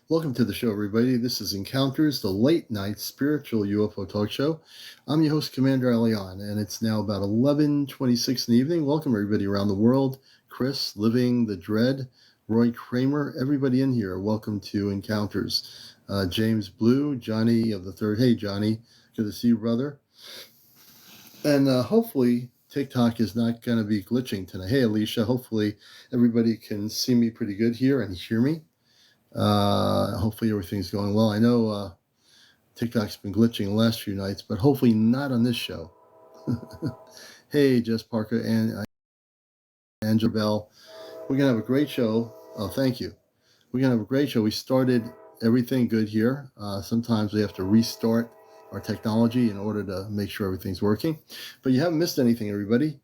Welcome to the show, everybody. This is Encounters, the late night spiritual UFO talk show. I'm your host, CmdrAleon, and it's now about 11:26 in the evening. Welcome, everybody around the world. Chris, Living, The Dread, Roy Kramer, everybody in here. Welcome to Encounters. James Blue, Johnny of the Third. Hey, Johnny. Good to see you, brother. And hopefully TikTok is not going to be glitching tonight. Hey, Alicia. Hopefully everybody can see me pretty good here and hear me. Hopefully everything's going well. I know TikTok's been glitching the last few nights, but hopefully not on this show. Hey, Jess Parker and Angela Bell. We're going to have a great show. Oh, thank you. We're going to have a great show. We started everything good here. Sometimes we have to restart our technology in order to make sure everything's working. But you haven't missed anything, everybody.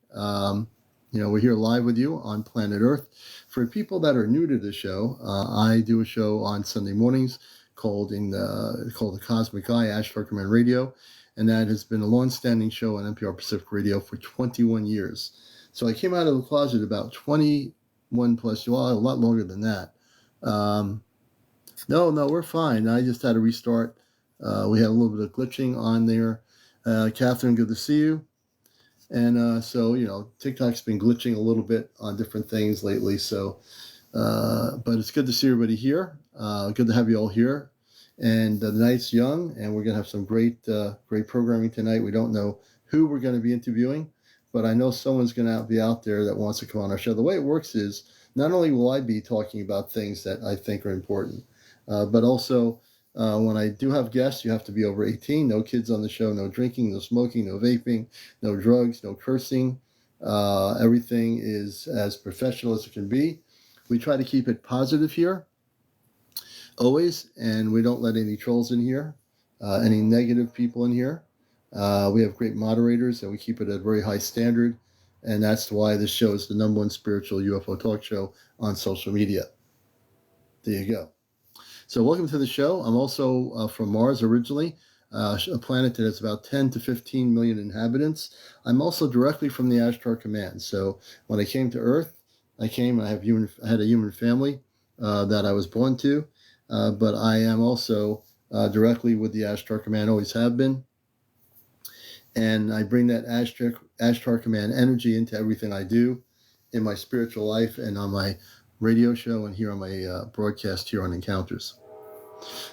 We're here live with you on planet Earth. For people that are new to the show, I do a show on Sunday mornings called the Cosmic Eye, Ashtar Command Radio, and that has been a long-standing show on NPR Pacific Radio for 21 years. So I came out of the closet about 21 plus, well, a lot longer than that. No, we're fine. I just had to restart. We had a little bit of glitching on there. Catherine, good to see you. And so, TikTok's been glitching a little bit on different things lately. So, but it's good to see everybody here. Good to have you all here. And the night's young, and we're going to have some great programming tonight. We don't know who we're going to be interviewing, but I know someone's going to be out there that wants to come on our show. The way it works is not only will I be talking about things that I think are important, but also when I do have guests, you have to be over 18. No kids on the show, no drinking, no smoking, no vaping, no drugs, no cursing. Everything is as professional as it can be. We try to keep it positive here, always, and we don't let any trolls in here, any negative people in here. We have great moderators, and we keep it at a very high standard, and that's why this show is the #1 spiritual UFO talk show on social media. There you go. So welcome to the show. I'm also from Mars originally, a planet that has about 10 to 15 million inhabitants. I'm also directly from the Ashtar Command. So when I came to Earth, I had a human family that I was born to, but I am also directly with the Ashtar Command, always have been. And I bring that Ashtar Command energy into everything I do in my spiritual life and on my radio show and here on my broadcast here on Encounters.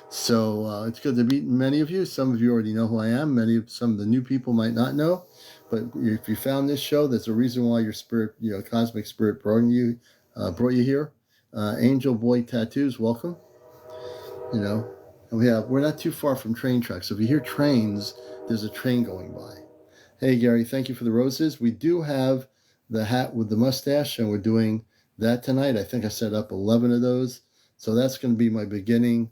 So it's good to meet many of you. Some of you already know who I am. Some of the new people might not know. But if you found this show, there's a reason why your spirit, cosmic spirit brought you here. Angel Boy Tattoos, welcome. And we're not too far from train tracks. So if you hear trains, there's a train going by. Hey Gary, thank you for the roses. We do have the hat with the mustache, and we're doing that tonight. I think I set up 11 of those. So that's going to be my beginning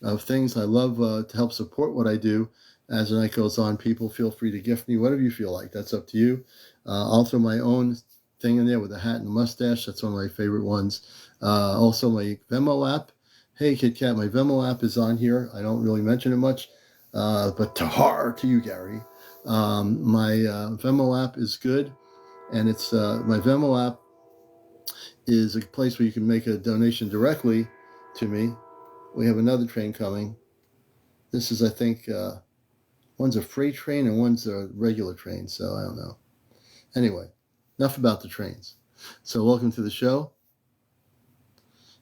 of things. I love to help support what I do as the night goes on. People feel free to gift me whatever you feel like. That's up to you. I'll throw my own thing in there with a hat and a mustache. That's one of my favorite ones. Also my Venmo app. Hey Kit Kat, my Venmo app is on here. I don't really mention it much, but tahar to you, Gary. My Venmo app is good, and it's my Venmo app is a place where you can make a donation directly to me. We have another train coming. This is, I think, one's a freight train and one's a regular train, so I don't know. Anyway, enough about the trains. So welcome to the show.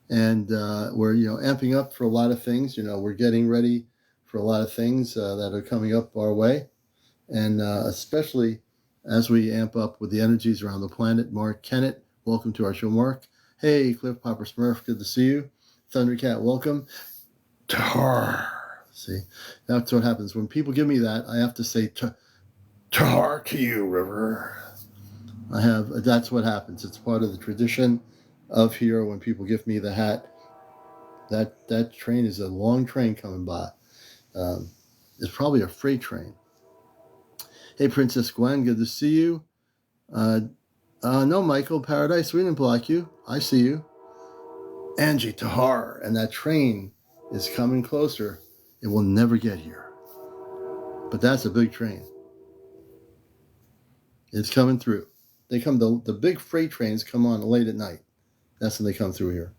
And we're, amping up for a lot of things. We're getting ready for a lot of things that are coming up our way. And especially as we amp up with the energies around the planet. Mark Kennett, welcome to our show, Mark. Hey, Cliff Popper Smurf, good to see you. Thundercat, welcome. Tar. See, that's what happens. When people give me that, I have to say, tar to you, River. That's what happens. It's part of the tradition of here when people give me the hat. That train is a long train coming by. It's probably a freight train. Hey, Princess Gwen, good to see you. No, Michael, Paradise, we didn't block you. I see you. Angie Tahar, and that train is coming closer. It will never get here. But that's a big train. It's coming through. The big freight trains come on late at night. That's when they come through here.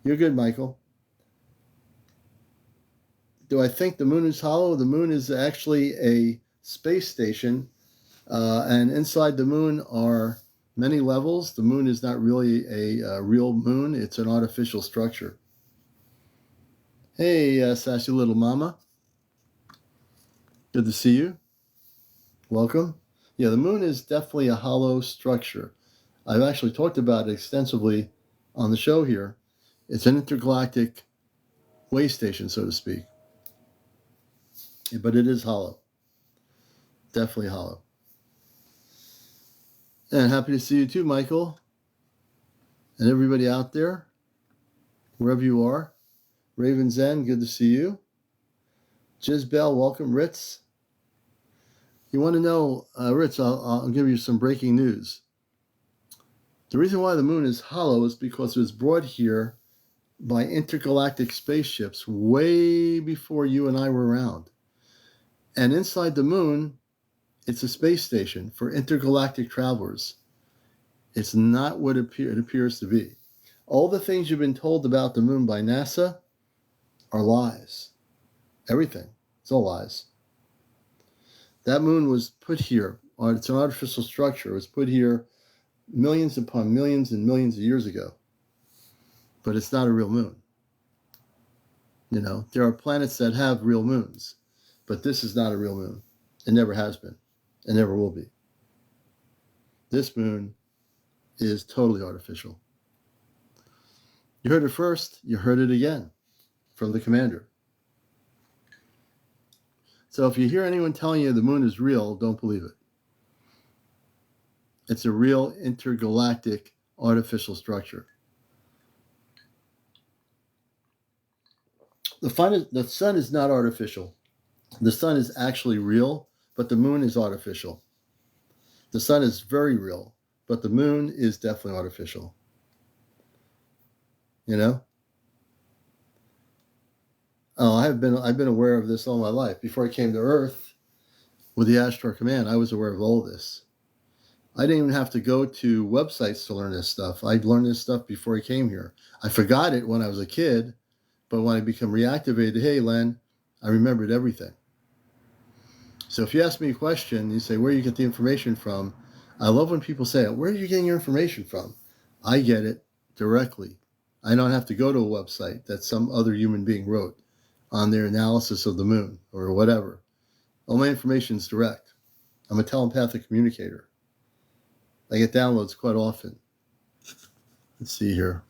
You're good, Michael. Do I think the moon is hollow? The moon is actually a space station, and inside the moon are many levels. The moon is not really a real moon. It's an artificial structure. Hey, sassy little mama. Good to see you. Welcome. Yeah, the moon is definitely a hollow structure. I've actually talked about it extensively on the show here. It's an intergalactic way station, so to speak. But it is hollow. Definitely hollow. And happy to see you too, Michael. And everybody out there, wherever you are. Raven Zen, good to see you. Jizbel, welcome. Ritz. You want to know, Ritz, I'll give you some breaking news. The reason why the moon is hollow is because it was brought here by intergalactic spaceships way before you and I were around. And inside the moon, it's a space station for intergalactic travelers. It's not what it appears to be. All the things you've been told about the moon by NASA are lies. Everything. It's all lies. That moon was put here. It's an artificial structure. It was put here millions upon millions and millions of years ago. But it's not a real moon. You know, there are planets that have real moons. But this is not a real moon. It never has been. It never will be. This moon is totally artificial. You heard it first. You heard it again from the commander. So if you hear anyone telling you the moon is real, don't believe it. It's a real intergalactic artificial structure. The sun is not artificial. The sun is actually real, but the moon is artificial. The sun is very real, but the moon is definitely artificial. You know? Oh, I've been aware of this all my life. Before I came to Earth with the Ashtar Command, I was aware of all this. I didn't even have to go to websites to learn this stuff. I learned this stuff before I came here. I forgot it when I was a kid, but when I became reactivated, hey, Len, I remembered everything. So if you ask me a question, you say, where do you get the information from? I love when people say, where are you getting your information from? I get it directly. I don't have to go to a website that some other human being wrote on their analysis of the moon or whatever. All my information is direct. I'm a telepathic communicator. I get downloads quite often. Let's see here.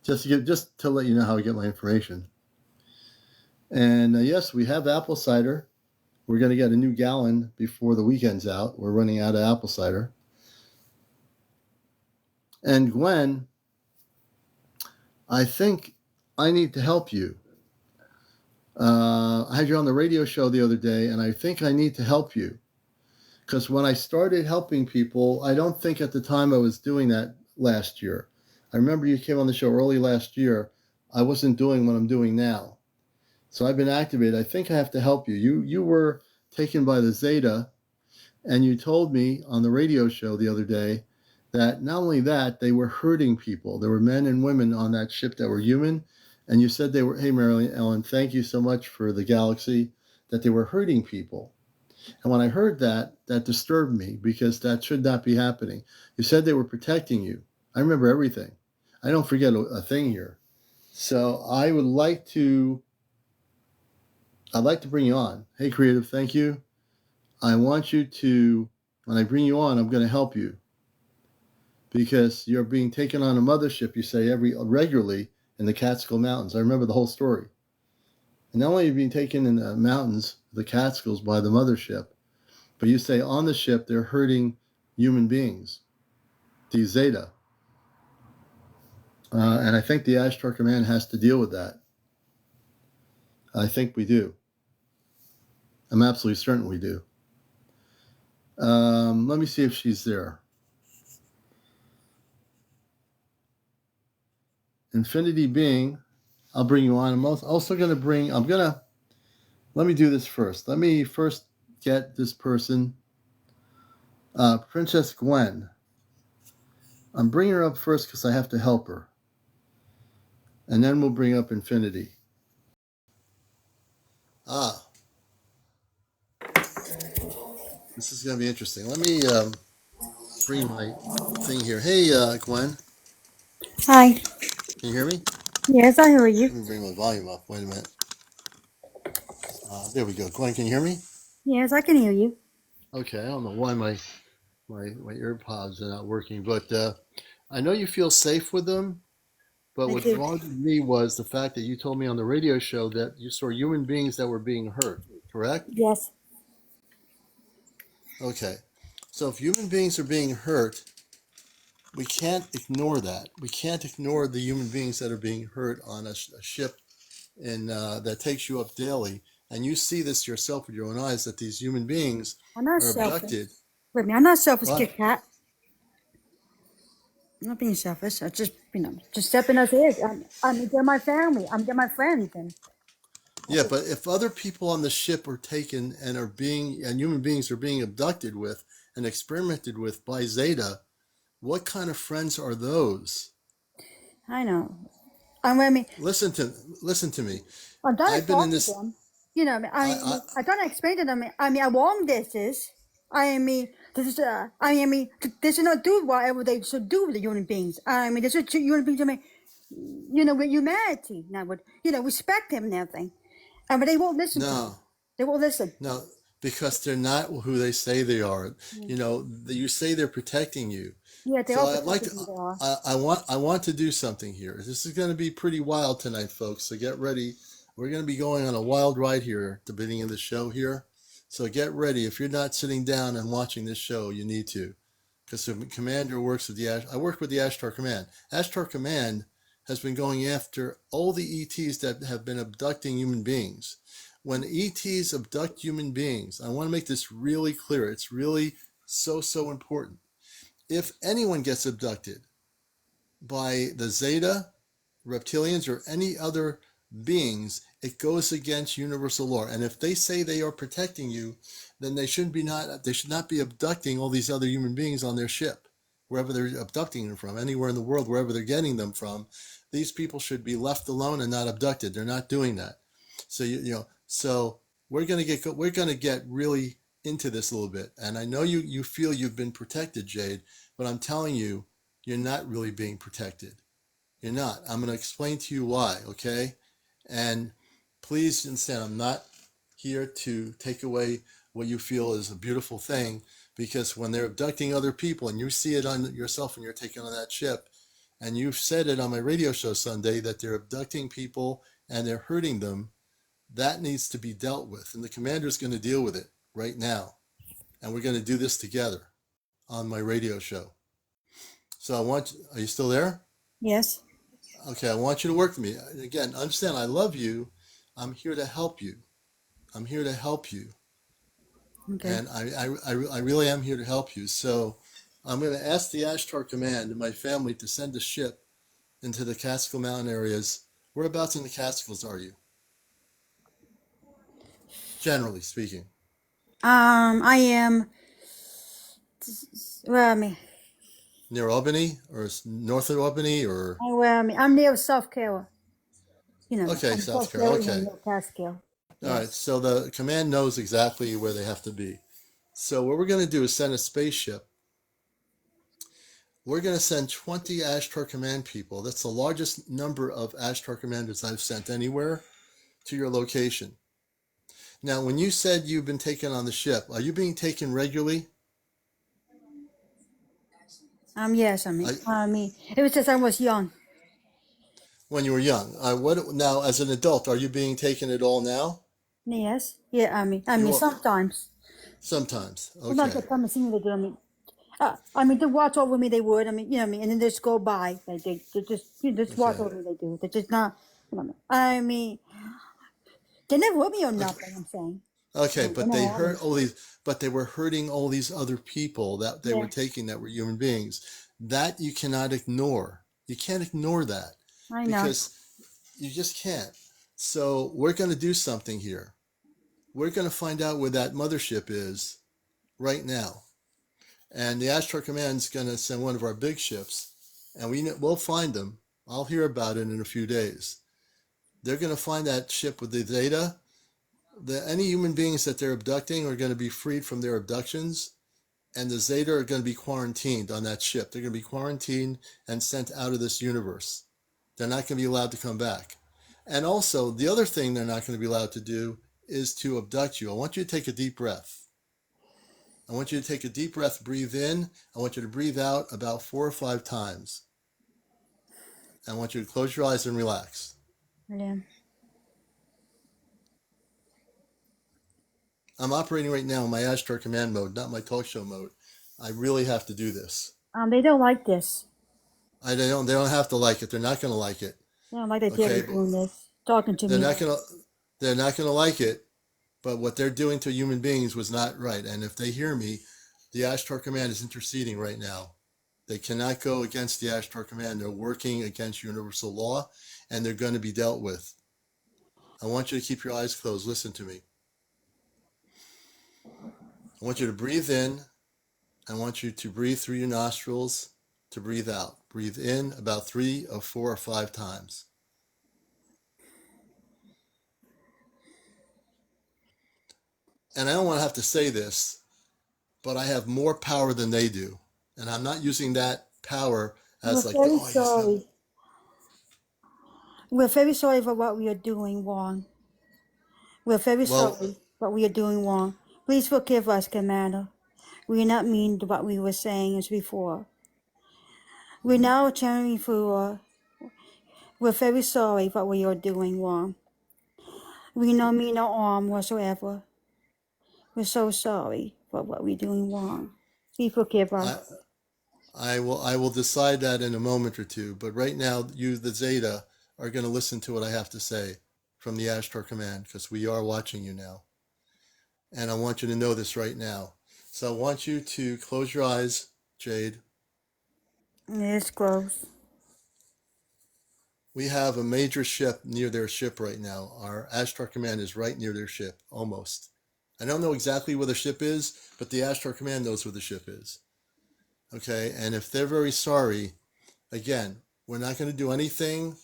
Just to let you know how I get my information. And yes, we have apple cider. We're going to get a new gallon before the weekend's out. We're running out of apple cider. And Gwen, I think I need to help you. I had you on the radio show the other day, and I think I need to help you. Because when I started helping people, I don't think at the time I was doing that last year. I remember you came on the show early last year. I wasn't doing what I'm doing now. So I've been activated. I think I have to help you. You were taken by the Zeta, and you told me on the radio show the other day that not only that, they were hurting people. There were men and women on that ship that were human, and you said they were, hey, CmdrAleon, thank you so much for the galaxy, that they were hurting people. And when I heard that, that disturbed me because that should not be happening. You said they were protecting you. I remember everything. I don't forget a thing here. So I'd like to bring you on. Hey, Creative, thank you. I want you to, when I bring you on, I'm going to help you because you're being taken on a mothership, you say, regularly in the Catskill Mountains. I remember the whole story. And not only are you being taken in the mountains, the Catskills, by the mothership, but you say on the ship they're hurting human beings, the Zeta. And I think the Ashtar Command has to deal with that. I think we do. I'm absolutely certain we do. Let me see if she's there. Infinity Being, I'll bring you on. I'm also going to let me do this first. Let me first get this person, Princess Gwen. I'm bringing her up first because I have to help her. And then we'll bring up Infinity. Ah, this is going to be interesting. Let me bring my thing here. Hey, Gwen, Hi. can you hear me? Yes, I hear you. Let me bring my volume up. Wait a minute. There we go. Gwen, can you hear me? Yes, I can hear you. Okay, I don't know why my earpods are not working, but I know you feel safe with them. But I what do. bothered me was the fact that you told me on the radio show that you saw human beings that were being hurt. Correct? Yes. Okay. So if human beings are being hurt, we can't ignore that. We can't ignore the human beings that are being hurt on a ship that takes you up daily, and you see this yourself with your own eyes that these human beings I'm not are selfish. abducted. Wait a minute, I'm not selfish, What? Kit Kat. I'm not being selfish. I just, just stepping as is. They're my family. They're my friends. And Yeah, but if other people on the ship are taken and human beings are being abducted with and experimented with by Zeta, what kind of friends are those? I know. I mean, Listen to listen to me. I'm trying to I've been in talk to this. them. I I'm trying to explain to them. How long this is. This is. This is not do whatever they should do with the human beings. This is human beings. With humanity. Now, with respect them and everything. But they won't listen to me. no They won't listen. no because they're not who they say they are. Mm. You say they're protecting you. Yeah, they So are I'd like to. protected me. They are. I want to do something here. This is going to be pretty wild tonight, folks. So get ready. We're going to be going on a wild ride here at the beginning of the show here. So get ready. If you're not sitting down and watching this show, you need to. Because the commander works with I work with the Ashtar Command. Ashtar Command has been going after all the ETs that have been abducting human beings. When ETs abduct human beings, I want to make this really clear. It's really so important. If anyone gets abducted by the Zeta, reptilians, or any other beings, it goes against universal law. And if they say they are protecting you, then they should not be abducting all these other human beings on their ship, wherever they're abducting them from, anywhere in the world, wherever they're getting them from. These people should be left alone and not abducted. They're not doing that. So so we're gonna get really into this a little bit. And I know you feel you've been protected, Jade, but I'm telling you, you're not really being protected. You're not. I'm going to explain to you why, okay? And please understand, I'm not here to take away what you feel is a beautiful thing, because when they're abducting other people and you see it on yourself when you're taken on that ship, and you've said it on my radio show Sunday that they're abducting people and they're hurting them, that needs to be dealt with. And the commander's going to deal with it right now. And we're going to do this together on my radio show. So are you still there? Yes. Okay, I want you to work with me. Again, understand, I love you. I'm here to help you. I'm here to help you. Okay. And I really am here to help you. So I'm going to ask the Ashtar Command and my family to send a ship into the Catskill Mountain areas. Whereabouts in the Catskills are you, generally speaking? I am. Well, I mean, Near Albany or north of Albany or? I'm near South Carolina. Okay, I'm South South Carolina. Carolina, Okay. near Catskill. All right, Yes. so the command knows exactly where they have to be. So what we're going to do is send a spaceship. We're going to send 20 Ashtar Command people. That's the largest number of Ashtar Commanders I've sent anywhere to your location. Now, when you said you've been taken on the ship, are you being taken regularly? Yes. I, It was just I was young. when you were young. What now? As an adult, are you being taken at all now? Yes. Yeah. You are Sometimes. sometimes. Well, not Okay. the time seeing they do. They watch over me. They would. And then they just go by. They just, just watch Okay. over me. They do. They just not. They never hurt me or Okay. nothing. I'm saying. Okay, They but never harm me. they were hurting all these other people that they were Yeah. taking that were human beings. That you cannot ignore. You can't ignore that I know. because you just can't. So we're going to do something here. We're going to find out where that mothership is right now. And the Ashtar Command is going to send one of our big ships, and we'll find them. I'll hear about it in a few days. They're going to find that ship with the Zeta, Any human beings that they're abducting are going to be freed from their abductions, and the Zeta are going to be quarantined on that ship. They're going to be quarantined and sent out of this universe. They're not going to be allowed to come back. And also, the other thing they're not going to be allowed to do is to abduct you. I want you to take a deep breath. I want you to take a deep breath, breathe in. I want you to breathe out about 4 or 5 times. I want you to close your eyes and relax. Yeah. I'm operating right now in my Ashtar Command mode, not my talk show mode. I really have to do this. They don't like this. They don't have to like it. They're not going to like it. They don't like that Okay, Jerry doing this, talking to they're me. not going to they're not going to like it, but what they're doing to human beings was not right. And if they hear me, the Ashtar Command is interceding right now. They cannot go against the Ashtar Command. They're working against universal law, and they're going to be dealt with. I want you to keep your eyes closed. Listen to me. I want you to breathe in. I want you to breathe through your nostrils to breathe out. Breathe in about 3 or 4 or 5 times. And I don't want to have to say this, but I have more power than they do. And I'm not using that power We're as like, very oh, I just have. sorry. We're very sorry for what we are doing wrong. We're very Well, sorry what we are doing wrong. Please forgive us, Commander. We did not mean what we were saying as before. We're now channeling for. We're very sorry for what we are doing wrong. We no mean no harm whatsoever. We're so sorry for what we're doing wrong. Please forgive I, us. I will decide that in a moment or two. But right now, you, the Zeta, are going to listen to what I have to say from the Ashtar Command because we are watching you now. And I want you to know this right now. So I want you to close your eyes, Jade. It's close. We have a major ship near their ship right now. Our Ashtar Command is right near their ship, almost. I don't know exactly where the ship is, but the Ashtar Command knows where the ship is. Okay, and if they're very sorry, again, we're not going to do anything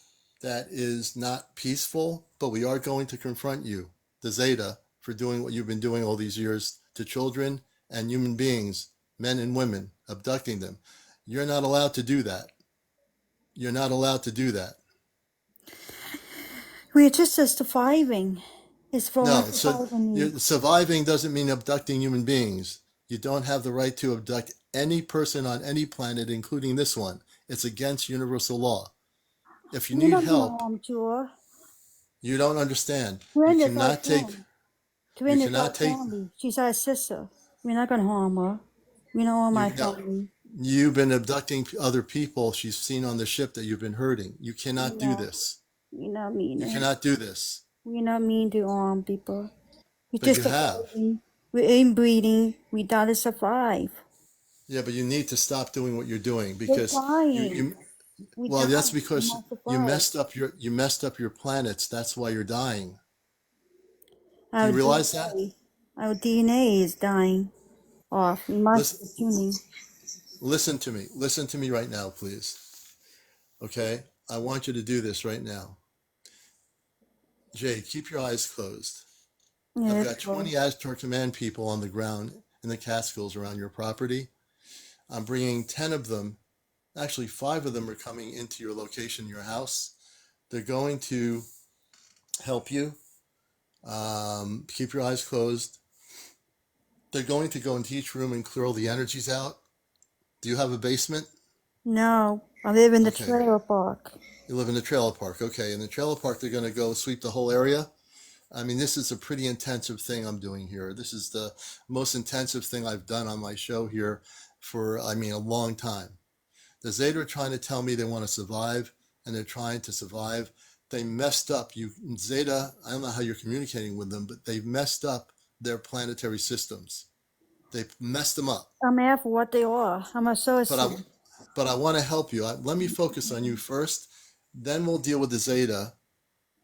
that is not peaceful, but we are going to confront you, the Zeta, for doing what you've been doing all these years to children and human beings, men and women, abducting them. You're not allowed to do that. You're not allowed to do that. We're just surviving. It's for No, our so survival needs. surviving doesn't mean abducting human beings. You don't have the right to abduct any person on any planet, including this one. It's against universal law. If you We need don't do help, harm to her. you don't understand. We're You in this our cannot take, family. you Twin is our cannot take, family. She's our sister. We're not gonna harm her. We don't harm my you no, family. you've been abducting other people she's seen on the ship that you've been hurting. You You cannot do know, this. we're not mean. You cannot do this. We're not mean to harm people. We're But just you have. surviving. We're inbreeding. We gotta survive. Yeah, but you need to stop doing what you're doing We're because you, dying. you We well, that's dying. We because must survive. you messed up your planets. That's why you're dying. Do Our you realize that? DNA. Our DNA is dying off. We must Listen, be tuning. listen to me. Listen to me right now, please. Okay? I want you to do this right now. Jade, keep your eyes closed. I've Yes, got Lord. 20 Ashtar Command people on the ground in the Catskills around your property. I'm bringing 10 of them. Actually, 5 of them are coming into your location, your house. They're going to help you. Keep your eyes closed. They're going to go into each room and clear all the energies out. Do you have a basement? No, I live in the Okay. trailer park. You live in the trailer park. Okay. In the trailer park, they're going to go sweep the whole area. I mean, this is a pretty intensive thing I'm doing here. This is the most intensive thing I've done on my show here for, I mean, a long time. The Zeta are trying to tell me they want to survive, and they're trying to survive. They messed up. You Zeta, I don't know how you're communicating with them, but they've messed up their planetary systems. They've messed them up. I'm after what they are. I'm a But I, citizen. but I want to help you. Let me focus on you first. Then we'll deal with the Zeta.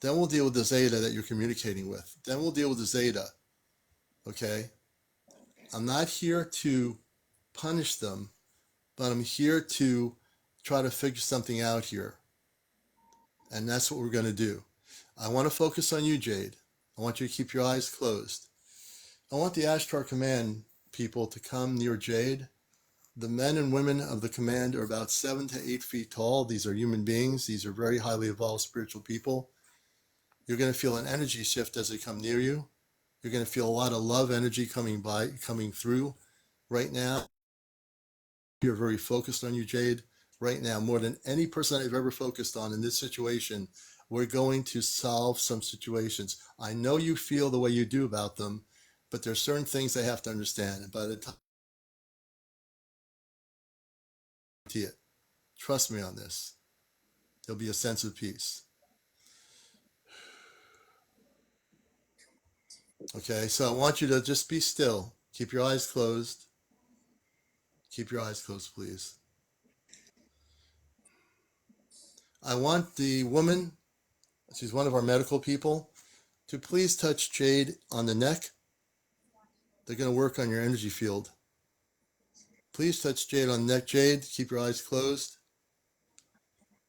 Then we'll deal with the Zeta that you're communicating with. Then we'll deal with the Zeta. Okay? I'm not here to punish them, but I'm here to try to figure something out here. And that's what we're going to do. I want to focus on you, Jade. I want you to keep your eyes closed. I want the Ashtar Command people to come near Jade. The men and women of the command are about 7 to 8 feet tall. These are human beings. These are very highly evolved spiritual people. You're going to feel an energy shift as they come near you. You're going to feel a lot of love energy coming through right now. You're very focused on you, Jade. Right now, more than any person I've ever focused on in this situation, we're going to solve some situations. I know you feel the way you do about them, but there's certain things they have to understand. And by the time it, trust me on this, there'll be a sense of peace. Okay, so I want you to just be still. Keep your eyes closed. Keep your eyes closed, please. I want the woman, she's one of our medical people, to please touch Jade on the neck. They're going to work on your energy field. Please touch Jade on the neck. Jade, keep your eyes closed.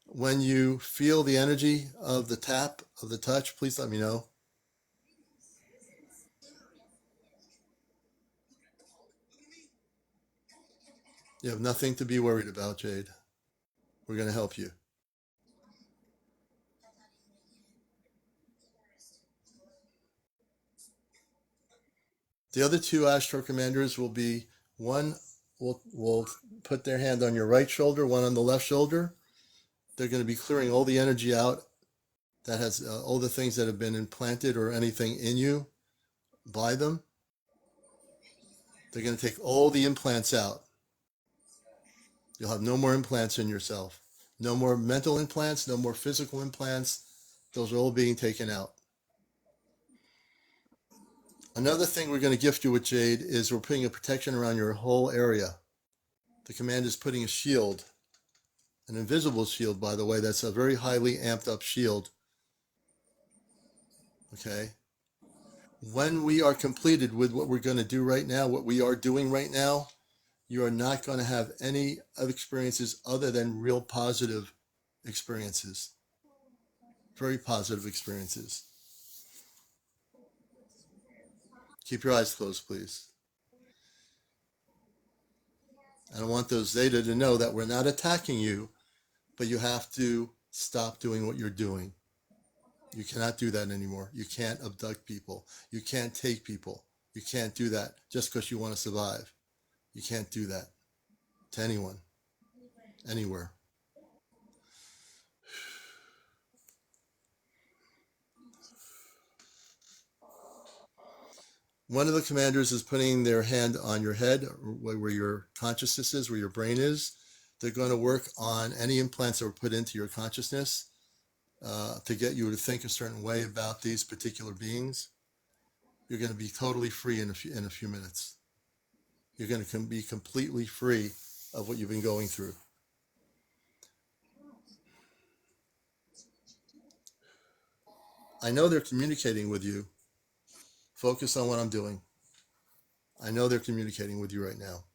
When you feel the energy of the tap, of the touch, please let me know. You have nothing to be worried about, Jade. We're going to help you. The other two Ashtar commanders will be one will put their hand on your right shoulder, one on the left shoulder. They're going to be clearing all the energy out that has all the things that have been implanted or anything in you by them. They're going to take all the implants out. You'll have no more implants in yourself. No more mental implants, no more physical implants. Those are all being taken out. Another thing we're going to gift you with, Jade, is we're putting a protection around your whole area. The command is putting a shield, an invisible shield, by the way. That's a very highly amped up shield. Okay? When we are completed with what we're going to do right now, what we are doing right now, you are not going to have any other experiences other than real positive experiences. Very positive experiences. Keep your eyes closed, please. And I want those Zeta to know that we're not attacking you, but you have to stop doing what you're doing. You cannot do that anymore. You can't abduct people. You can't take people. You can't do that just because you want to survive. You can't do that to anyone, anywhere. One of the commanders is putting their hand on your head, where your consciousness is, where your brain is. They're going to work on any implants that were put into your consciousness to get you to think a certain way about these particular beings. You're going to be totally free in a few minutes. You're going to be completely free of what you've been going through. I know they're communicating with you. Focus on what I'm doing. I know they're communicating with you right now.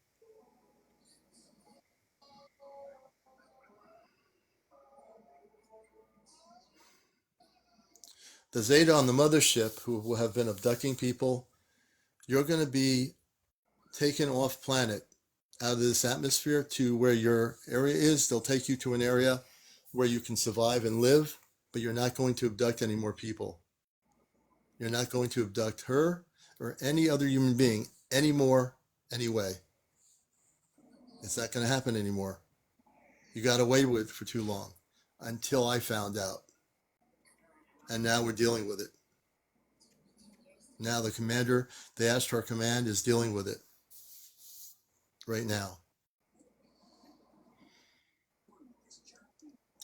The Zeta on the mothership, who have been abducting people, you're going to be taken off planet out of this atmosphere to where your area is. They'll take you to an area where you can survive and live, but you're not going to abduct any more people. You're not going to abduct her or any other human being anymore, anyway. It's not going to happen anymore. You got away with it for too long until I found out. And now we're dealing with it. Now the commander, the Ashtar Command, is dealing with it right now.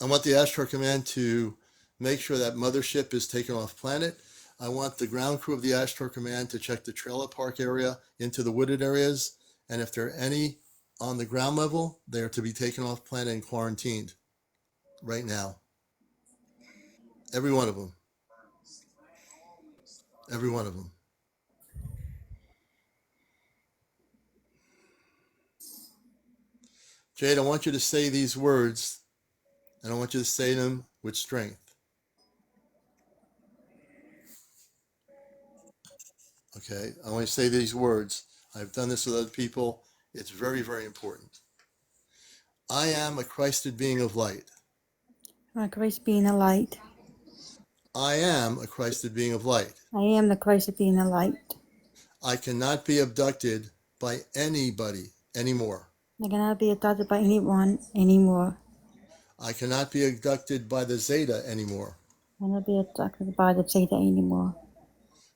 I want the Ashtar Command to make sure that mothership is taken off planet. I want the ground crew of the Ashtar Command to check the trailer park area into the wooded areas. And if there are any on the ground level, they are to be taken off planet and quarantined right now. Every one of them. Every one of them. Jade, I want you to say these words, and I want you to say them with strength. Okay, I want to say these words. I've done this with other people. It's very, very important. I am a Christed being of light. My Christ being a light. I am a Christed being of light. I am the Christ being a light. I cannot be abducted by anybody anymore. I cannot be adopted by anyone anymore. I cannot be abducted by the Zeta anymore. I cannot be adopted by the Zeta anymore.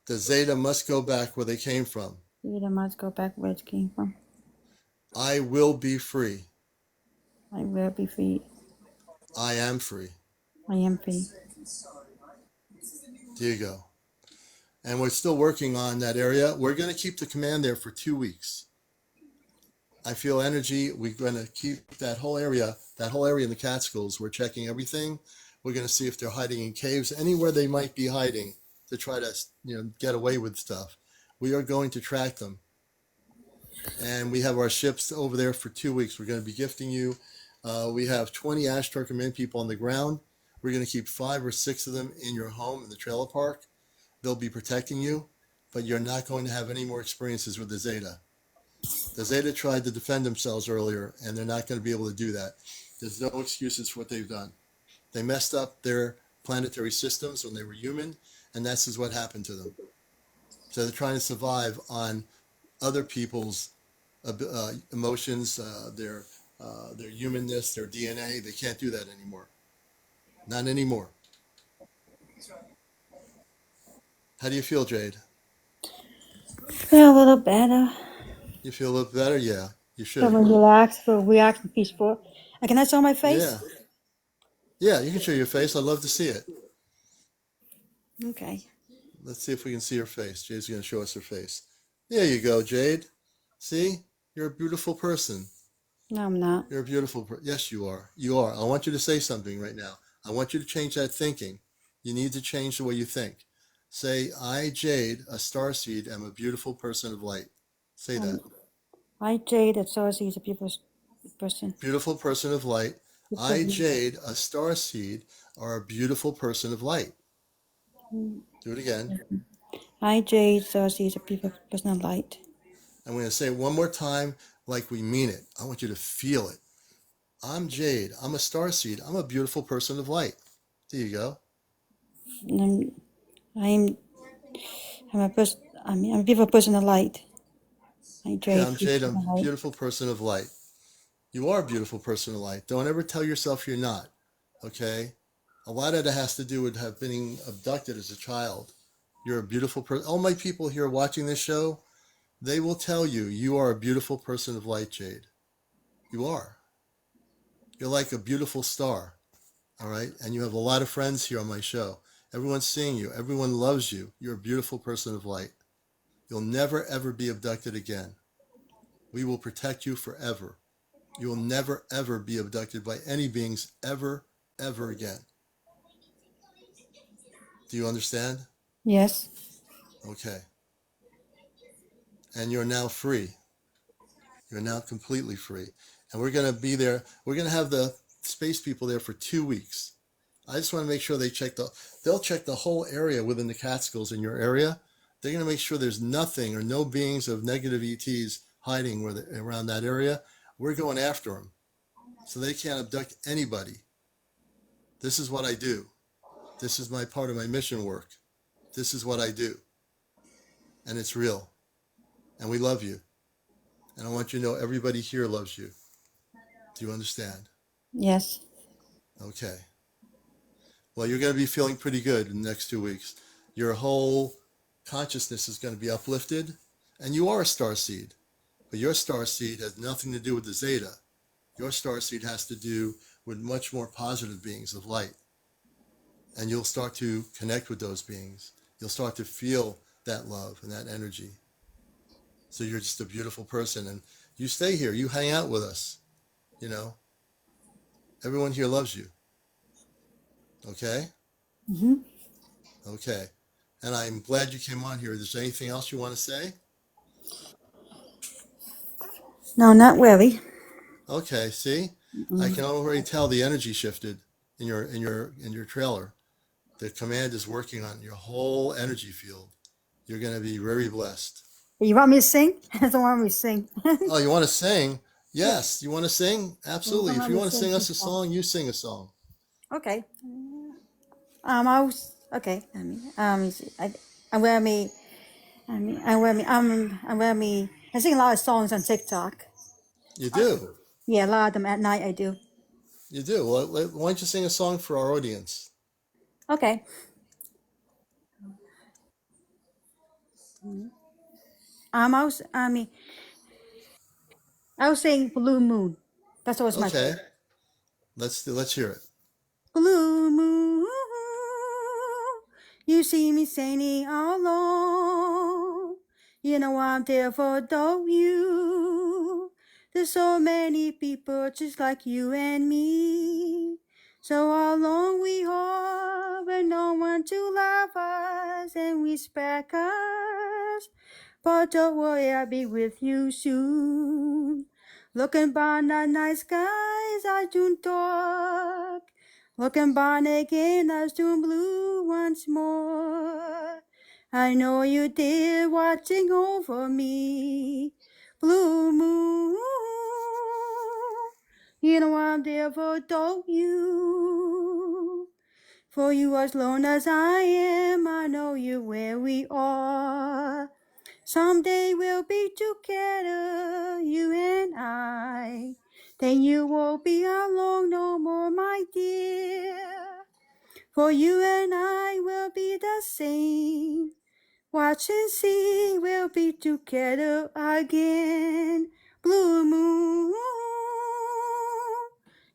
The Zeta must go back where they came from. Zeta must go back where it came from. I will be free. I will be free. I am free. I am free. There you go. And we're still working on that area. We're going to keep the command there for 2 weeks. I feel energy. We're going to keep that whole area in the Catskills. We're checking everything. We're going to see if they're hiding in caves, anywhere they might be hiding to try to, get away with stuff. We are going to track them. And we have our ships over there for 2 weeks. We're going to be gifting you. We have 20 Ashtar Command people on the ground. We're going to keep 5 or 6 of them in your home in the trailer park. They'll be protecting you, but you're not going to have any more experiences with the Zeta. The Zeta tried to defend themselves earlier, and they're not going to be able to do that. There's no excuses for what they've done. They messed up their planetary systems when they were human, and this is what happened to them. So they're trying to survive on other people's emotions, their humanness, their DNA. They can't do that anymore. Not anymore. How do you feel, Jade? Feel a little better. You feel a little better? Yeah, you should. Feel relaxed, feel relaxed and peaceful. Can I show my face? Yeah. Yeah, you can show your face. I'd love to see it. Okay. Let's see if we can see her face. Jade's going to show us her face. There you go, Jade. See? You're a beautiful person. No, I'm not. You're a beautiful person. Yes, you are. You are. I want you to say something right now. I want you to change that thinking. You need to change the way you think. Say, I, Jade, a starseed, am a beautiful person of light. Say that. I, Jade, a Starseed, is a beautiful person. Beautiful person of light. I, Jade, a starseed, are a beautiful person of light. Do it again. I, Jade, Starseed, is a beautiful person of light. I'm going to say it one more time like we mean it. I want you to feel it. I'm Jade. I'm a starseed. I'm a beautiful person of light. There you go. I'm a beautiful person of light. I'm Jade. I'm a beautiful person of light. You are a beautiful person of light. Don't ever tell yourself you're not. Okay? A lot of that has to do with being abducted as a child. You're a beautiful person. All my people here watching this show, they will tell you you are a beautiful person of light, Jade. You are. You're like a beautiful star. All right? And you have a lot of friends here on my show. Everyone's seeing you. Everyone loves you. You're a beautiful person of light. You'll never, ever be abducted again. We will protect you forever. You will never, ever be abducted by any beings ever, ever again. Do you understand? Yes. Okay. And you're now free. You're now completely free. And we're going to be there. We're going to have the space people there for 2 weeks. I just want to make sure they'll check the whole area within the Catskills in your area. They're going to make sure there's nothing or no beings of negative ETs hiding around that area. We're going after them so they can't abduct anybody. This is what I do. This is my part of my mission work. This is what I do. And it's real. And we love you. And I want you to know everybody here loves you. Do you understand? Yes. Okay. Well, you're going to be feeling pretty good in the next 2 weeks. Your whole consciousness is going to be uplifted. And you are a starseed. But your starseed has nothing to do with the Zeta. Your starseed has to do with much more positive beings of light. And you'll start to connect with those beings. You'll start to feel that love and that energy. So you're just a beautiful person. And you stay here. You hang out with us. You know, everyone here loves you. Okay? Mm-hmm. Okay. And I'm glad you came on here. Is there anything else you want to say? No, not really. Okay, see? I can already tell the energy shifted in your trailer. The command is working on your whole energy field. You're going to be very blessed. You want me to sing? I don't want me to sing. Oh, you want to sing? Yeah. Yes. You want to sing? You Absolutely. don't If want you me to want to sing sing some us a song. song, you sing a song. Okay. I was okay. I'm wearing me. I'm wearing me. I sing a lot of songs on TikTok. You do. Yeah, a lot of them at night. I do. You do. Well, why don't you sing a song for our audience? Okay. I was saying Blue Moon. That's always my Okay. favorite. Let's hear it. Blue moon, you see me singing all alone. You know I'm there for you. There's so many people just like you and me. So how long we are, but no one to love us and respect us. But don't worry, I'll be with you soon. Looking by the night skies, I do dark. Looking by again, as doom blue once more. I know you did watching over me. Blue moon, you know I'm there for you. For you as lone as I am, I know you where we are. Someday we'll be together, you and I. Then you won't be alone no more, my dear. For you and I will be the same. Watch and see, we'll be together again. Blue moon,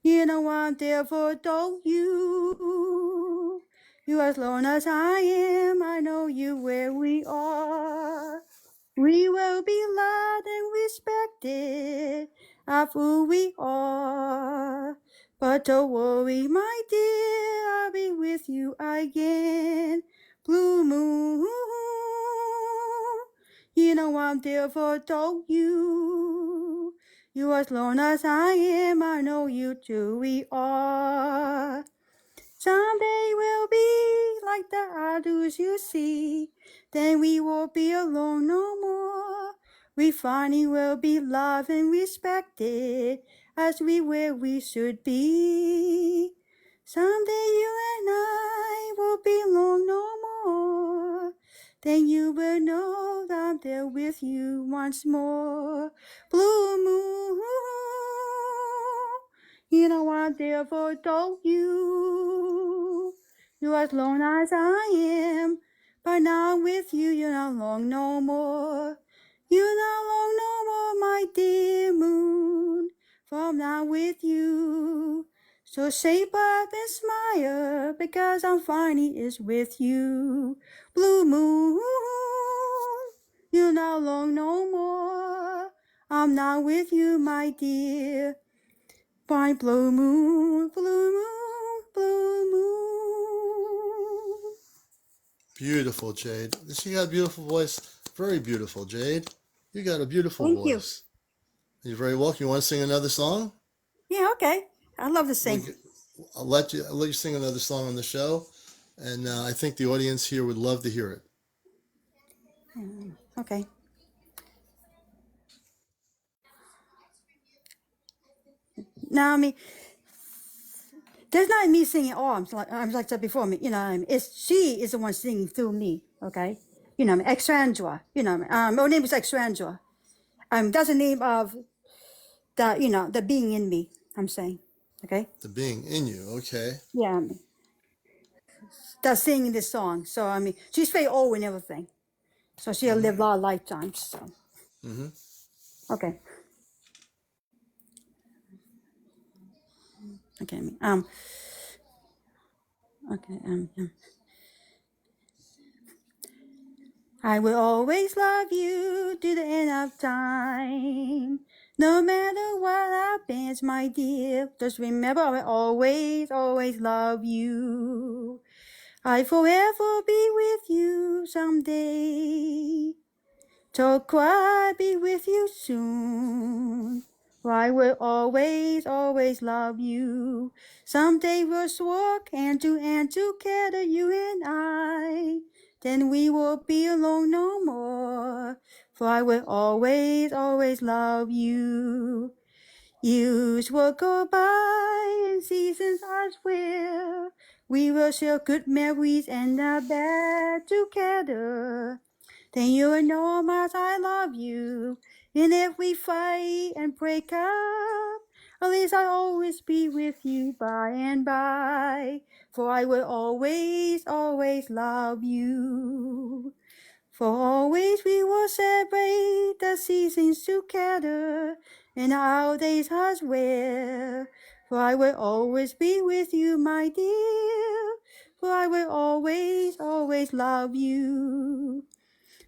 you know I'm there for you. You as long as I am, I know you where we are. We will be loved and respected of who we are. But don't worry, my dear, I'll be with you again. Blue moon, you know I'm there for you. You as long as I am, I know you too, we are. Someday we'll be like the others you see. Then we won't be alone no more. We finally will be loved and respected as we where we should be. Someday you and I will be alone no more. Then you will know that I'm there with you once more. Blue moon, you know I'm there for you. You as long as I am, but now with you, you're not long no more. You're not long no more, my dear moon. From now with you. So shape up and smile, because I'm finally is with you. Blue moon, you're not long no more. I'm not with you, my dear. By blue moon, blue moon, blue moon. Beautiful, Jade. She got a beautiful voice. Very beautiful, Jade. You got a beautiful Thank you. voice. You're very welcome. You want to sing another song? Yeah, okay. I love to We, sing. I'll let you sing another song on the show, and I think the audience here would love to hear it. Okay. Now, there's not me singing arms like I said before. It's she is the one singing through me. Okay. Exandra. My name is Exandra. That's the name of the being in me. I'm saying. Okay. The being in you. Okay. Yeah. That's singing this song. So she's very old and everything. So she'll live a lot of lifetimes. So Mm-hmm. okay. Okay. Okay. I will always love you to the end of time. No matter what happens, my dear, just remember I will always, always love you. I forever be with you someday. So cry be with you soon. I will always, always love you. Someday we'll walk hand to hand together, you and I. then we will be alone no more. For I will always, always love you. Years will go by and seasons as will. We will share good memories and the bad together. Then you'll know how much I love you. And if we fight and break up, at least I'll always be with you by and by. For I will always, always love you. For always we will celebrate the seasons together and our days as well. For I will always be with you, my dear. For I will always, always love you.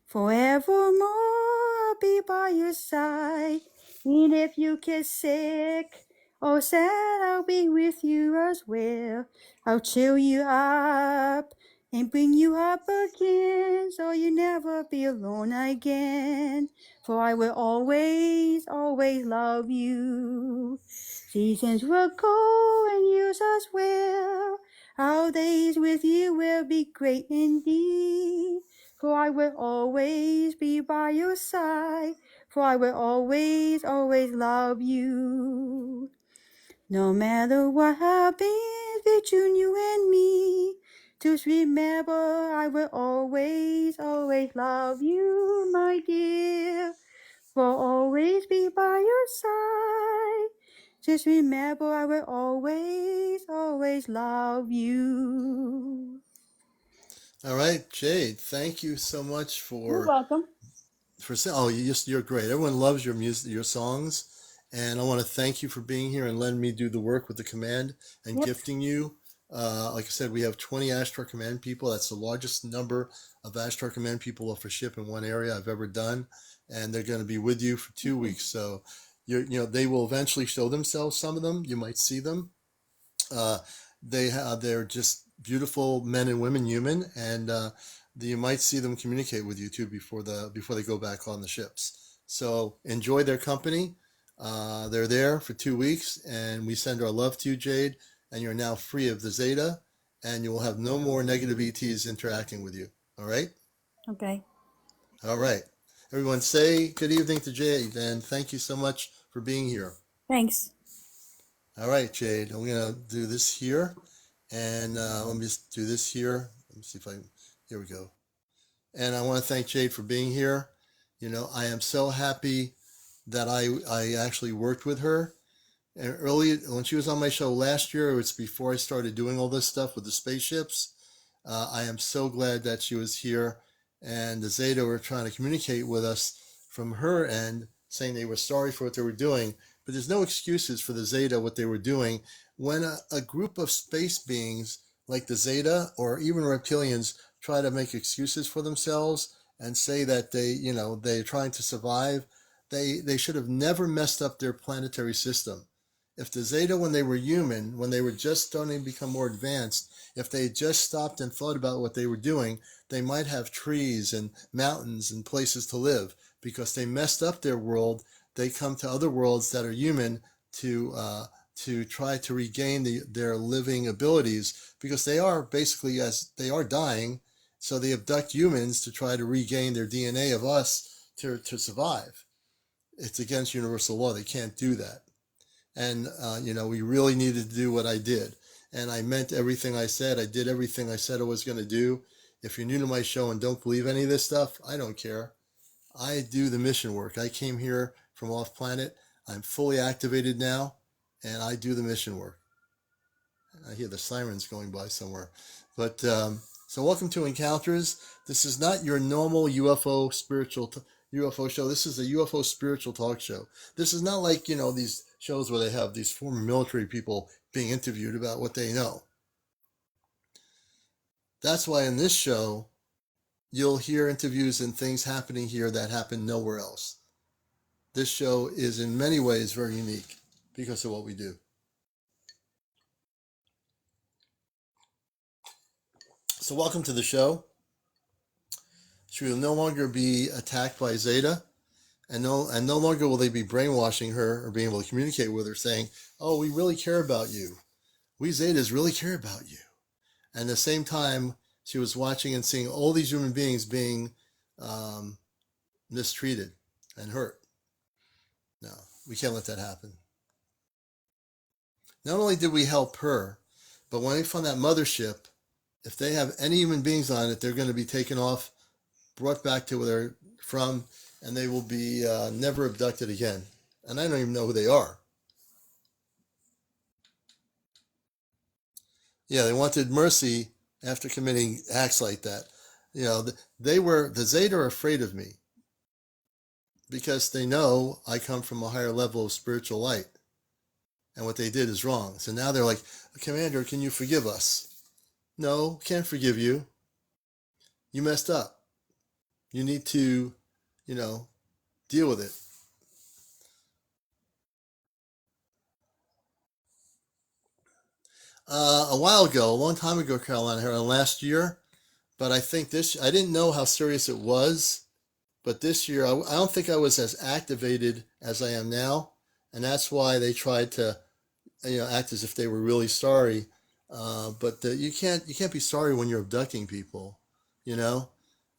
Forevermore I'll be by your side. And if you get sick or sad, I'll be with you as well. I'll cheer you up and bring you up again, so you'll never be alone again. For I will always, always love you. Seasons will go and years as well. Our days with you will be great indeed. For I will always be by your side. For I will always, always love you. No matter what happens between you and me, just remember I will always, always love you, my dear. For always be by your side. Just remember I will always, always love you. All right, Jade, thank you so much You're welcome. you're great. Everyone loves your music, your songs, and I want to thank you for being here and letting me do the work with the command and Yep. gifting you. Like I said, we have 20 Ashtar Command people. That's the largest number of Ashtar Command people off a ship in one area I've ever done, and they're going to be with you for 2 weeks. So, they will eventually show themselves. Some of them, you might see them. Uh, they're just beautiful men and women, human, and you might see them communicate with you too before they go back on the ships. So enjoy their company. They're there for 2 weeks, and we send our love to you, Jade. And you're now free of the Zeta, and you will have no more negative ETs interacting with you. All right. Okay. All right. Everyone, say good evening to Jade, and thank you so much for being here. Thanks. All right, Jade, I'm going to do this here. And let me just do this here. Let me see if here we go. And I want to thank Jade for being here. I am so happy that I actually worked with her. And early, when she was on my show last year, it's before I started doing all this stuff with the spaceships. I am so glad that she was here. And the Zeta were trying to communicate with us from her end, saying they were sorry for what they were doing. But there's no excuses for the Zeta, what they were doing. When a group of space beings like the Zeta or even reptilians try to make excuses for themselves and say that they're trying to survive, they should have never messed up their planetary system. If the Zeta, when they were human, when they were just starting to become more advanced, if they had just stopped and thought about what they were doing, they might have trees and mountains and places to live. Because they messed up their world, they come to other worlds that are human to try to regain their living abilities, because they are basically, as they are dying, so they abduct humans to try to regain their DNA of us to survive. It's against universal law. They can't do that. And, we really needed to do what I did. And I meant everything I said. I did everything I said I was going to do. If you're new to my show and don't believe any of this stuff, I don't care. I do the mission work. I came here from off planet. I'm fully activated now, and I do the mission work. I hear the sirens going by somewhere. But so welcome to Encounters. This is not your normal UFO UFO show. This is a UFO spiritual talk show. This is not like, these shows where they have these former military people being interviewed about what they know. That's why in this show, you'll hear interviews and things happening here that happen nowhere else. This show is in many ways very unique because of what we do. So welcome to the show. She will no longer be attacked by Zeta, and no longer will they be brainwashing her or being able to communicate with her saying, oh, we really care about you. We Zetas really care about you. And at the same time, She was watching and seeing all these human beings being mistreated and hurt. No, we can't let that happen. Not only did we help her, but when we found that mothership, if they have any human beings on it, they're going to be taken off, brought back to where they're from, and they will be never abducted again. And I don't even know who they are. Yeah, they wanted mercy after committing acts like that. You know, the Zeta are afraid of me because they know I come from a higher level of spiritual light, and what they did is wrong. So now they're like, Commander, can you forgive us? No, can't forgive you. You messed up. You need to, deal with it. A while ago, a long time ago, Caroline, last year, but I think I didn't know how serious it was, but this year, I don't think I was as activated as I am now, and that's why they tried to, act as if they were really sorry. But you can't be sorry when you're abducting people, you know.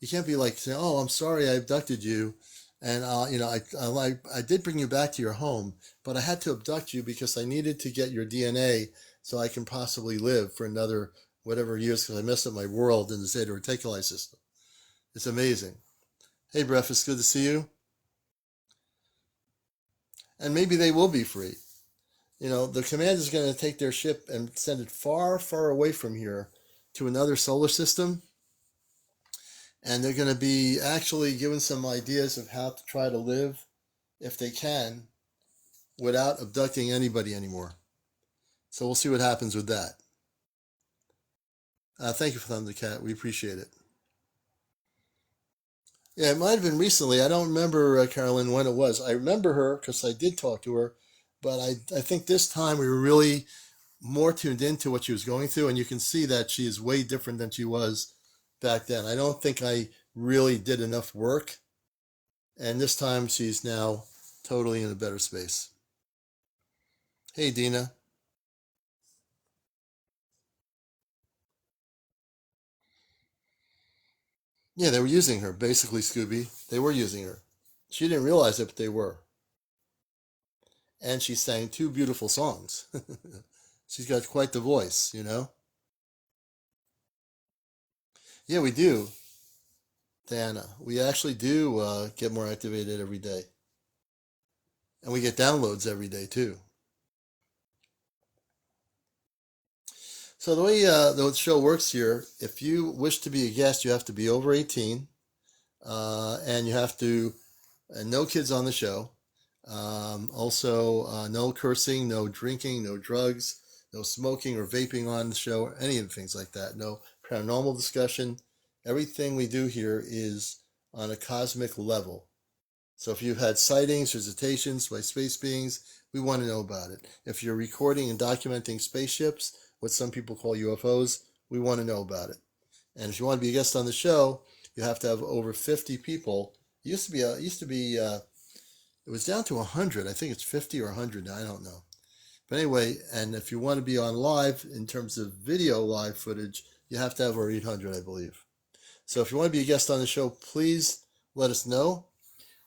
You can't be like saying, "Oh, I'm sorry, I abducted you, and I did bring you back to your home, but I had to abduct you because I needed to get your DNA so I can possibly live for another whatever years because I messed up my world in the Zeta Reticuli system." It's amazing. Hey, Bref, it's good to see you. And maybe they will be free. The command is going to take their ship and send it far, far away from here to another solar system. And they're going to be actually given some ideas of how to try to live, if they can, without abducting anybody anymore. So we'll see what happens with that. Thank you for Thundercat. We appreciate it. Yeah, it might have been recently. I don't remember, Carolyn, when it was. I remember her because I did talk to her. But I think this time we were really more tuned into what she was going through. And you can see that she is way different than she was back then. I don't think I really did enough work. And this time she's now totally in a better space. Hey, Dina. Yeah, they were using her, basically, Scooby. They were using her. She didn't realize it, but they were. And she sang 2 beautiful songs. She's got quite the voice, Yeah, we do, Diana. We actually do get more activated every day. And we get downloads every day, too. So the way the show works here, if you wish to be a guest, you have to be over 18. And you have to, no kids on the show. Also, no cursing, no drinking, no drugs, no smoking or vaping on the show, or any of the things like that. No paranormal discussion. Everything we do here is on a cosmic level. So if you've had sightings, visitations by space beings, we want to know about it. If you're recording and documenting spaceships, what some people call UFOs, we want to know about it. And if you want to be a guest on the show, you have to have over 50 people. It was down to 100. I think it's 50 or 100 now. I don't know. But anyway, and if you want to be on live in terms of video live footage, you have to have over 800, I believe. So if you want to be a guest on the show, please let us know.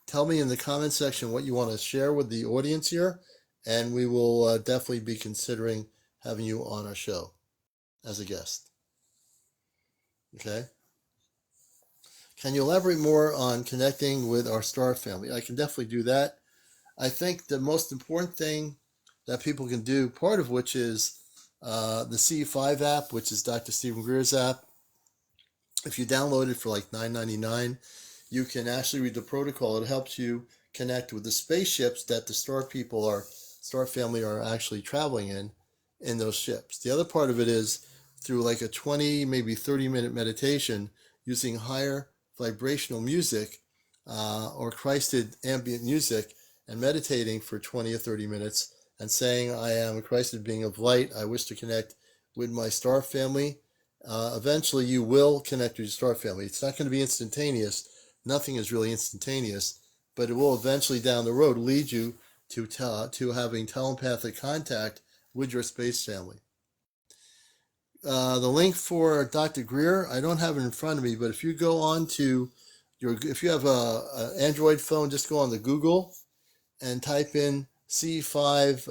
Tell me in the comment section what you want to share with the audience here, and we will definitely be considering having you on our show as a guest. Okay? Can you elaborate more on connecting with our star family? I can definitely do that. I think the most important thing that people can do, part of which is the C5 app, which is Dr. Stephen Greer's app. If you download it for like $9.99, you can actually read the protocol. It helps you connect with the spaceships that the star family are actually traveling in those ships. The other part of it is through like a 20, maybe 30-minute meditation using higher vibrational music or Christed ambient music and meditating for 20 or 30 minutes and saying, I am a Christed being of light. I wish to connect with my star family. Eventually you will connect with your star family. It's not going to be instantaneous. Nothing is really instantaneous, but it will eventually down the road lead you to having telepathic contact with your space family. The link for Dr. Greer, I don't have it in front of me, but if you go on to if you have a Android phone, just go on the Google and type in CE5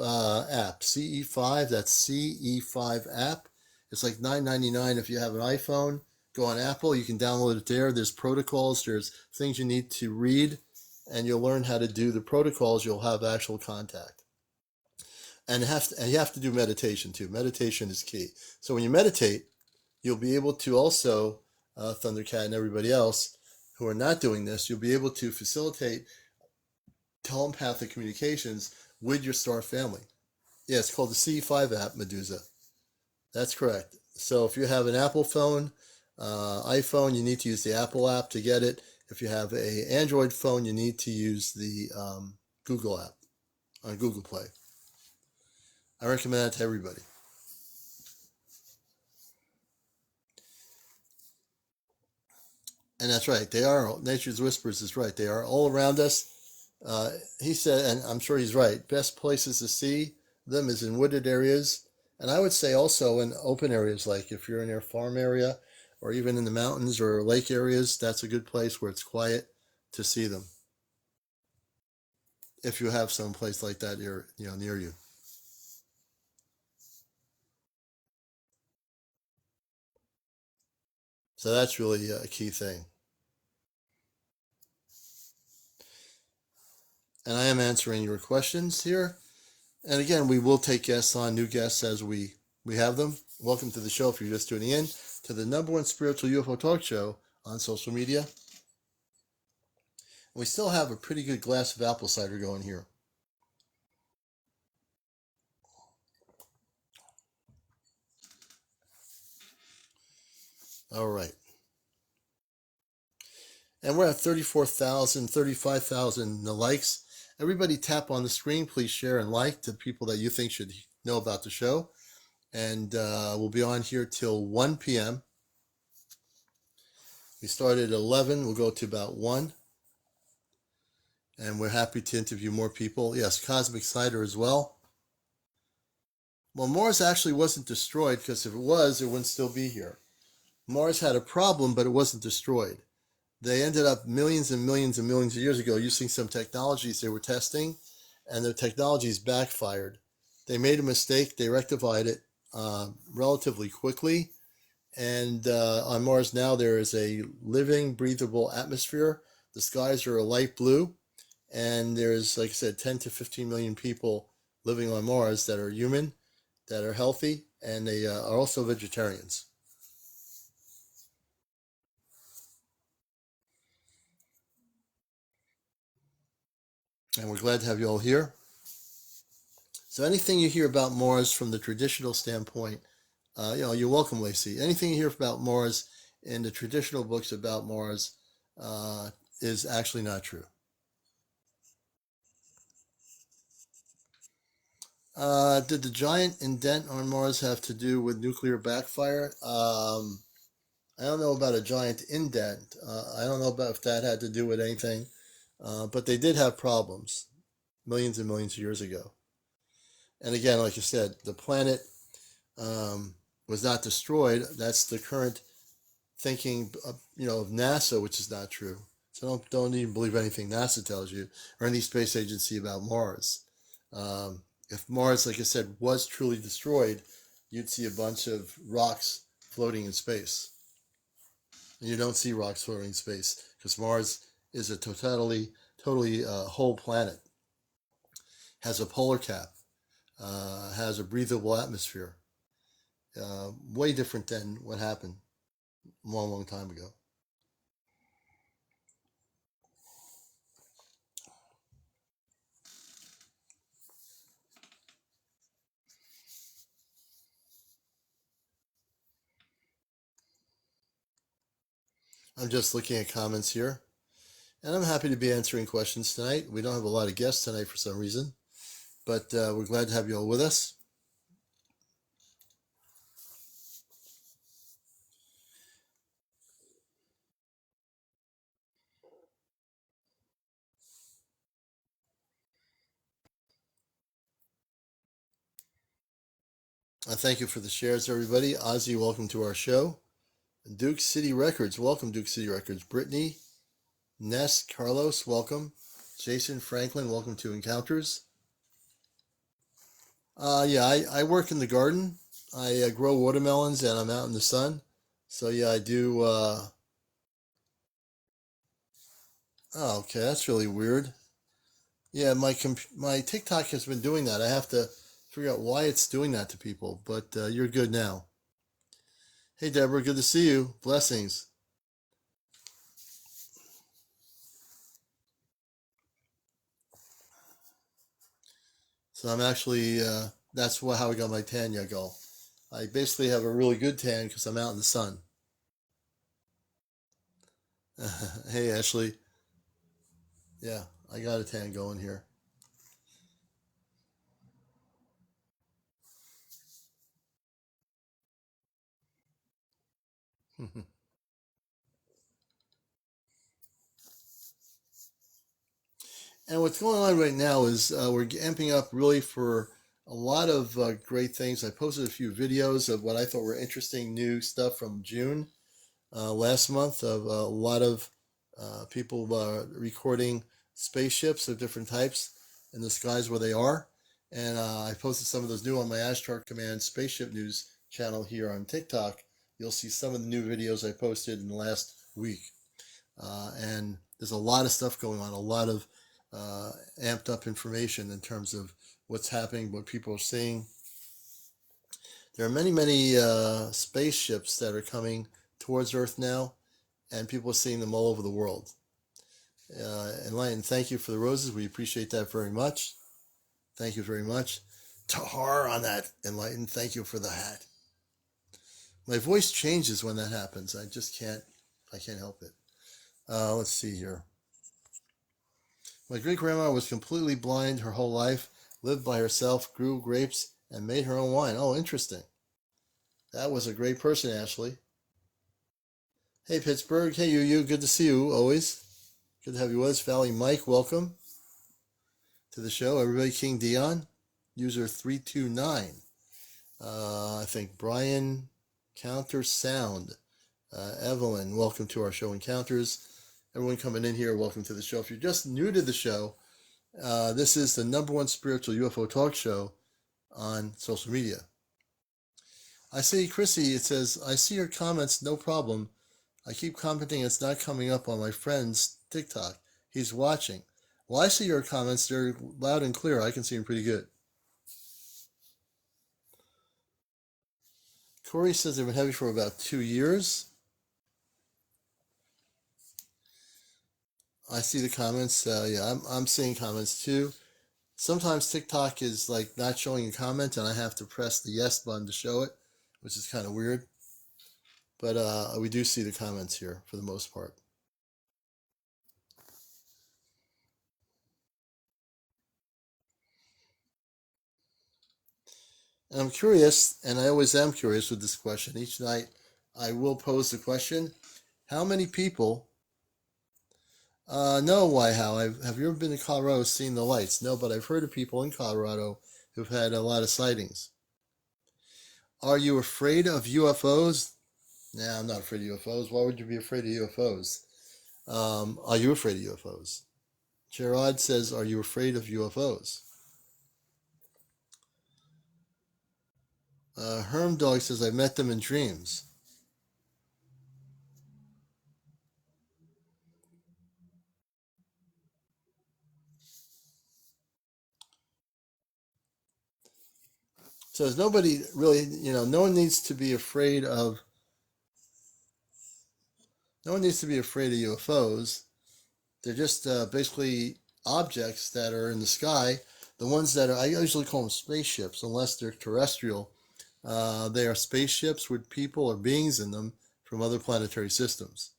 app. CE5, that's CE5 app. It's like $9.99 if you have an iPhone. Go on Apple, you can download it there. There's protocols, there's things you need to read, and you'll learn how to do the protocols. You'll have actual contact. And you have to do meditation too. Meditation is key. So when you meditate, you'll be able to also, Thundercat and everybody else who are not doing this, you'll be able to facilitate telepathic communications with your star family. Yeah, it's called the C5 app, Medusa. That's correct. So if you have an Apple phone, iPhone, you need to use the Apple app to get it. If you have an Android phone, you need to use the Google app on Google Play. I recommend that to everybody. And that's right. They are, Nature's Whispers is right. They are all around us. He said, and I'm sure he's right, best places to see them is in wooded areas. And I would say also in open areas, like if you're in your farm area or even in the mountains or lake areas, that's a good place where it's quiet to see them. If you have some place like that near you. So that's really a key thing. And I am answering your questions here. And again, we will take guests on, new guests as we have them. Welcome to the show if you're just tuning in to the #1 spiritual UFO talk show on social media. We still have a pretty good glass of apple cider going here. All right. And we're at 34,000, 35,000 likes. Everybody tap on the screen. Please share and like to people that you think should know about the show. And we'll be on here till 1 p.m. We started at 11. We'll go to about 1. And we're happy to interview more people. Yes, Cosmic Cider as well. Well, Mars actually wasn't destroyed because if it was, it wouldn't still be here. Mars had a problem, but it wasn't destroyed. They ended up millions and millions and millions of years ago using some technologies they were testing, and their technologies backfired. They made a mistake. They rectified it relatively quickly. And on Mars now, there is a living, breathable atmosphere. The skies are a light blue. And there's, like I said, 10 to 15 million people living on Mars that are human, that are healthy, and they are also vegetarians. And we're glad to have you all here. So anything you hear about Mars from the traditional standpoint, you're welcome, Lacey. Anything you hear about Mars in the traditional books about Mars is actually not true. Did the giant indent on Mars have to do with nuclear backfire? I don't know about a giant indent. I don't know about if that had to do with anything. But they did have problems millions and millions of years ago. And again, like I said, the planet was not destroyed. That's the current thinking, of NASA, which is not true. So don't even believe anything NASA tells you or any space agency about Mars. If Mars, like I said, was truly destroyed, you'd see a bunch of rocks floating in space. And you don't see rocks floating in space because Mars is a totally whole planet. Has a polar cap, has a breathable atmosphere. Way different than what happened a long, long time ago. I'm just looking at comments here, and I'm happy to be answering questions tonight. We don't have a lot of guests tonight for some reason, but we're glad to have you all with us. Thank you for the shares, everybody. Ozzy, welcome to our show. Duke City Records, welcome, Duke City Records. Brittany, Ness, Carlos, welcome. Jason Franklin, welcome to Encounters. I work in the garden. I grow watermelons and I'm out in the sun. So yeah, I do. Oh, okay, that's really weird. Yeah, my TikTok has been doing that. I have to figure out why it's doing that to people. But you're good now. Hey, Deborah, good to see you. Blessings. So I'm actually how I got my tan yagul. I basically have a really good tan because I'm out in the sun. Hey, Ashley. Yeah, I got a tan going here. And what's going on right now is we're amping up really for a lot of great things. I posted a few videos of what I thought were interesting new stuff from June last month of a lot of people recording spaceships of different types in the skies where they are. And I posted some of those new on my Ashtar Command Spaceship News channel here on TikTok. You'll see some of the new videos I posted in the last week. And there's a lot of stuff going on, a lot of amped up information in terms of what's happening, what people are seeing. There are many, many spaceships that are coming towards Earth now, and people are seeing them all over the world. Enlighten, thank you for the roses. We appreciate that very much. Thank you very much. Tahar on that, Enlighten. Thank you for the hat. My voice changes when that happens. I can't help it. Let's see here. My great grandma was completely blind her whole life, lived by herself, grew grapes, and made her own wine. Oh, interesting. That was a great person, Ashley. Hey, Pittsburgh. Hey, you. Good to see you, always. Good to have you with us. Valley Mike, welcome to the show. Everybody, King Dion, user 329. I think Brian, Counter Sound. Evelyn, welcome to our show Encounters. Everyone coming in here, welcome to the show. If you're just new to the show, this is the #1 spiritual UFO talk show on social media. I see Chrissy, it says, I see your comments, no problem. I keep commenting, it's not coming up on my friend's TikTok. He's watching. Well, I see your comments, they're loud and clear. I can see them pretty good. Corey says they've been heavy for about 2 years. I see the comments. I'm seeing comments too. Sometimes TikTok is like not showing a comment and I have to press the yes button to show it, which is kind of weird. But we do see the comments here for the most part. And I'm curious, and I always am curious with this question. Each night I will pose the question, how many people know why how? Have you ever been to Colorado seen the lights? No, but I've heard of people in Colorado who've had a lot of sightings. Are you afraid of UFOs? Nah, I'm not afraid of UFOs. Why would you be afraid of UFOs? Are you afraid of UFOs? Gerard says, are you afraid of UFOs? Herm Dog says, I met them in dreams. So there's nobody really, no one needs to be afraid of UFOs. They're just basically objects that are in the sky. The ones that I usually call them spaceships, unless they're terrestrial. They are spaceships with people or beings in them from other planetary systems.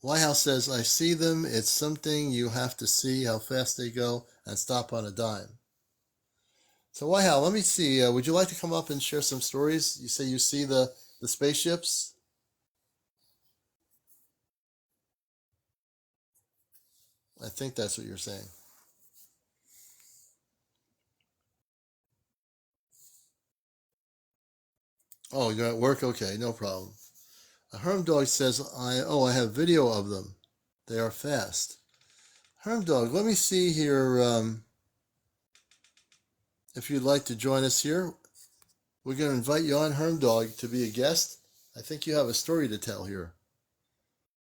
Whitehouse says, I see them. It's something you have to see how fast they go and stop on a dime. So Whitehouse, let me see. Would you like to come up and share some stories? You say you see the spaceships? I think that's what you're saying. Oh, you're at work? Okay, no problem. A Herm Dog says, I have video of them. They are fast. Herm Dog, let me see here if you'd like to join us here. We're going to invite you on, Herm Dog, to be a guest. I think you have a story to tell here.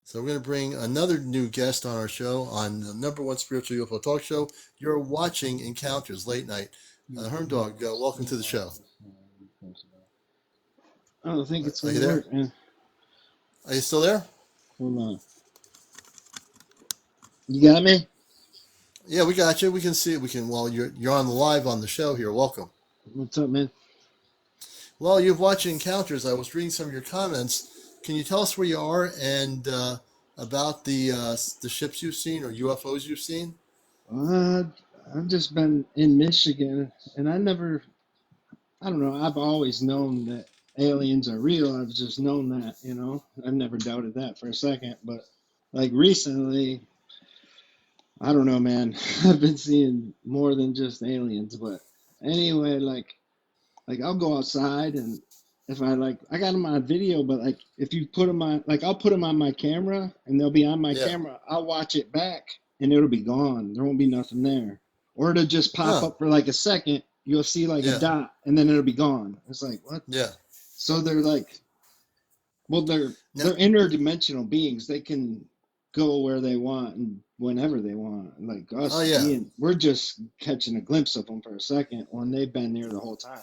So we're going to bring another new guest on our show on the #1 spiritual UFO talk show. You're watching Encounters late night. Herm Dog, welcome to the show. I don't think it's Are going you to there? work, man. Are you still there? Hold on. You got me? Yeah, we got you. We can see it. Well, you're on the live on the show here. Welcome. What's up, man? Well, you've watched Encounters. I was reading some of your comments. Can you tell us where you are and about the ships you've seen or UFOs you've seen? I've just been in Michigan, and I don't know, I've always known that aliens are real. I've just known that, I've never doubted that for a second. But like recently, I don't know, man. I've been seeing more than just aliens. But anyway, like I'll go outside, and if I got them on video, but like if you put them on, like I'll put them on my camera and they'll be on my camera. I'll watch it back and it'll be gone. There won't be nothing there. Or it'll just pop up for like a second. You'll see like a dot and then it'll be gone. It's like, what? Yeah. So they're like, well, they're interdimensional beings. They can go where they want and whenever they want. Like us, we're just catching a glimpse of them for a second when they've been there the whole time.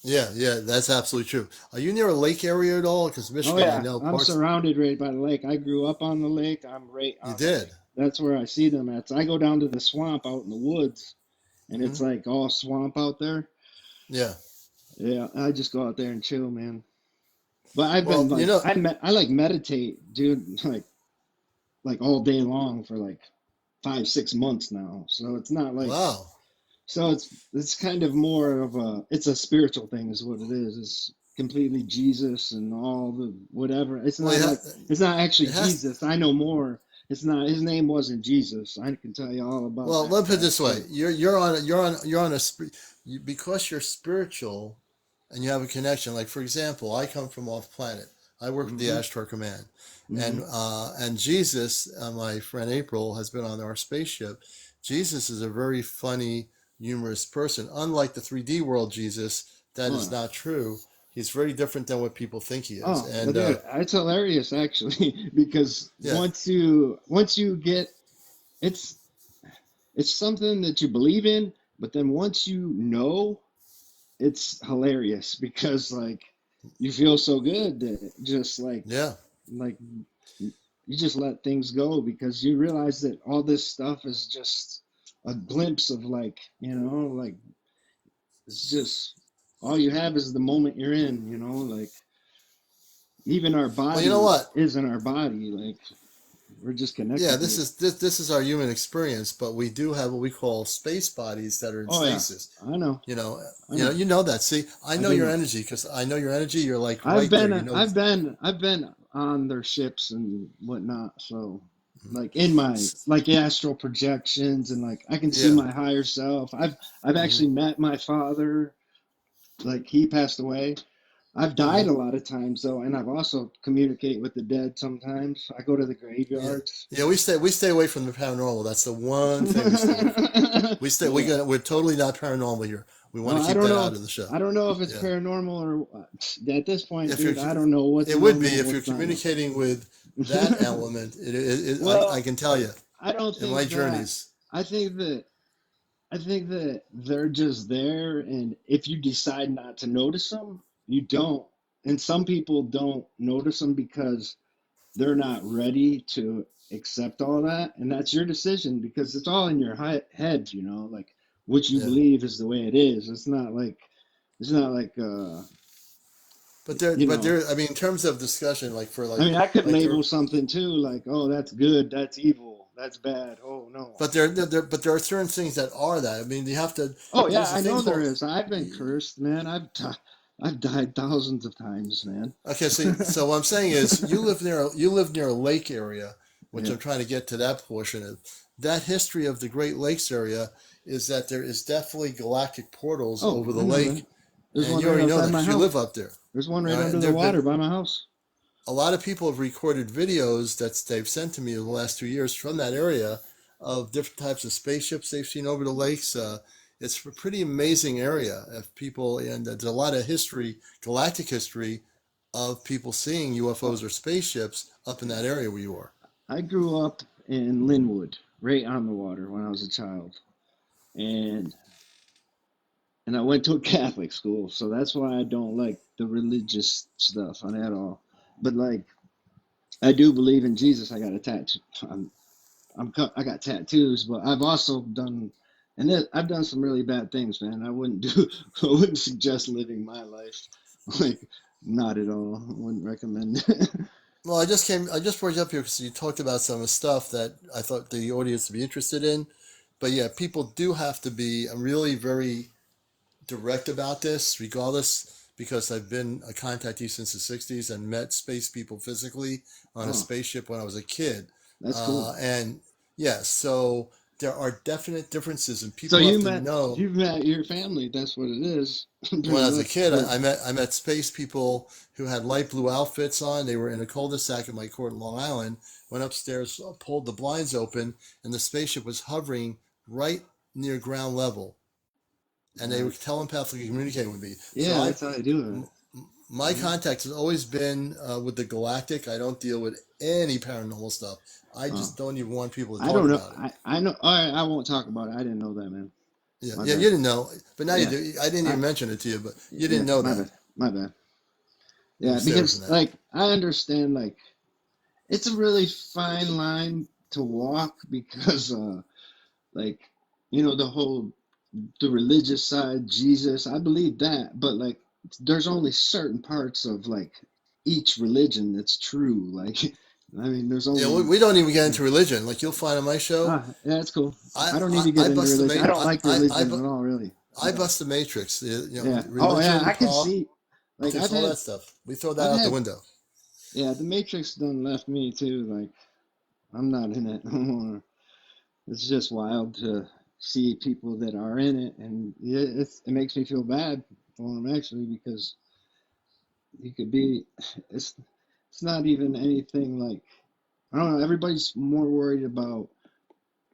Yeah, that's absolutely true. Are you near a lake area at all? Because Michigan, I know I'm surrounded right by the lake. I grew up on the lake. I'm right on. You did? That's where I see them at. So I go down to the swamp out in the woods, and it's like all swamp out there. Yeah. Yeah, I just go out there and chill, man. But I've been like, I like meditate, dude, like all day long for like 5-6 months now. So it's not like wow. So it's kind of more of it's a spiritual thing is what it is. It's completely Jesus and all the whatever. It's not it's not actually Jesus. I know more. It's not, his name wasn't Jesus. I can tell you all about. Well, let me put it this way: you're on a because you're spiritual, and you have a connection. Like for example, I come from off planet. I work with the Ashtar Command, and Jesus, my friend April, has been on our spaceship. Jesus is a very funny, humorous person. Unlike the 3D world Jesus, that is not true. He's very different than what people think he is. Oh, and it's hilarious actually, because once you get, it's something that you believe in, but then once you know, it's hilarious because like you feel so good that just like you just let things go because you realize that all this stuff is just a glimpse of like, like it's just all you have is the moment you're in, like even our body isn't our body, like we're just connected. Yeah, this is our human experience, but we do have what we call space bodies that are in stasis. Yeah. I know. You know that. See, I know your energy because I know your energy. You're like I've been on their ships and whatnot, so like in my like astral projections and like I can see my higher self. I've actually met my father, like he passed away. I've died a lot of times though, and I've also communicate with the dead sometimes. I go to the graveyards. Yeah, we stay away from the paranormal. That's the one thing we're totally not paranormal here. We want to keep that out of the show. I don't know if it's paranormal or at this point, dude, I don't know what's it would be if you're communicating with that element. I can tell you. I don't think in my journeys. I think that they're just there, and if you decide not to notice them, you don't. And some people don't notice them because they're not ready to accept all that, and that's your decision because it's all in your head, like what you believe is the way it is. It's not like But there. I mean, in terms of discussion, I could label something too, like, oh, that's good, that's evil, that's bad. Oh no. But there are certain things that are that. I mean, you have to. Oh yeah, I know there is. I've been cursed, man. I've died thousands of times, man. Okay, so what I'm saying is, you live near a lake area, which I'm trying to get to that portion of. That history of the Great Lakes area is that there is definitely galactic portals over the lake. And you already know that because you live up there. There's one right All right, under and the there've water been by my house. a lot of people have recorded videos that they've sent to me in the last 2 years from that area of different types of spaceships they've seen over the lakes. It's a pretty amazing area of people, and there's a lot of history, galactic history, of people seeing Well, UFOs or spaceships up in that area where you are. I grew up in Linwood, right on the water when I was a child, and I went to a Catholic school, so that's why I don't like the religious stuff on at all. But like, I do believe in Jesus. I got a tattoo. I got tattoos, but I've also done, I've done some really bad things, man. I wouldn't do, I wouldn't suggest living my life, like, not at all. I wouldn't recommend it. Well, I just brought you up here because you talked about some of the stuff that I thought the audience would be interested in. But yeah, people do have to be really very direct about this, regardless, because I've been a contactee since the 60s and met space people physically on a Oh, spaceship when I was a kid. that's cool. And yeah, so there are definite differences, and So people have to know. you've met your family. That's what it is, When pretty I was a much. kid, But I met space people who had light blue outfits on. They were in a cul-de-sac in my court in Long Island. Went upstairs, pulled the blinds open, and the spaceship was hovering right near ground level, and they were uh, telepathically communicating with me. So yeah, that's how I do it. m- my Yeah. contact has always been with the galactic. I don't deal with any paranormal stuff. I Oh, just don't even want people to I talk don't know. about it. I know. All right, I won't talk about it. I didn't know that, man. Yeah, My yeah, you bad. didn't know, but now you Yeah, do. I didn't I even mention it to you, but you yeah, didn't know my that. bad. My bad. You Yeah, stay away from because that. like I understand like it's a really fine line to walk because like the whole the religious side, Jesus, I believe that, but like there's only certain parts of like each religion that's true. Like I mean, there's Yeah, only we don't even get yeah. into religion. Like you'll find on my show, Yeah, that's cool. I I don't need to get I into bust the religion. I don't like I religion at all, really. I Yeah. bust the matrix. Yeah. Oh yeah, Religion, I can see like politics, all that stuff. We throw that I've out the had window. yeah, the Matrix done left me too. Like I'm not in it no more. It's just wild to see people that are in it, and yeah, it makes me feel bad for them actually because you could be. It's it's not even anything like I don't know. Everybody's more worried about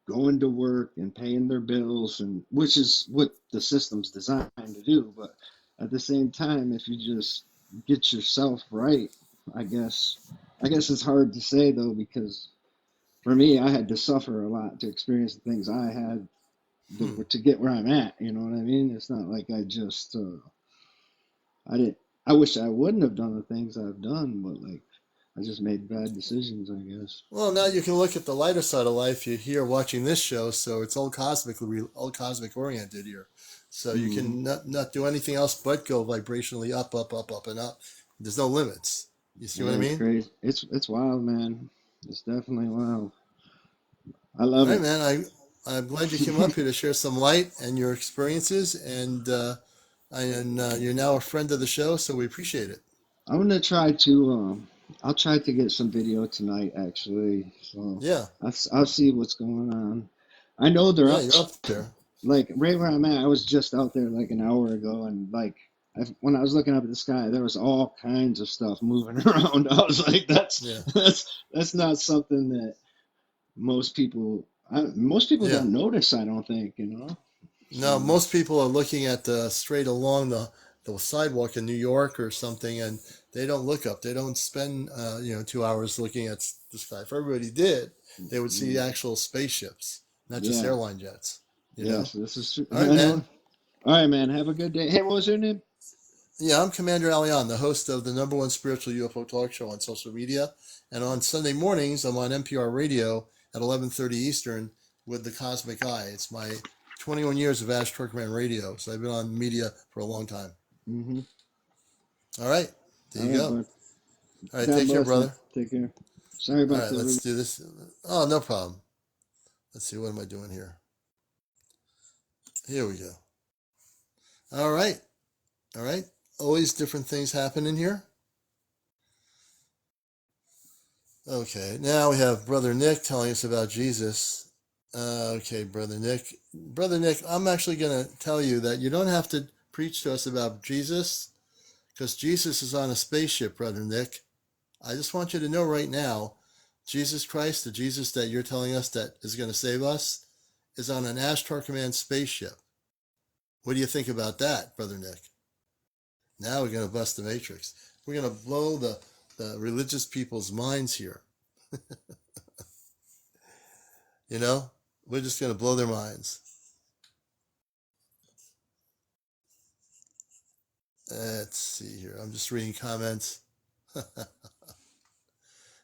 going to work and paying their bills, and which is what the system's designed to do. But at the same time, if you just get yourself right, I guess I guess it's hard to say though because for me, I had to suffer a lot to experience the things I had Hmm. to get where I'm at. You know what I mean? It's not like I just I didn't. I wish I wouldn't have done the things I've done, but like I just made bad decisions, I guess. Well, now you can look at the lighter side of life. You're here watching this show, so it's all cosmic oriented here. So you Hmm. can not do anything else but go vibrationally up, up, up, up, and up. There's no limits. You see what I Yeah, it's mean? crazy. It's wild, man. It's definitely wild. I All love right, it. man. I'm glad you came up here to share some light and your experiences, and you're now a friend of the show, so we appreciate it. I'm gonna try to I'll try to get some video tonight actually. So Yeah, I'll see what's going on. I know they're yeah, up you're up there. like right where I'm at. I was just out there like an hour ago, and like when I was looking up at the sky, there was all kinds of stuff moving around. I was like, Yeah, that's not something that most people yeah. don't notice. I don't think No, So most people are looking at the straight along the sidewalk in New York or something, and they don't look up. They don't spend 2 hours looking at the sky. If everybody did, they would see mm, actual spaceships, not just yeah, airline jets. You know. yes, this is true. All right, I man. know. All right, man. Have a good day. Hey, what was your name? Yeah, I'm CmdrAleon, the host of the number one spiritual UFO talk show on social media, and on Sunday mornings I'm on NPR Radio at 11:30 Eastern with the Cosmic Eye. It's my 21 years of Ashtar Command radio, so I've been on media for a long time. Mm-hmm. All right, there All you right, go. bud. All right, God take care, bless, man. brother. Take care. Sorry All about right, the. let's do this. Oh, no problem. Let's see, what am I doing here? Here we go. All right, all right. Always different things happen in here. Okay, now we have Brother Nick telling us about Jesus. Okay, Brother Nick. Brother Nick, I'm actually going to tell you that you don't have to preach to us about Jesus because Jesus is on a spaceship, Brother Nick. I just want you to know right now, Jesus Christ, the Jesus that you're telling us that is going to save us, is on an Ashtar Command spaceship. What do you think about that, Brother Nick? Now we're going to bust the matrix. We're going to blow the religious people's minds here. You know, we're just going to blow their minds. Let's see here. I'm just reading comments.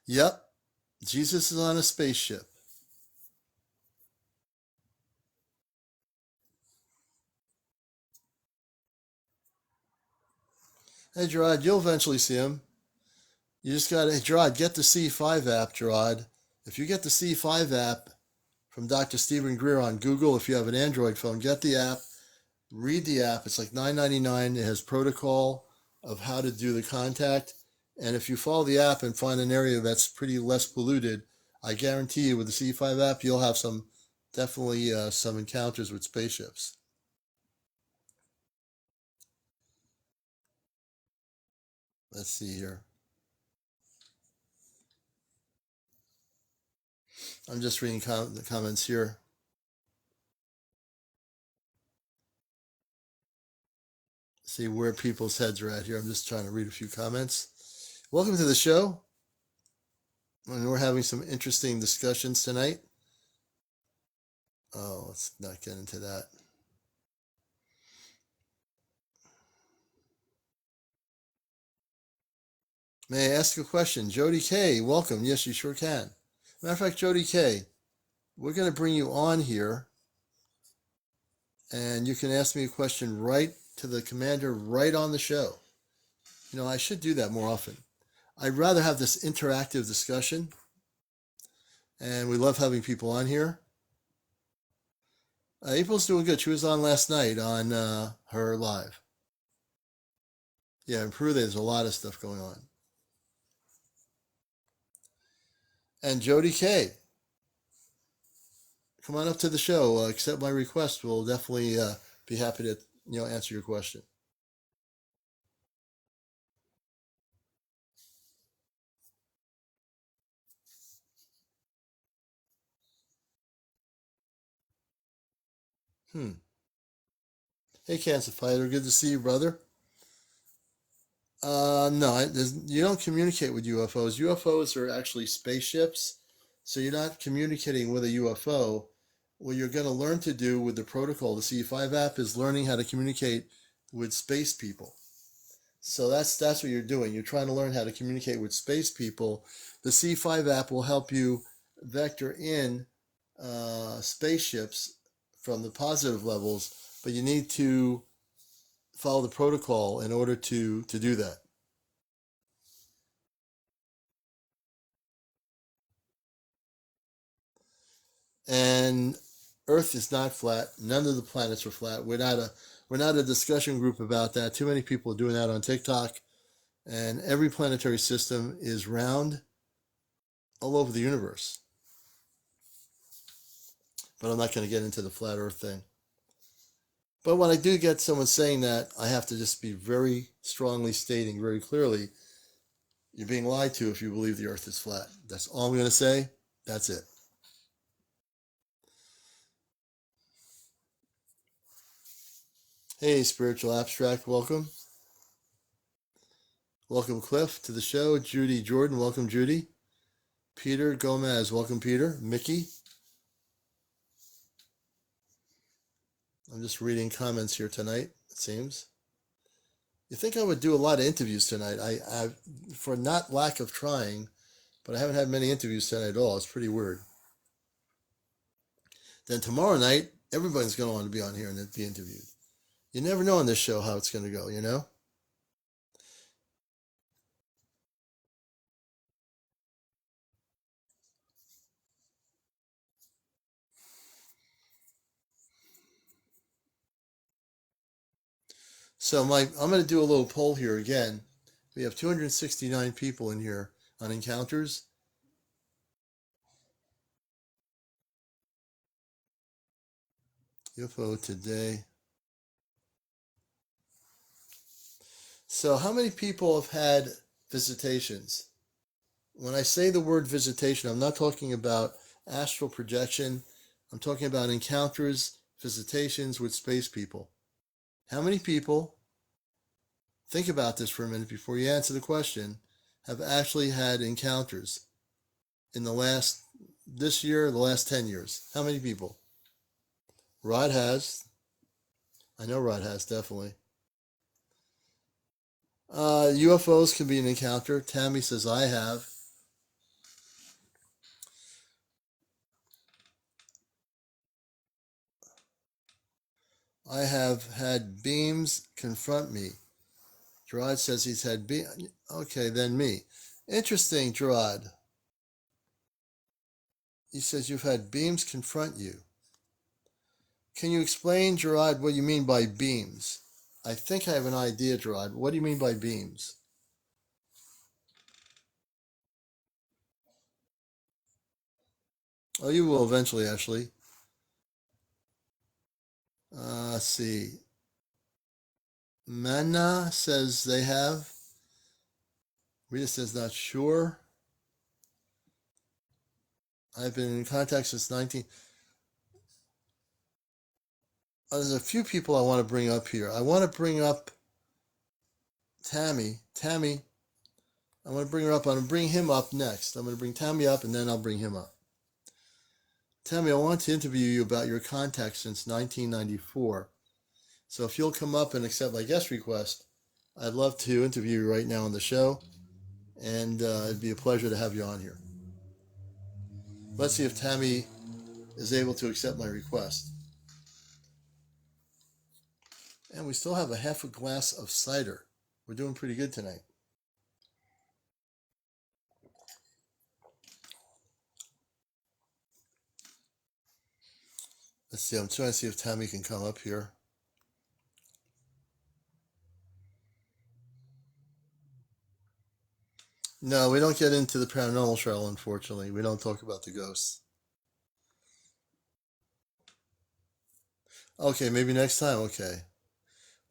Yep, Jesus is on a spaceship. Hey, Gerard, you'll eventually see him. You just got to, hey, Gerard, get the C5 app, Gerard. If you get the C5 app from Dr. Stephen Greer on Google, if you have an Android phone, get the app, read the app. It's like $9.99. It has protocol of how to do the contact. And if you follow the app and find an area that's pretty less polluted, I guarantee you with the C5 app, you'll have definitely some encounters with spaceships. Let's see here. I'm just reading the comments here. See where people's heads are at here. I'm just trying to read a few comments. Welcome to the show. And we're having some interesting discussions tonight. Oh, let's not get into that. May I ask a question? Jody K, welcome. Yes, you sure can. Matter of fact, Jody K, we're going to bring you on here, and you can ask me a question right to the commander right on the show. You know, I should do that more often. I'd rather have this interactive discussion, and we love having people on here. April's doing good. She was on last night on her live. Yeah, in Peru, there's a lot of stuff going on. And Jody K, come on up to the show. Accept my request. We'll definitely be happy to answer your question. Hey, Cancer Fighter. Good to see you, brother. No, you don't communicate with UFOs. UFOs are actually spaceships, so you're not communicating with a UFO. What you're going to learn to do with the protocol, the C5 app, is learning how to communicate with space people. So that's what you're doing. You're trying to learn how to communicate with space people. The C5 app will help you vector in spaceships from the positive levels, but you need to follow the protocol in order to do that. And Earth is not flat. None of the planets are flat. We're not a discussion group about that. Too many people are doing that on TikTok. And every planetary system is round all over the universe. But I'm not going to get into the flat Earth thing. But when I do get someone saying that, I have to just be very strongly stating very clearly, you're being lied to if you believe the Earth is flat. That's all I'm going to say. That's it. Hey, Spiritual Abstract, welcome. Welcome, Cliff, to the show. Judy Jordan, welcome, Judy. Peter Gomez, welcome, Peter. Mickey. I'm just reading comments here tonight, it seems. You think I would do a lot of interviews tonight. I for not lack of trying, but I haven't had many interviews tonight at all. It's pretty weird. Then tomorrow night, everybody's going to want to be on here and be interviewed. You never know on this show how it's going to go, you know? So I'm going to do a little poll here again. We have 269 people in here on encounters. UFO today. So how many people have had visitations? When I say the word visitation, I'm not talking about astral projection. I'm talking about encounters, visitations with space people. How many people, think about this for a minute before you answer the question, have actually had encounters in this year, the last 10 years? How many people? Rod has. I know Rod has, definitely. UFOs can be an encounter. Tammy says, I have. I have had beams confront me. Gerard says he's had beams. Okay, then me. Interesting, Gerard. He says you've had beams confront you. Can you explain, Gerard, what you mean by beams? I think I have an idea, Gerard. What do you mean by beams? Oh, you will eventually, Ashley. Let's see. Manna says they have. Rita says not sure. I've been in contact since 19. There's a few people I want to bring up here. I want to bring up Tammy. Tammy, I want to bring her up. I'm going to bring him up next. I'm going to bring Tammy up and then I'll bring him up. Tammy, I want to interview you about your contact since 1994. So if you'll come up and accept my guest request, I'd love to interview you right now on the show. And it'd be a pleasure to have you on here. Let's see if Tammy is able to accept my request. And we still have a half a glass of cider. We're doing pretty good tonight. Let's see, I'm trying to see if Tammy can come up here. No, we don't get into the paranormal trail, unfortunately. We don't talk about the ghosts. Okay, maybe next time. Okay.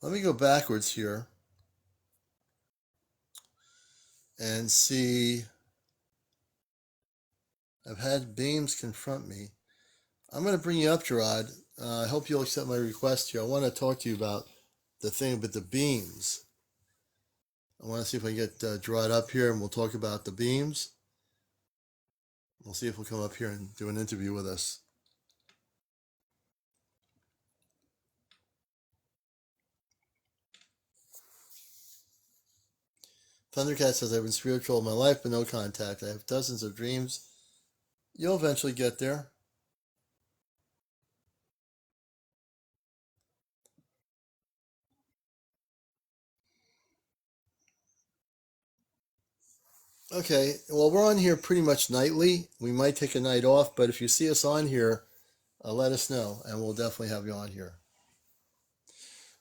Let me go backwards here and see. I've had beams confront me. I'm going to bring you up, Gerard. I hope you'll accept my request here. I want to talk to you about the thing about the beams. I want to see if I can get Gerard up here and we'll talk about the beams. We'll see if he'll come up here and do an interview with us. Thundercat says, I've been spiritual all my life, but no contact. I have dozens of dreams. You'll eventually get there. Okay, well, we're on here pretty much nightly. We might take a night off, but if you see us on here, let us know, and we'll definitely have you on here.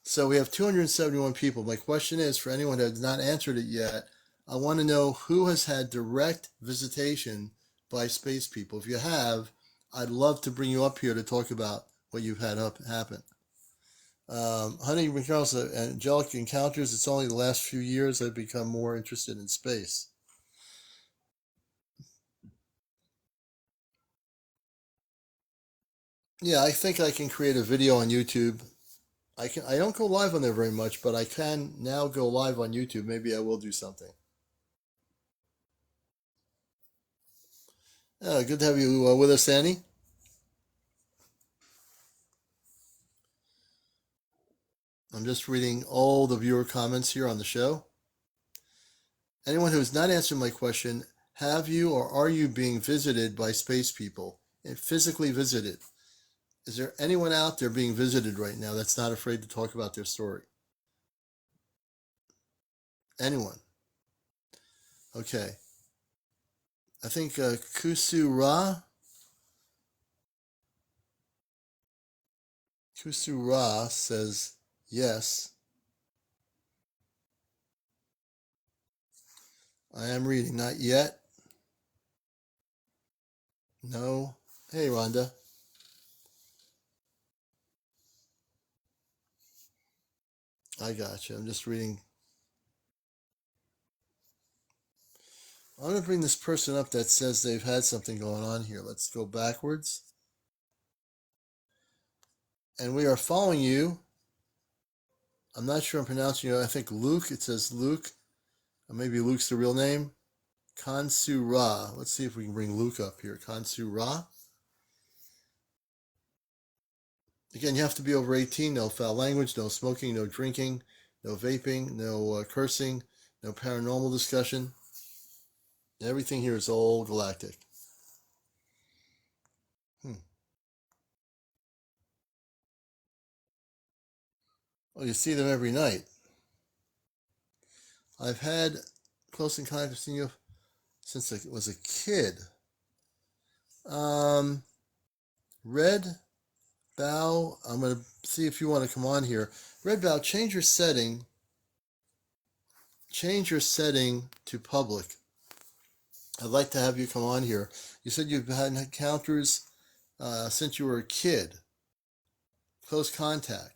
So we have 271 people. My question is, for anyone who has not answered it yet, I want to know who has had direct visitation by space people. If you have, I'd love to bring you up here to talk about what you've had happen. Honey McCarroll said, angelic encounters, it's only the last few years I've become more interested in space. Yeah, I think I can create a video on YouTube. I don't go live on there very much, but I can now go live on YouTube. Maybe I will do something. Good to have you with us, Annie. I'm just reading all the viewer comments here on the show. Anyone who has not answered my question, have you or are you being visited by space people? And physically visited? Is there anyone out there being visited right now that's not afraid to talk about their story? Anyone? Okay. I think Kusura says yes. I am reading. Not yet. No. Hey, Rhonda. I got you. I'm just reading I'm going to bring this person up that says they've had something going on here. Let's go backwards. And we are following you. I'm not sure I'm pronouncing it. I think Luke. It says Luke. Or maybe Luke's the real name. Kansura. Let's see if we can bring Luke up here. Kansura. Again, you have to be over 18. No foul language, no smoking, no drinking, no vaping, no cursing, no paranormal discussion. Everything here is all galactic. Oh, you see them every night. I've had close encounter with you since I was a kid. Red Bow, I'm going to see if you want to come on here. Red Bow, change your setting. Change your setting to public. I'd like to have you come on here. You said you've had encounters since you were a kid. Close contact.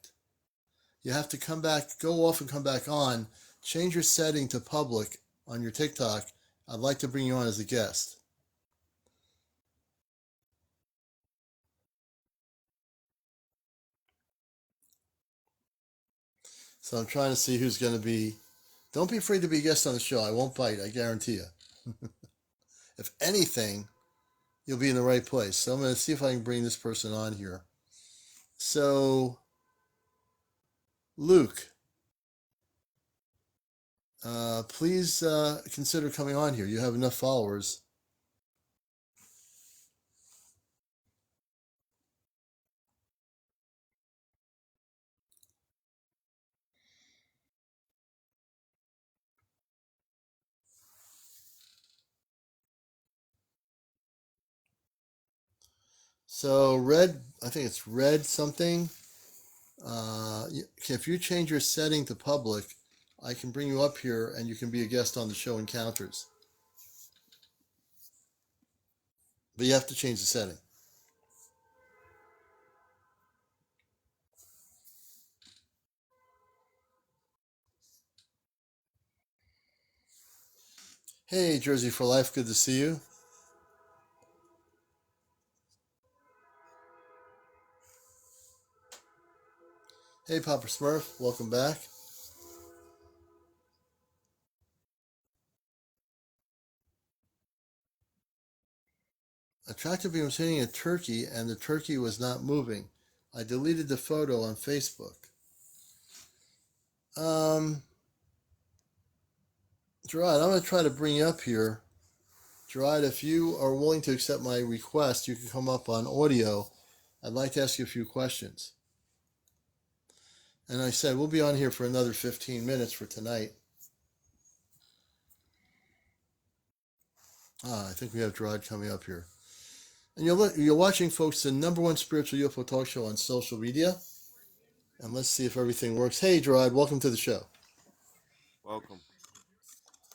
You have to come back, go off and come back on. Change your setting to public on your TikTok. I'd like to bring you on as a guest. So I'm trying to see who's going to be. Don't be afraid to be a guest on the show. I won't bite. I guarantee you. If anything, you'll be in the right place. So I'm going to see if I can bring this person on here. So, Luke, please consider coming on here. You have enough followers. So, Red, I think it's Red something. If you change your setting to public, I can bring you up here and you can be a guest on the show Encounters. But you have to change the setting. Hey, Jersey for Life, good to see you. Hey, Papa Smurf, welcome back. A tractor beam was hitting a turkey and the turkey was not moving. I deleted the photo on Facebook. Gerard, I'm going to try to bring you up here. Gerard, if you are willing to accept my request, you can come up on audio. I'd like to ask you a few questions. And I said, we'll be on here for another 15 minutes for tonight. I think we have Gerard coming up here. And you're watching, folks, the #1 spiritual UFO talk show on social media. And let's see if everything works. Hey, Gerard, welcome to the show. Welcome.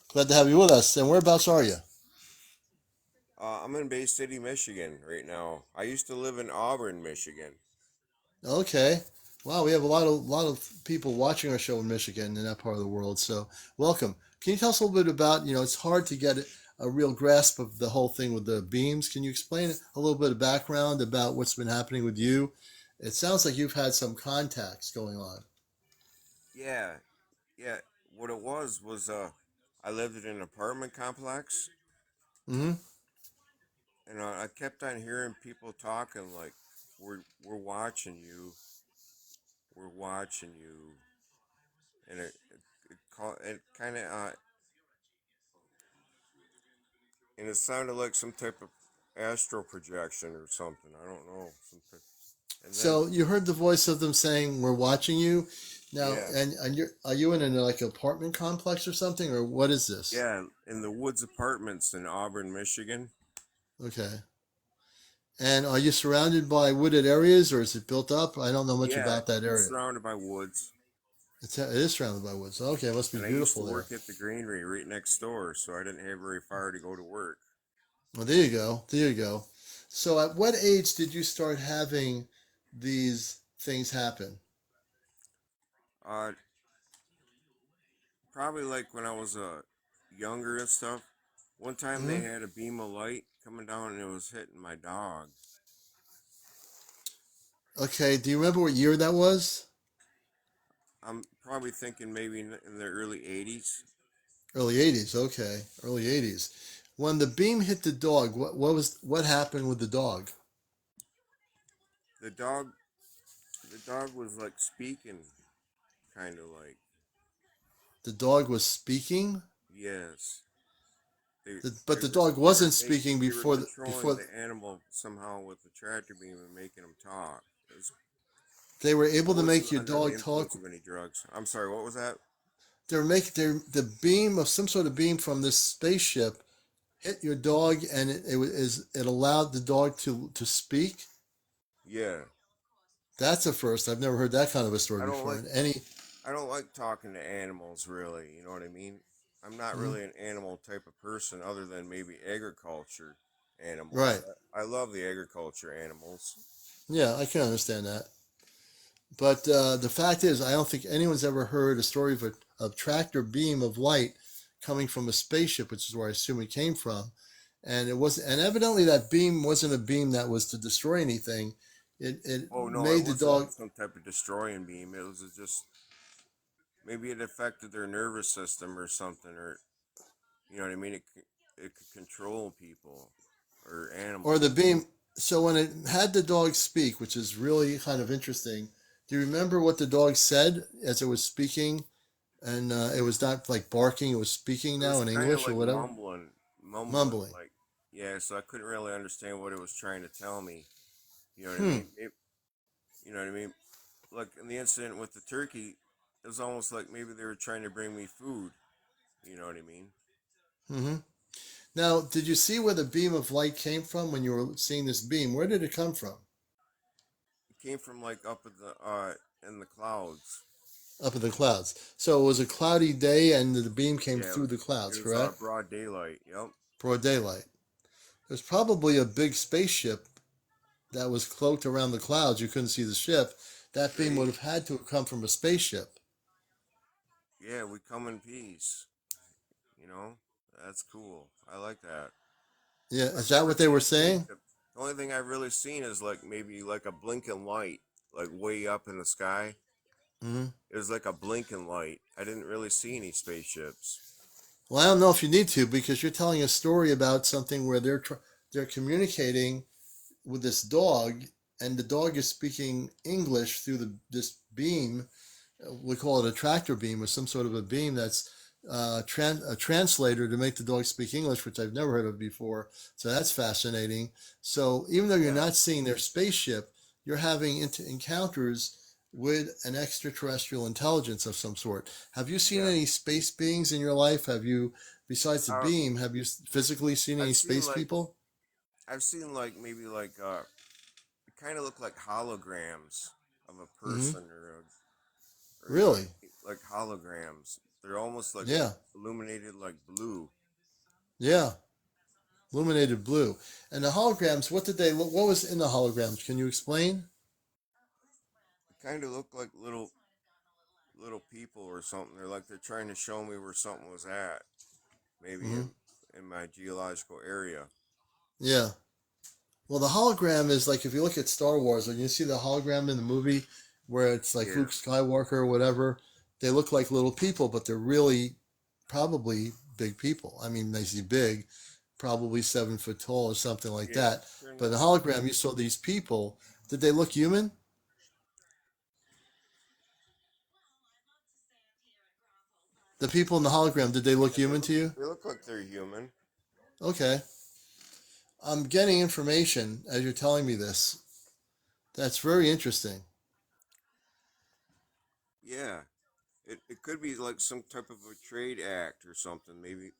Glad to have you with us. And whereabouts are you? I'm in Bay City, Michigan right now. I used to live in Auburn, Michigan. Okay. Wow, we have a lot of people watching our show in Michigan in that part of the world. So welcome. Can you tell us a little bit about, it's hard to get a real grasp of the whole thing with the beams. Can you explain a little bit of background about what's been happening with you? It sounds like you've had some contacts going on. Yeah. What it was I lived in an apartment complex, Mm-hmm. and I kept on hearing people talking like, "We're watching you, we're watching you," and it kind of and it sounded like some type of astral projection or something. I don't know. And then So you heard the voice of them saying, "We're watching you." Now, yeah, and are you in an like apartment complex or something, or what is this? yeah, in the Woods Apartments in Auburn, Michigan. Okay. And are you surrounded by wooded areas, or is it built up? I don't know much Yeah, about that it's area. surrounded by woods. It is surrounded by woods. Okay, it must be And I used to beautiful there. work at the granary right next door, so I didn't have very far to go to work. Well, there you go. There you go. So, at what age did you start having these things happen? Uh, Probably like when I was younger and stuff. One time they Hmm. had a beam of light coming down and it was hitting my dog. Okay. Do you remember what year that was? I'm probably thinking maybe in the early 80s. Early 80s. Okay. Early 80s. When the beam hit the dog, what happened with the dog? The dog the dog was like speaking, kind of like, The dog was speaking, yes. They but they the were dog they were wasn't make, speaking they were before controlling the animal somehow with the tractor beam and making him talk. they were I able to wasn't make your under the dog talk. influence of any drugs. I'm sorry, what was that? The beam of some sort of beam from this spaceship hit your dog, and it allowed the dog to speak. Yeah. That's a first. I've never heard that kind of a story I don't before. like And any, I don't like talking to animals really, you know what I mean? I'm not Mhm. really an animal type of person other than maybe agriculture animals. Right? I love the agriculture animals. Yeah, I can understand that. But the fact is, I don't think anyone's ever heard a story of a tractor beam of light coming from a spaceship, which is where I assume it came from. And it was, and evidently that beam wasn't a beam that was to destroy anything. It Oh no, it made the wasn't dog, some type of destroying beam. It was just maybe it affected their nervous system or something, or you know what I mean. It could control people or or the animals. beam. So when it had the dog speak, which is really kind of interesting, do you remember what the dog said as it was speaking? And it was not like barking; it was speaking It now was in kind of English or like whatever, mumbling, mumbling. like yeah. So I couldn't really understand what it was trying to tell me. You know what I Hmm. mean? You know what I mean? Like in the incident with the turkey, it was almost like maybe they were trying to bring me food. You know what I mean? Hmm. Now, did you see where the beam of light came from when you were seeing this beam? Where did it come from? It came from like up at the in the clouds. Up in the clouds. So it was a cloudy day, and the beam came Yeah, through the it clouds, was correct? broad daylight. Yep. Broad daylight. There's probably a big spaceship that was cloaked around the clouds. You couldn't see the ship. That beam would See? have had to have come from a spaceship. Yeah, we come in peace. You know, that's cool. I like that. Yeah, I've is that never what they seen were a saying? spaceship. The only thing I've really seen is like maybe like a blinking light, like way up in the sky. Hmm. It was like a blinking light. I didn't really see any spaceships. Well, I don't know if you need to because you're telling a story about something where they're communicating with this dog, and the dog is speaking English through this beam. We call it a tractor beam or some sort of a beam that's a translator to make the dog speak English, which I've never heard of before. So that's fascinating. So even though you're Yeah. not seeing their spaceship, you're having encounters with an extraterrestrial intelligence of some sort. Have you seen Yeah. any space beings in your life? Have you, besides the Uh, beam, have you physically seen any I've seen space like people? I've seen like maybe like it kind of look like holograms of a Hmm. person or you know what Really? I mean? Like holograms. They're almost like Yeah. illuminated like blue. Yeah. Illuminated blue. And the holograms, what did they look? What was in the holograms? Can you explain? It kind of look like little people or something. They're like they're trying to show me where something was at, maybe Hmm. in my geological area. Yeah. Well, the hologram is like if you look at Star Wars, when you see the hologram in the movie where it's like Yeah, Luke Skywalker or whatever, they look like little people, but they're really probably big people. I mean, they see big, probably 7 foot tall or something like yeah. that. Turn But in the this on. hologram, you saw these people. Did they look human? The people in the hologram, did they look Yeah, human to you? they look like they're human. Okay. I'm getting information as you're telling me this. That's very interesting. Yeah, it could be like some type of a trade act or something. Maybe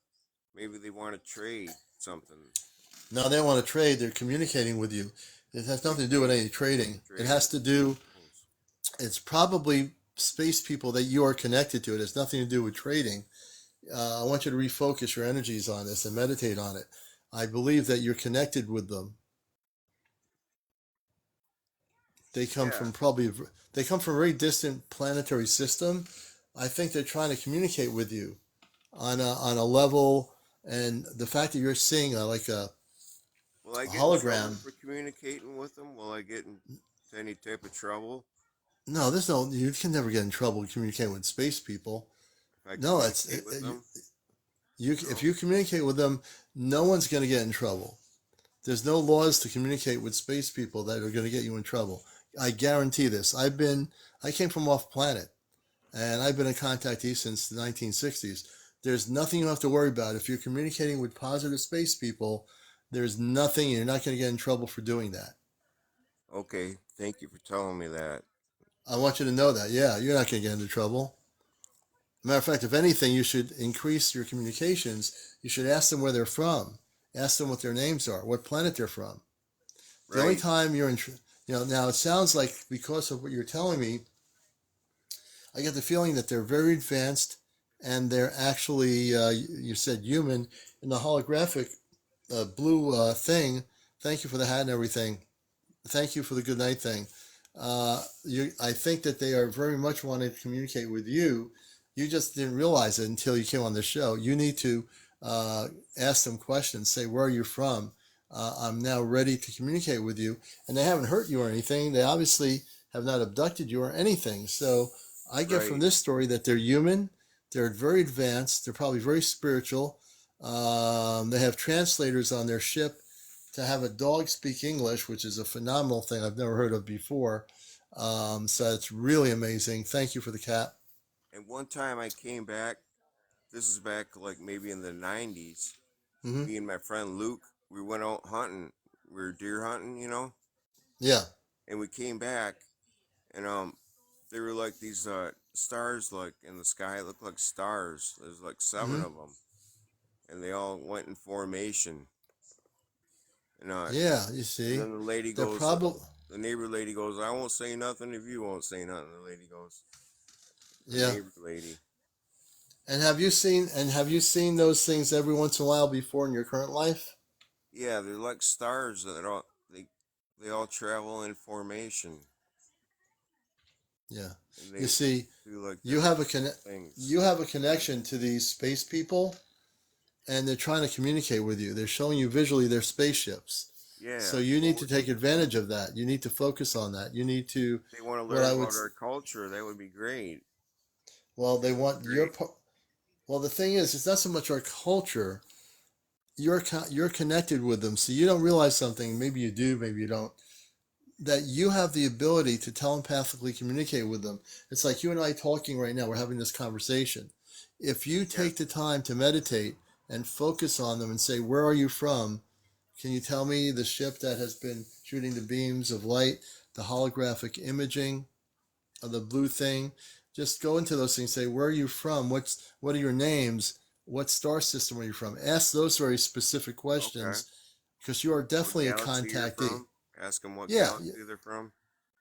they want to trade something. Now they want to trade, they're communicating with you. It has nothing to do with any trading. It Trade has to do, things. it's probably space people that you are connected to. It has nothing to do with trading. I want you to refocus your energies on this and meditate on it. I believe that you're connected with them. They come Yeah, from probably, they come from a very distant planetary system. I think they're trying to communicate with you on a level And the fact that you're seeing like Will I a get in trouble hologram. for communicating with them? Will I get into any type of trouble No, there's no. You can never get in trouble communicating with space people. if I No, communicate with them? you. If No. you communicate with them, no one's going to get in trouble. There's no laws to communicate with space people that are going to get you in trouble. I guarantee this. I came from off planet, and I've been a contactee since the 1960s. There's nothing you have to worry about. If you're communicating with positive space people, there's nothing, you're not going to get in trouble for doing that. Okay, thank you for telling me that. I want you to know that. Yeah, you're not going to get into trouble. Matter of fact, if anything, you should increase your communications. You should ask them where they're from. Ask them what their names are, what planet they're from. The only Right. time you're in, now it sounds like because of what you're telling me, I get the feeling that they're very advanced and they're actually, you said human, in the holographic blue thing. Thank you for the hat and everything. Thank you for the good night thing. I think that they are very much wanting to communicate with you. You just didn't realize it until you came on the show. You need to uh, ask them questions. Say, where are you from? I'm now ready to communicate with you. And they haven't hurt you or anything. They obviously have not abducted you or anything. So I get from Right. this story that they're human. They're very advanced. They're probably very spiritual. They have translators on their ship to have a dog speak English, which is a phenomenal thing I've never heard of before. So it's really amazing. Thank you for the cat. And one time I came back, this is back like maybe in the 90s. Hmm. Me and my friend Luke, we went out hunting. We were deer hunting, Yeah. and we came back, and there were like these stars like in the sky. It looked like stars. There's like seven Hmm. of them, and they all went in formation. And Yeah. You and see, then the lady they're goes, probably. the neighbor lady goes, I won't say nothing if you won't say nothing. The lady goes, the Yeah. neighbor lady. And have you seen those things every once in a while before in your current life? Yeah, they're like stars that all they all travel in formation, Yeah. and You they see, do like you different have things. you have a connection to these space people, and they're trying to communicate with you. They're showing you visually their spaceships. So Yeah. you need Well, to take advantage of that. You need to focus on that. You need to, if they want to what learn I would, about our culture, that would be great. well, they That would be want great. well, the thing is, it's not so much our culture. You're connected with them, so you don't realize something. Maybe you do, maybe you don't. That you have the ability to telepathically communicate with them. It's like you and I talking right now. We're having this conversation. If you Yes. take the time to meditate and focus on them and say, "Where are you from? Can you tell me the ship that has been shooting the beams of light, the holographic imaging of the blue thing?" Just go into those things. Say, "Where are you from? What are your names? What star system are you from?" Ask those very specific Okay. questions because you are What definitely a galaxy you're contactee. from? Ask them what Yeah, galaxy they're from.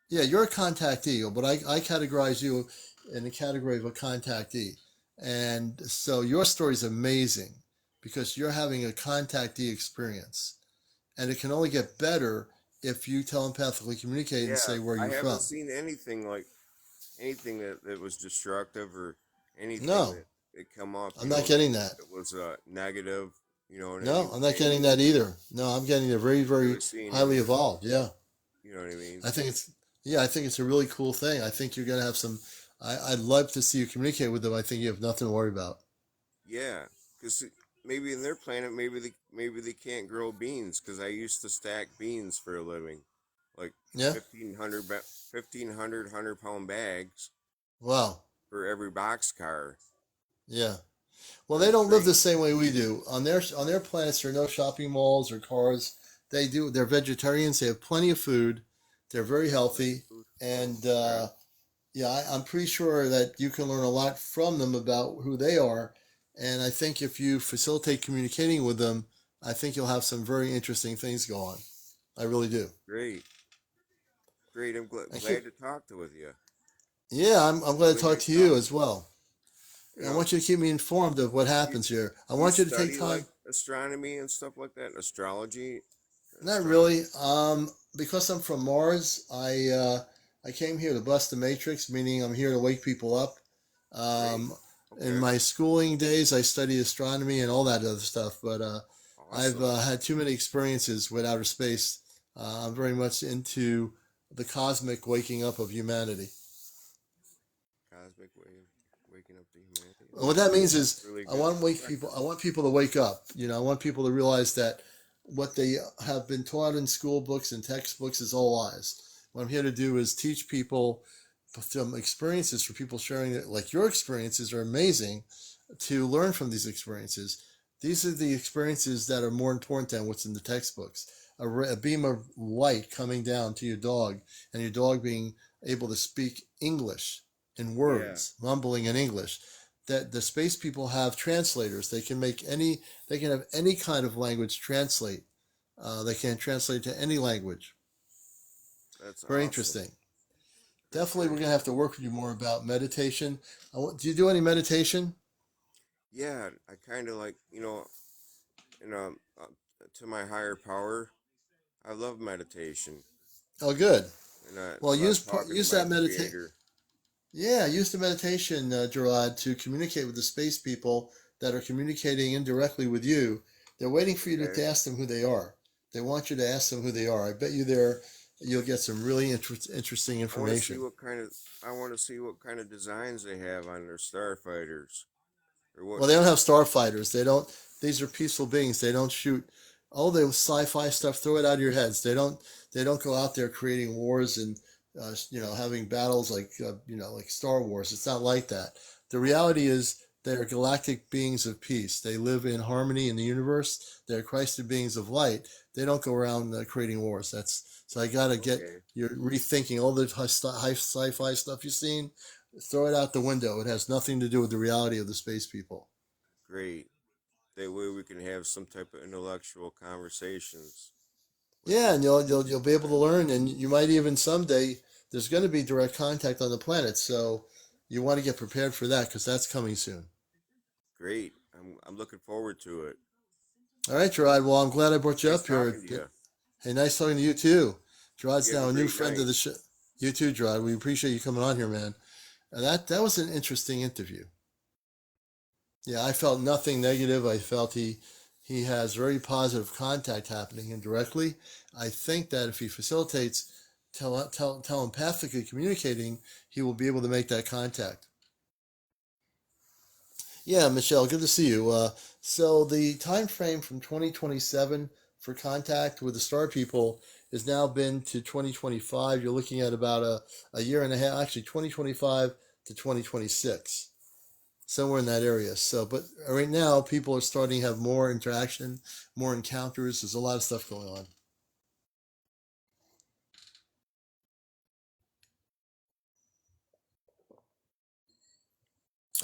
yeah, you're a contactee, but I categorize you in the category of a contactee. And so your story is amazing because you're having a contactee experience. And it can only get better if you telepathically communicate and Yeah, say where I you're haven't from. seen anything like anything that was destructive or anything No, that it come off, I'm not getting that. that was negative. You know what I No, mean? I'm not getting that either. No, I'm getting a very, very Really seeing highly anything. evolved. Yeah. You know what I mean? I think it's, yeah, I think it's a really cool thing. I think you're going to have some, I'd love to see you communicate with them. I think you have nothing to worry about. Yeah, because maybe in their planet, maybe they can't grow beans. Because I used to stack beans for a living, like Yeah. 1,500 100 pound bags Wow. for every boxcar. Yeah. Well, It they was don't live the great. same way we do. On their planets, there are no shopping malls or cars. They do. They're vegetarians. They have plenty of food. They're very Plenty healthy, of food. Oh, and okay. yeah, I'm pretty sure that you can learn a lot from them about who they are. And I think if you facilitate communicating with them, I think you'll have some very interesting things go on. I really do. Great, great. I'm Thank you. glad to talk to with you. Yeah, I'm glad to Really talk nice to you talking as to you. well. You I know, want you to keep me informed of what you happens here. I you want you to take study like time. astronomy and stuff like that, astrology, Not astronomy. really. Because I'm from Mars, I came here to bust the matrix, meaning I'm here to wake people up. Great. Um, In Okay. my schooling days, I studied astronomy and all that other stuff, but I've Awesome. had too many experiences with outer space. I'm very much into the cosmic waking up of humanity. Cosmic wave, waking up to humanity. And what that means That's is really I good want to wake people. perspective. I want people to wake up. I want people to realize that what they have been taught in school books and textbooks is all lies. What I'm here to do is teach people some experiences for people sharing it. Like your experiences are amazing to learn from these experiences. These are the experiences that are more important than what's in the textbooks. A beam of light coming down to your dog, and your dog being able to speak English in Yeah, words, mumbling in English. That the space people have translators. They can make any. They can have any kind of language translate. They can translate to any language. that's Very awesome. interesting. Very, Definitely, we're very gonna have to cool. work with you more about meditation. Do you do any meditation? Yeah, I kind of like, you know, uh, to my higher power. I love meditation, Oh, good. and I Well, love talking to use my that meditate. creator. Yeah, use the meditation, Gerard, to communicate with the space people that are communicating indirectly with you. They're waiting for you Okay. to ask them who they are. They want you to ask them who they are. I bet you'll get some really interesting I want to see information. what kind of I want to see what kind of designs they have on their starfighters, or what. Well, they don't have starfighters. They don't. These are peaceful beings. They don't shoot. All the sci-fi stuff, throw it out of your heads. They don't. They don't go out there creating wars and having battles like like Star Wars. It's not like that. The reality is they're galactic beings of peace. They live in harmony in the universe. They're Christed beings of light. They don't go around creating wars. That's so. I gotta get Okay, you're rethinking all the high sci-fi stuff you've seen. Throw it out the window. It has nothing to do with the reality of the space people. great. That way we can have some type of intellectual conversations with Yeah, these and you'll be able to times. learn, and you might even someday there's going to be direct contact on the planet, so you want to get prepared for that because that's coming soon. Great. I'm looking forward to it. All right, Gerard. Well, I'm glad I brought you Nice up talking here. to you. Hey, nice talking to you too. Gerard's You have a now a new great friend night. of the show. You too, Gerard. We appreciate you coming on here, man. And that was an interesting interview. Yeah, I felt nothing negative. I felt he has very positive contact happening indirectly. I think that if he facilitates telepathically communicating, he will be able to make that contact. Yeah, Michelle, good to see you. So the time frame from 2027 for contact with the star people has now been to 2025. You're looking at about a year and a half, actually 2025 to 2026, somewhere in that area. So, but right now, people are starting to have more interaction, more encounters. There's a lot of stuff going on.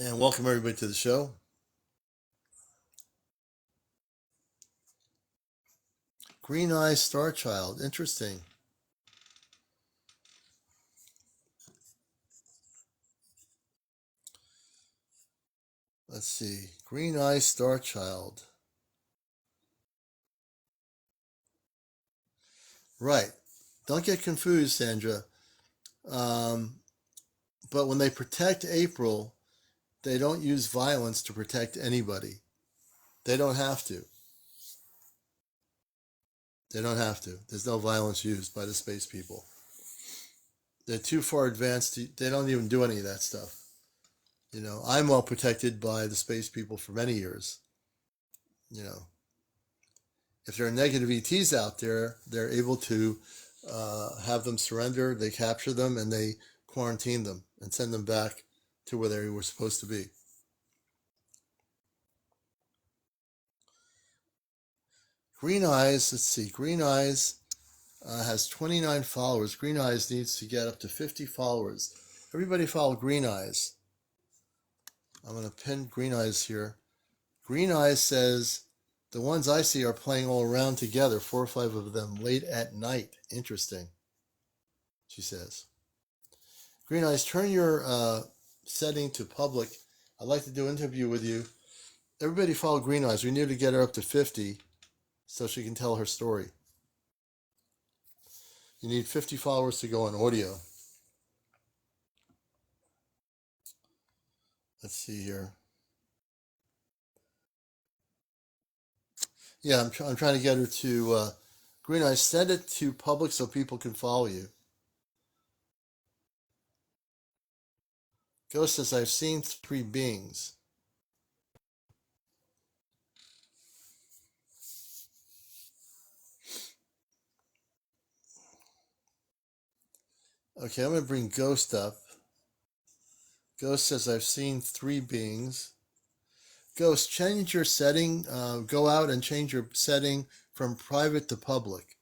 And welcome everybody to the show. Green Eyes Star Child. Interesting. Let's see. Green Eyes Star Child. Right. Don't get confused, Sandra. Um, but when they protect April, they don't use violence to protect anybody. They don't have to. They don't have to. There's no violence used by the space people. They're too far advanced. They don't even do any of that stuff. I'm well protected by the space people for many years. You know, if there are negative ETs out there, they're able to have them surrender. They capture them and they quarantine them and send them back to where they were supposed to be. Green Eyes, let's see, Green Eyes has 29 followers. Green Eyes needs to get up to 50 followers. Everybody follow Green Eyes. I'm going to pin Green Eyes here. Green Eyes says the ones I see are playing all around together, 4 or 5 of them, late at night. Interesting, she says. Green Eyes, turn your setting to public. I'd like to do an interview with you. Everybody follow Green Eyes. We need to get her up to 50 so she can tell her story. You need 50 followers to go on audio. Let's see here. Yeah, I'm trying to get her to Green. I sent it to public so people can follow you. Ghost says, I've seen three beings. Okay, I'm going to bring Ghost up. Ghost says, I've seen three beings. Ghost, change your setting. Go out and change your setting from private to public.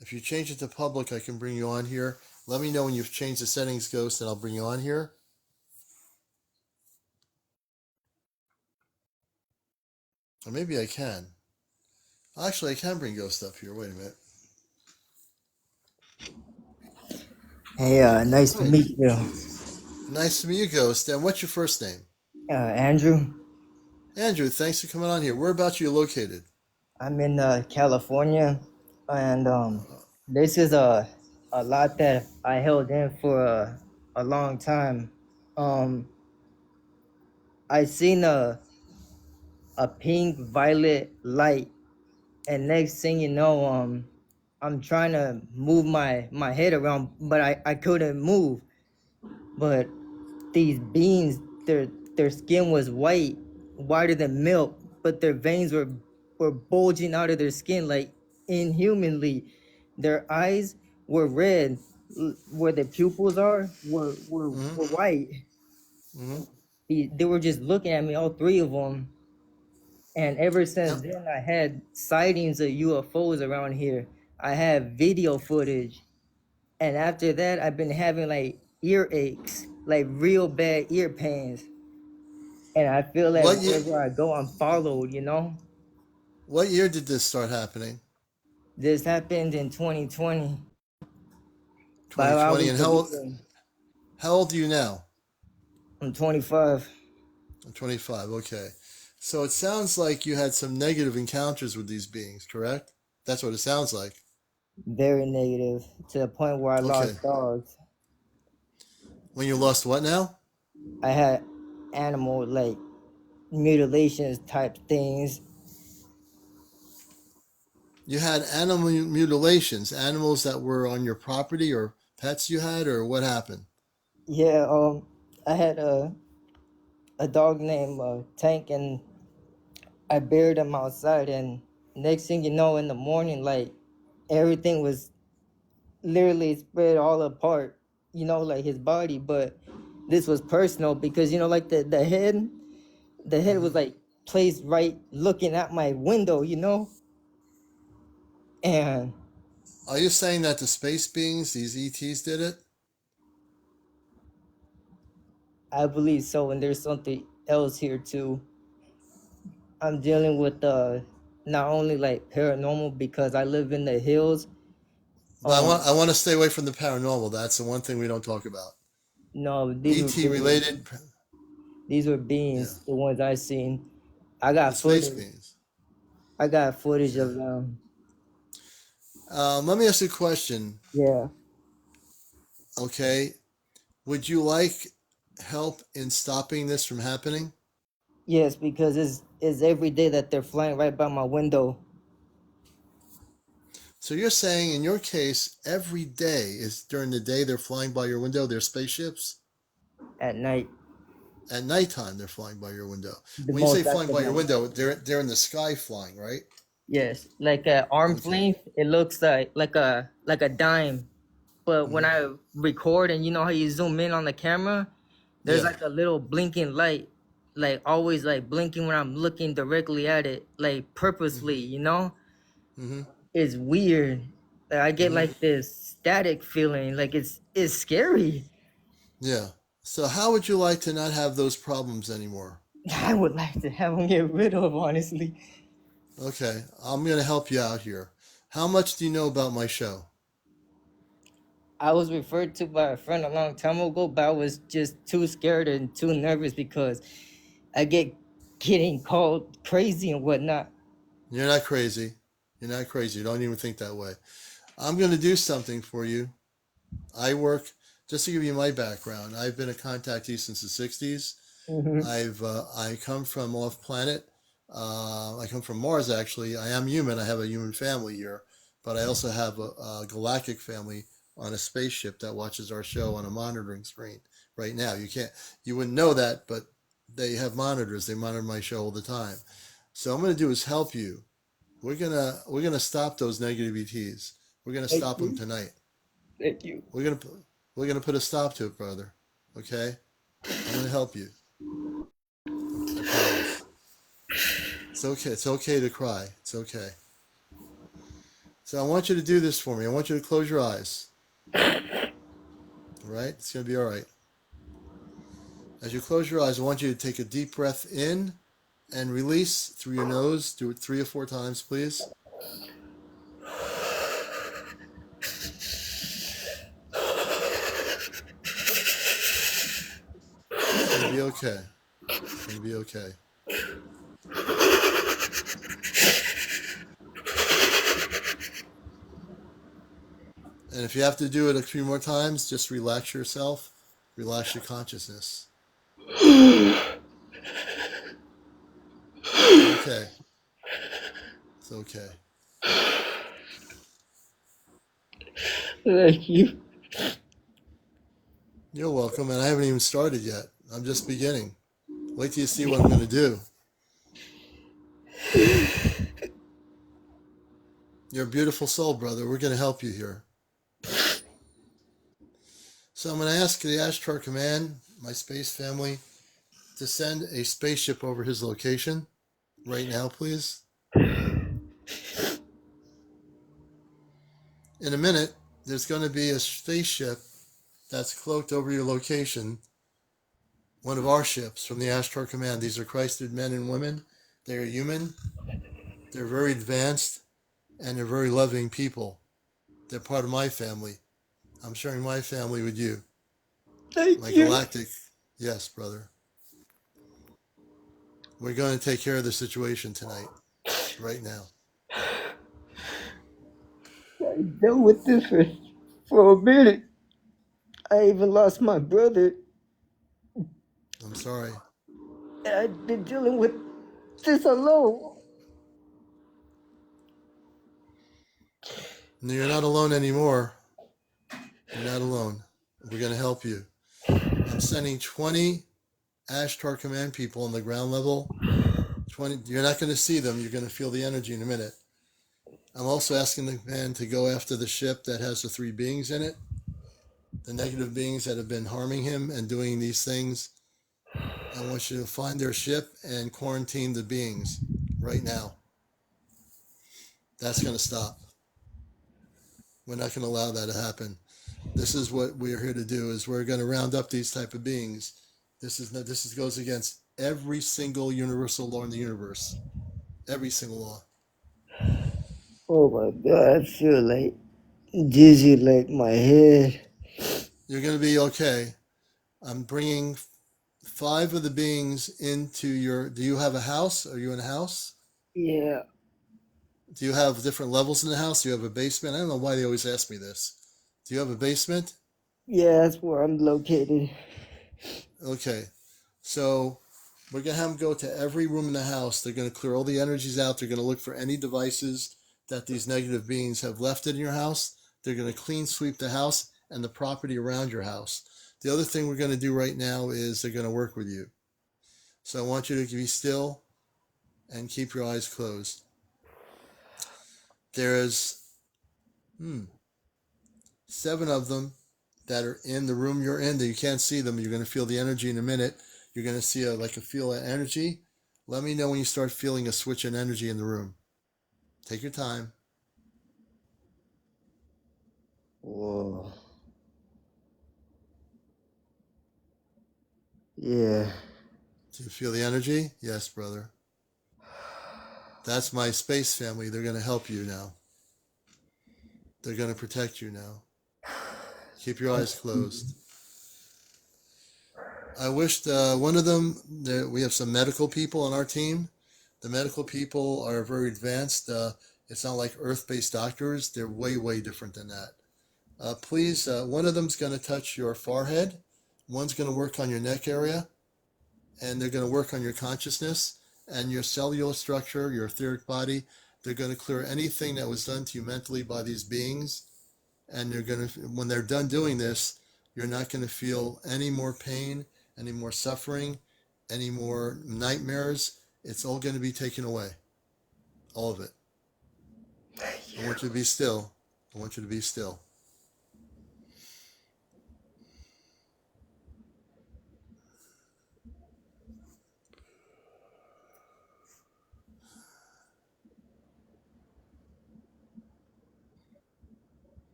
If you change it to public, I can bring you on here. Let me know when you've changed the settings, Ghost, and I'll bring you on here. Or maybe I can. Actually, I can bring Ghost up here. Wait a minute. Hey, nice to Hey, meet you. nice to meet you, Ghost. And what's your first name? Andrew. Andrew, thanks for coming on here. Whereabouts are you located? I'm in California, and this is a lot that I held in for a long time. Um, I seen a pink violet light, and next thing you know, I'm trying to move my head around, but I couldn't move. But these beans, their skin was white, whiter than milk, but their veins were bulging out of their skin like inhumanly. Their eyes were red, where the pupils are Mm-hmm. were white. Mm-hmm. They were just looking at me, all three of them. And ever since Now, then, I had sightings of UFOs around here. I have video footage. And after that, I've been having like ear aches, like real bad ear pains. And I feel like what year? wherever I go, I'm followed, you know? What year did this start happening? This happened in 2020, but I 2020. always And believe in, how old are you now? I'm 25, I'm 25. Okay. So it sounds like you had some negative encounters with these beings, correct? That's what it sounds like. very negative to the point where I Okay. lost dogs. When you lost what now? I had animal like mutilations type things. You had animal mutilations, animals that were on your property or pets you had, or what happened? Yeah, I had a dog named Tank, and I buried him outside. And next thing you know, in the morning, like everything was literally spread all apart, you know, like his body. But this was personal because, you know, like the head Hmm. was like placed right looking at my window, you know. And Are you saying that the space beings, these ETs, did it? I believe so. And there's something else here too. I'm dealing with not only like paranormal because I live in the hills. But um I want to stay away from the paranormal. That's the one thing we don't talk about. no, these were ET beings. related, These were yeah, beings, the ones I seen. I the got space footage. beings. I got footage Yeah. of them. Let me ask you a question. Yeah. Okay, would you like help in stopping this from happening? Yes, because it's every day that they're flying right by my window So you're saying in your case, every day is during the day they're flying by your window, they're spaceships? at night, At nighttime they're flying by your window. the When you say most flying active by your at window, night. they're in the sky flying, right? Yes, like at arm's Okay. length, it looks like a dime. But when Hmm. I record, and you know how you zoom in on the camera, there's Yeah. like a little blinking light, like always like blinking when I'm looking directly at it, like purposely, you know? Hmm. It's weird. Like, I get Hmm. like this static feeling, like it's scary. Yeah. So how would you like to not have those problems anymore? I would like to have them get rid of, honestly. Okay, I'm going to help you out here. How much do you know about my show? I was referred to by a friend a long time ago, but I was just too scared and too nervous because I get getting called crazy and whatnot. You're not crazy. You're not crazy. Don't even think that way. I'm going to do something for you. I work, just to give you my background, I've been a contactee since the 60s. Hmm. I come from off planet. I come from Mars, actually. I am human. I have a human family here, but I also have a galactic family on a spaceship that watches our show on a monitoring screen right now. You wouldn't know that, but they have monitors. They monitor my show all the time. So I'm going to do is help you. We're gonna stop those negative ETs. We're gonna Thank stop them you. tonight. Thank you. We're gonna we're gonna put a stop to it, brother. Okay? I'm gonna help you. I promise. It's okay. It's okay to cry. It's okay. So I want you to do this for me. I want you to close your eyes. All right? It's gonna be all right. As you close your eyes, I want you to take a deep breath in and release through your nose. Do it 3 or 4 times, please. It's gonna be okay. It's gonna be okay. And if you have to do it a few more times, just relax yourself, relax your consciousness. It's okay. It's okay. Thank you. You're welcome, and I haven't even started yet. I'm just beginning. Wait till you see what I'm going to do. You're a beautiful soul, brother. We're going to help you here. So I'm going to ask the Ashtar Command, my space family, to send a spaceship over his location right now, please. In a minute, there's going to be a spaceship that's cloaked over your location, one of our ships from the Ashtar Command. These are Christed men and women. They are human. They're very advanced, and they're very loving people. They're part of my family. I'm sharing my family with you. Thank My you. galactic. Yes, brother. We're going to take care of the situation tonight, right now. I've dealt with this for a minute. I even lost my brother. I'm sorry. And I've been dealing with this alone. No, you're not alone anymore. You're not alone. We're going to help you. I'm sending 20 Ashtar Command people on the ground level. 20. You're not going to see them. You're going to feel the energy in a minute. I'm also asking the command to go after the ship that has the 3 beings in it, the negative beings that have been harming him and doing these things. I want you to find their ship and quarantine the beings right now. That's going to stop. We're not going to allow that to happen. This is what we're here to do. Is we're going to round up these type of beings. This goes against every single universal law in the universe. Every single law. Oh my God, I feel like dizzy, like my head. You're going to be okay. I'm bringing 5 of the beings into your. Do you have a house? Are you in a house? Yeah, Do you have different levels in the house? Do you have a basement? I don't know why they always ask me this. Do you have a basement? yeah, that's where I'm located. Okay. So we're going to have them go to every room in the house. They're going to clear all the energies out. They're going to look for any devices that these negative beings have left in your house. They're going to clean sweep the house and the property around your house. The other thing we're going to do right now is they're going to work with you. So I want you to be still and keep your eyes closed. There's 7 of them that are in the room you're in that you can't see them. You're going to feel the energy in a minute. You're going to see a feel of energy. Let me know when you start feeling a switch in energy in the room. Take your time. Whoa. Yeah. Do you feel the energy? Yes, brother. That's my space family. They're going to help you now. They're going to protect you now. Keep your eyes closed. I wished one of them, we have some medical people on our team. The medical people are very advanced. It's not like Earth-based doctors. They're way, way different than that. Please, one of them's going to touch your forehead. One's going to work on your neck area. And they're going to work on your consciousness. and your cellular structure, your etheric body. They're going to clear anything that was done to you mentally by these beings. And they're going to, when they're done doing this, you're not going to feel any more pain, any more suffering, any more nightmares. It's all going to be taken away. All of it. I want you to be still. I want you to be still.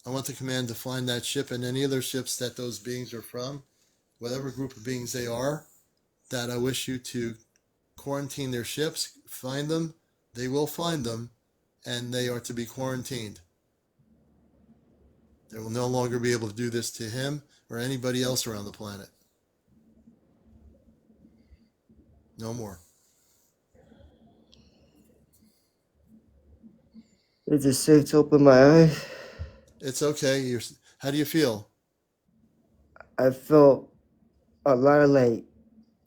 I want the command to find that ship and any other ships that those beings are from, whatever group of beings they are, that I wish you to quarantine their ships, find them. They will find them, and they are to be quarantined. They will no longer be able to do this to him or anybody else around the planet. No more. Is it safe to open my eyes? It's okay. How do you feel? I felt a lot of like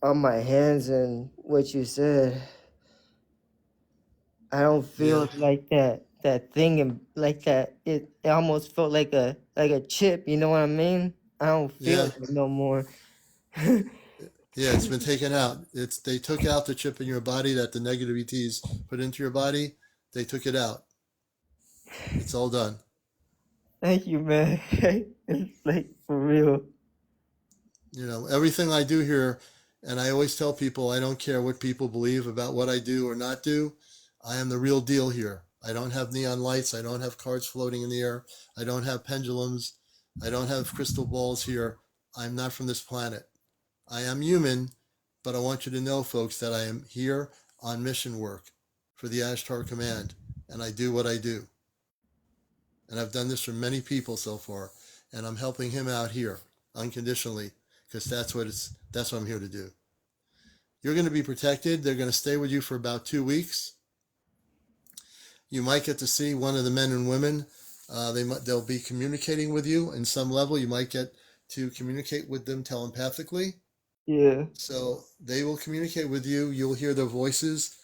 on my hands and what you said. I don't Yeah. feel like that thing and like that. It almost felt like a chip. You know what I mean? I don't feel Yeah. it no more. Yeah, it's been taken out. They took out the chip in your body that the negative ETs put into your body. They took it out. It's all done. Thank you, man. It's like for real. Everything I do here, and I always tell people I don't care what people believe about what I do or not do. I am the real deal here. I don't have neon lights. I don't have cards floating in the air. I don't have pendulums. I don't have crystal balls here. I'm not from this planet. I am human, but I want you to know, folks, that I am here on mission work for the Ashtar Command, and I do what I do. And I've done this for many people so far, and I'm helping him out here unconditionally because that's what I'm here to do. You're going to be protected. They're going to stay with you for about 2 weeks. You might get to see one of the men and women. They'll be communicating with you in some level. You might get to communicate with them telepathically. Yeah. So they will communicate with you. You'll hear their voices,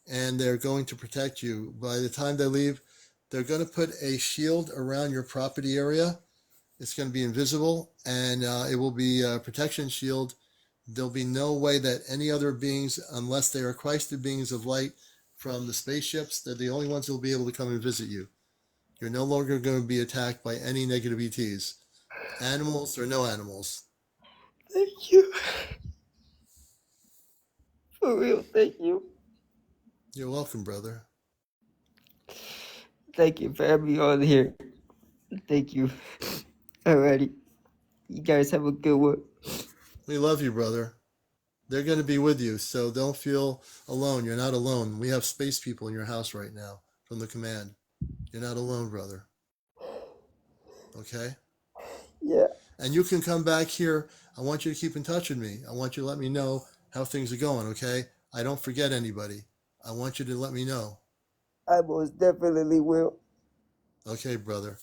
and they're going to protect you. By the time they leave, they're going to put a shield around your property area. It's going to be invisible, and it will be a protection shield. There'll be no way that any other beings, unless they are Christed beings of light from the spaceships, they're the only ones who will be able to come and visit you. You're no longer going to be attacked by any negative ETs, animals or no animals. Thank you. For real, thank you. You're welcome, brother. Thank you for having me on here. Thank you. Alrighty. You guys have a good one. We love you, brother. They're going to be with you, so don't feel alone. You're not alone. We have space people in your house right now from the command. You're not alone, brother. Okay? Yeah. And you can come back here. I want you to keep in touch with me. I want you to let me know how things are going, okay? I don't forget anybody. I want you to let me know. I most definitely will. Okay, brother.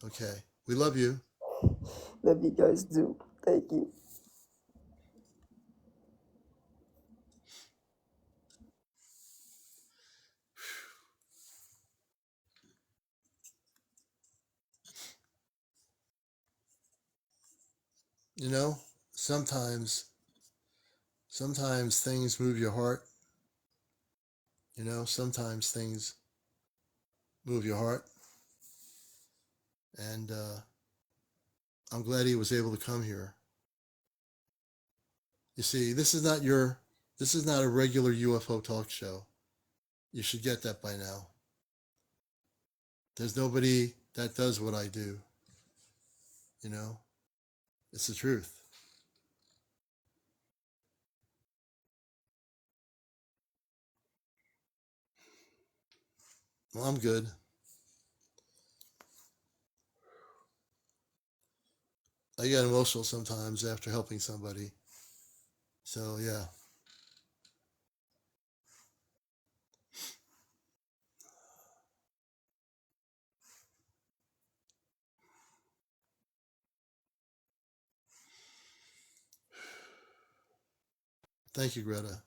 Okay. We love you. Love you guys too. Thank you. You know, sometimes things move your heart. Sometimes things move your heart. And I'm glad he was able to come here. You see, this is not a regular UFO talk show. You should get that by now. There's nobody that does what I do. It's the truth. Well, I'm good. I get emotional sometimes after helping somebody. So, yeah. Thank you, Greta.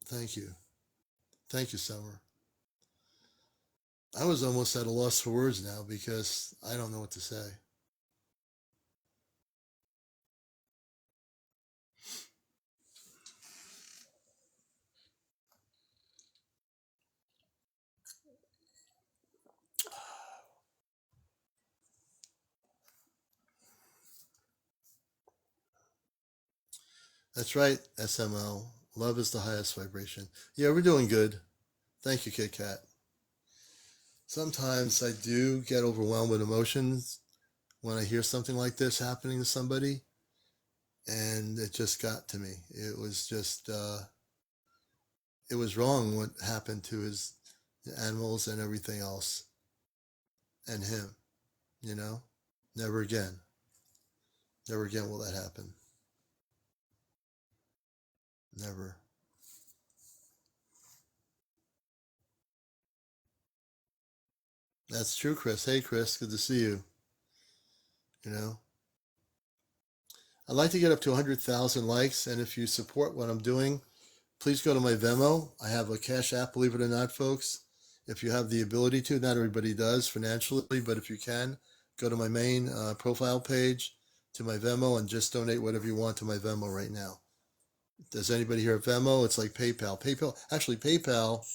Thank you. Thank you, Summer. I was almost at a loss for words now because I don't know what to say. That's right, SML. Love is the highest vibration. Yeah, we're doing good. Thank you, Kit Kat. Sometimes I do get overwhelmed with emotions when I hear something like this happening to somebody, and it just got to me. It was just, it was wrong what happened to his animals and everything else, and him, you know? Never again. Never again will that happen. Never. That's true, Chris. Hey, Chris, good to see you. You know, I'd like to get up to 100,000 likes, and if you support what I'm doing, please go to my Venmo. I have a Cash App, believe it or not, folks. If you have the ability to, not everybody does financially, but if you can, go to my main profile page, to my Venmo, and just donate whatever you want to my Venmo right now. Does anybody here have Venmo? It's like PayPal. Actually, PayPal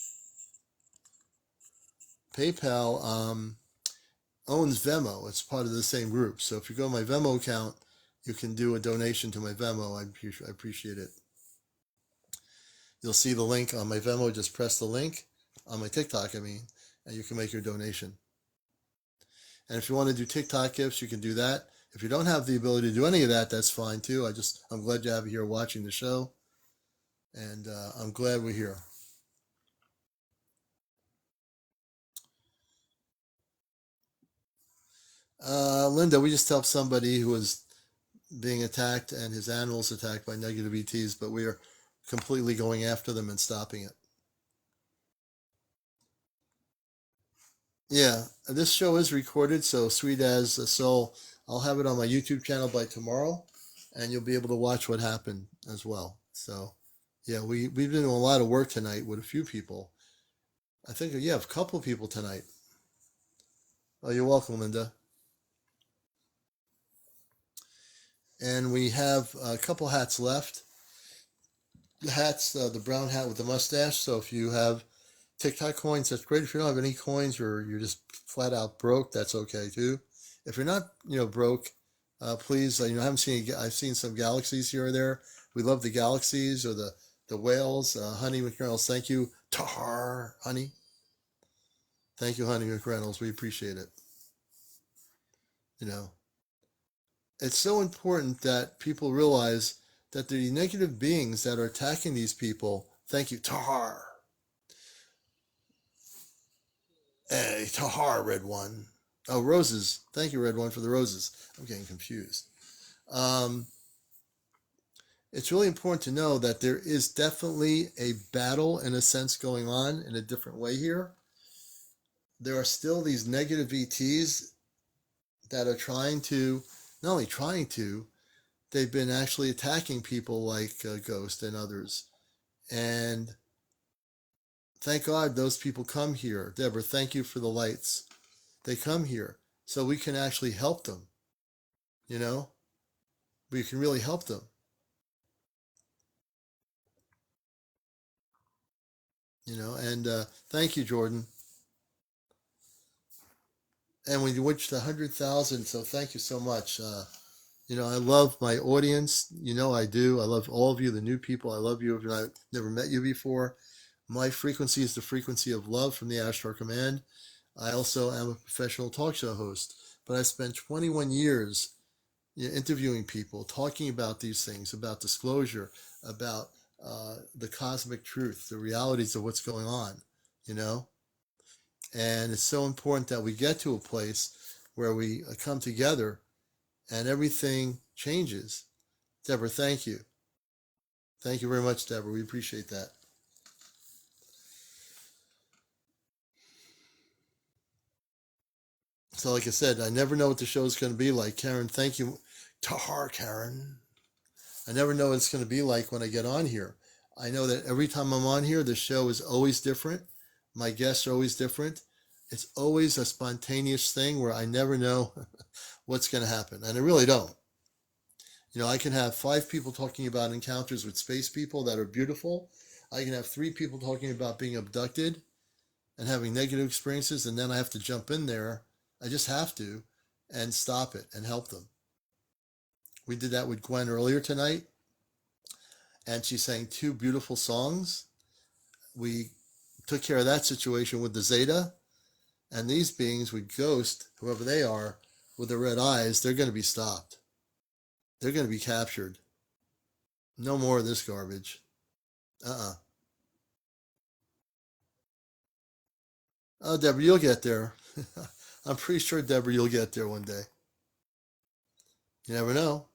owns Venmo. It's part of the same group. So if you go to my Venmo account, you can do a donation to my Venmo. I appreciate it. You'll see the link on my Venmo. Just press the link on my TikTok, and you can make your donation. And if you want to do TikTok gifts, you can do that. If you don't have the ability to do any of that, that's fine too. I'm glad you have you here watching the show, and I'm glad we're here. Linda, we just helped somebody who was being attacked and his animals attacked by negative ETs, but we are completely going after them and stopping it. Yeah, this show is recorded, so sweet as a soul. I'll have it on my YouTube channel by tomorrow, and you'll be able to watch what happened as well. So, yeah, we've been doing a lot of work tonight with a few people. I think, yeah, a couple of people tonight. Oh, you're welcome, Linda. And we have a couple hats left. The hat's the brown hat with the mustache. So if you have TikTok coins, that's great. If you don't have any coins or you're just flat out broke, that's okay too. If you're not, broke, please, I haven't seen. I've seen some galaxies here or there. We love the galaxies or the whales. Honey McReynolds, thank you. Tahar, honey. Thank you, Honey McReynolds. We appreciate it. It's so important that people realize that the negative beings that are attacking these people. Thank you, Tahar. Hey, Tahar, Red One. Oh, roses. Thank you, Red One, for the roses. I'm getting confused. It's really important to know that there is definitely a battle, in a sense, going on in a different way here. There are still these negative ETs that are not only trying to, they've been actually attacking people like Gost and others. And thank God those people come here. Deborah, thank you for the lights. They come here so we can actually help them. We can really help them. And thank you, Jordan. And we reached 100,000, so thank you so much. I love my audience. I do. I love all of you, the new people. I love you if I've never met you before. My frequency is the frequency of love from the Ashtar Command. I also am a professional talk show host, but I spent 21 years interviewing people, talking about these things, about disclosure, about the cosmic truth, the realities of what's going on, And it's so important that we get to a place where we come together and everything changes. Deborah, thank you. Thank you very much, Deborah. We appreciate that. So like I said, I never know what the show is going to be like. Karen, thank you. Tahar, Karen. I never know what it's going to be like when I get on here. I know that every time I'm on here, the show is always different. My guests are always different. It's always a spontaneous thing where I never know what's going to happen. And I really don't. I can have 5 people talking about encounters with space people that are beautiful. I can have 3 people talking about being abducted and having negative experiences. And then I have to jump in there. I just have to and stop it and help them. We did that with Gwen earlier tonight. And she sang 2 beautiful songs. We took care of that situation with the Zeta. And these beings with Gost, whoever they are, with the red eyes, they're going to be stopped. They're going to be captured. No more of this garbage. Oh, Deborah, you'll get there. I'm pretty sure, Deborah, you'll get there one day. You never know.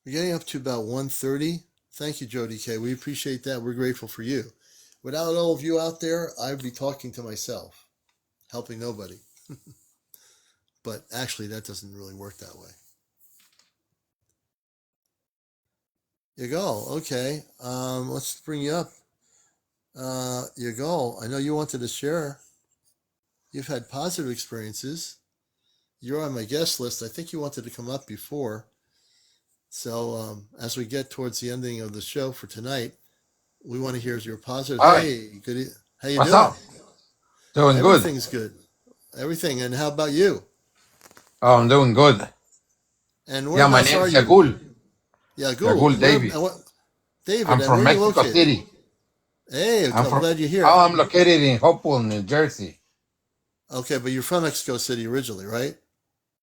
We're getting up to about 1:30. Thank you, Jody K. We appreciate that. We're grateful for you. Without all of you out there, I'd be talking to myself, helping nobody. But actually, that doesn't really work that way. You go. Okay. Let's bring you up. You go. I know you wanted to share. You've had positive experiences. You're on my guest list. I think you wanted to come up before. So as we get towards the ending of the show for tonight, we want to hear your positive. Hi. Hey, good. How you What's doing? up? Doing good. Everything's good. Everything. And how about you? Oh, I'm doing good. And Yeah, my whereabouts name are is you? Yagul. Yeah, Yagul David. David, I'm and from where are you Mexico located? City. Hey, I'm glad you're here. I'm located in Hopewell, New Jersey. Okay, but you're from Mexico City originally, right?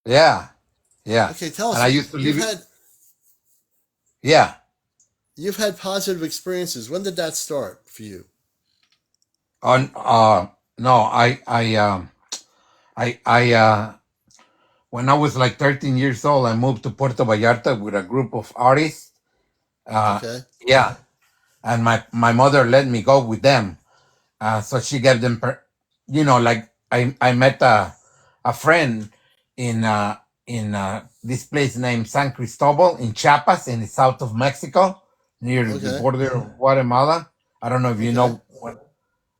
Yeah. Yeah. Okay, tell us. And I used to live. Yeah. You've had positive experiences. When did that start for you? No, when I was like 13 years old, I moved to Puerto Vallarta with a group of artists. Okay. Yeah. And my mother let me go with them. So she gave them, like I met a friend in this place named San Cristobal in Chiapas in the south of Mexico, near the border of Guatemala. I don't know if you know what.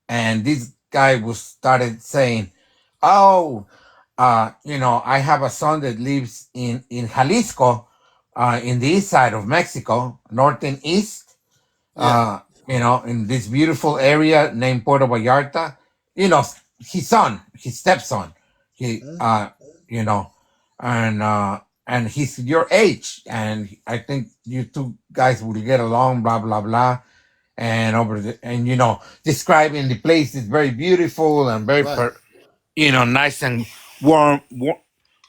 And this guy started saying, "Oh, I have a son that lives in Jalisco, in the east side of Mexico, north and east." In this beautiful area named Puerto Vallarta, his stepson, and he's your age, and I think you 2 guys will get along, blah blah blah, and describing the place is very beautiful and very, nice and warm,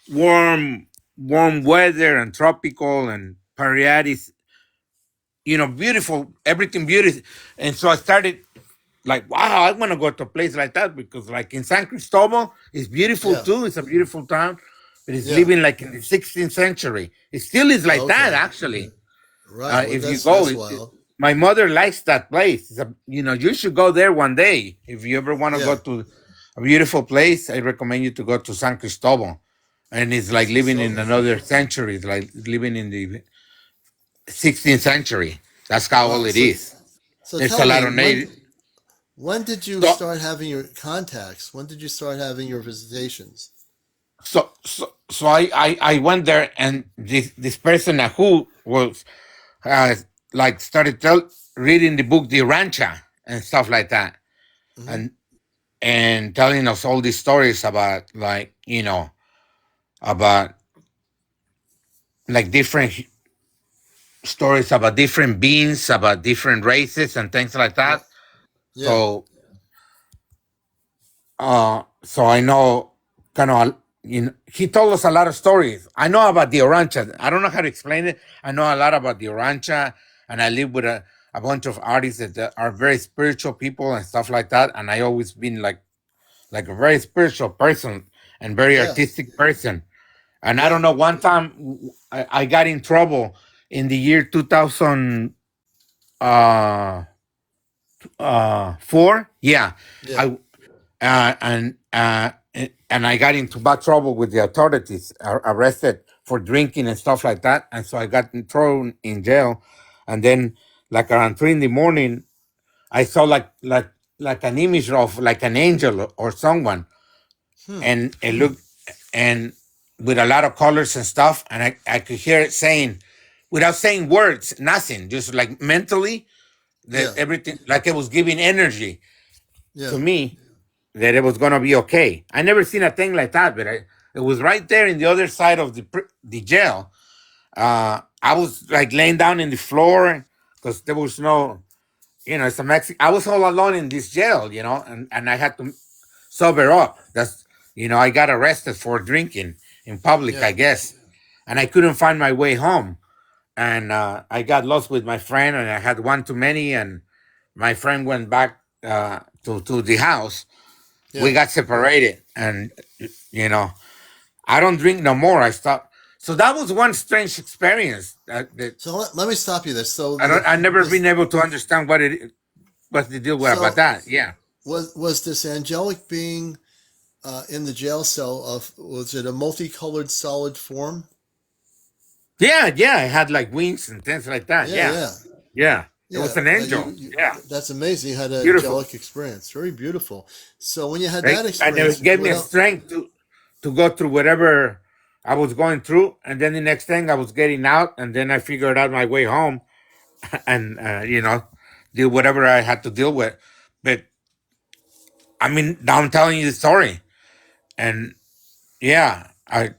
warm weather and tropical and Pariatis, beautiful, everything beautiful. And so I started like, wow, I want to go to a place like that because like in San Cristobal, it's beautiful too. It's a beautiful town, but it's living like in the 16th century. It still is like that, actually. Right. If you go, my mother likes that place. You should go there one day. If you ever want to go to a beautiful place, I recommend you to go to San Cristobal. And it's like living in another century. It's like living in the 16th century. That's how old it is. So There's tell a lot me, of native. when did you start having your contacts? When did you start having your visitations? So I went there, and this person who was started reading the book The Rancha and stuff like that, and telling us all these stories about about like different stories about different beings, about different races and things like that. So so I know kind of, he told us a lot of stories. I know about the Orancha. I don't know how to explain it. I know a lot about the Orancha, and I live with a bunch of artists that are very spiritual people and stuff like that. And I always been like a very spiritual person and very artistic person. And I don't know, one time I got in trouble in the year 2004. Yeah. And I got into bad trouble with the authorities, arrested for drinking and stuff like that, and so I got thrown in jail. And then, like around 3 in the morning, I saw like an image of like an angel or someone, Hmm. and it looked and with a lot of colors and stuff, and I could hear it saying, without saying words, nothing, just like mentally, that Yeah. everything, like it was giving energy to Yeah. me that it was gonna be okay. I never seen a thing like that, but it was right there in the other side of the jail. I was like laying down in the floor because there was no, it's a Mexican. I was all alone in this jail, and I had to sober up. I got arrested for drinking in public, Yeah. I guess, and I couldn't find my way home. And I got lost with my friend, and I had one too many, and my friend went back to the house. We Yeah. got separated, and you know, I don't drink no more. I stopped. So that was one strange experience. That So let me stop you there. So I never this been able to understand what's the deal with about so that. Yeah, was this angelic being in the jail cell of, was it a multicolored solid form? yeah, yeah. I had like wings and things like that. Yeah, Yeah, yeah, yeah. It yeah. was an angel. Yeah, That's amazing. You had an beautiful. angelic experience. Very beautiful. So when you had Right? that And experience, it gave me what a else? strength to go through whatever I was going through, and then the next thing I was getting out, and then I figured out my way home, and deal whatever I had to deal with. But I mean, now I'm telling you the story, and yeah, I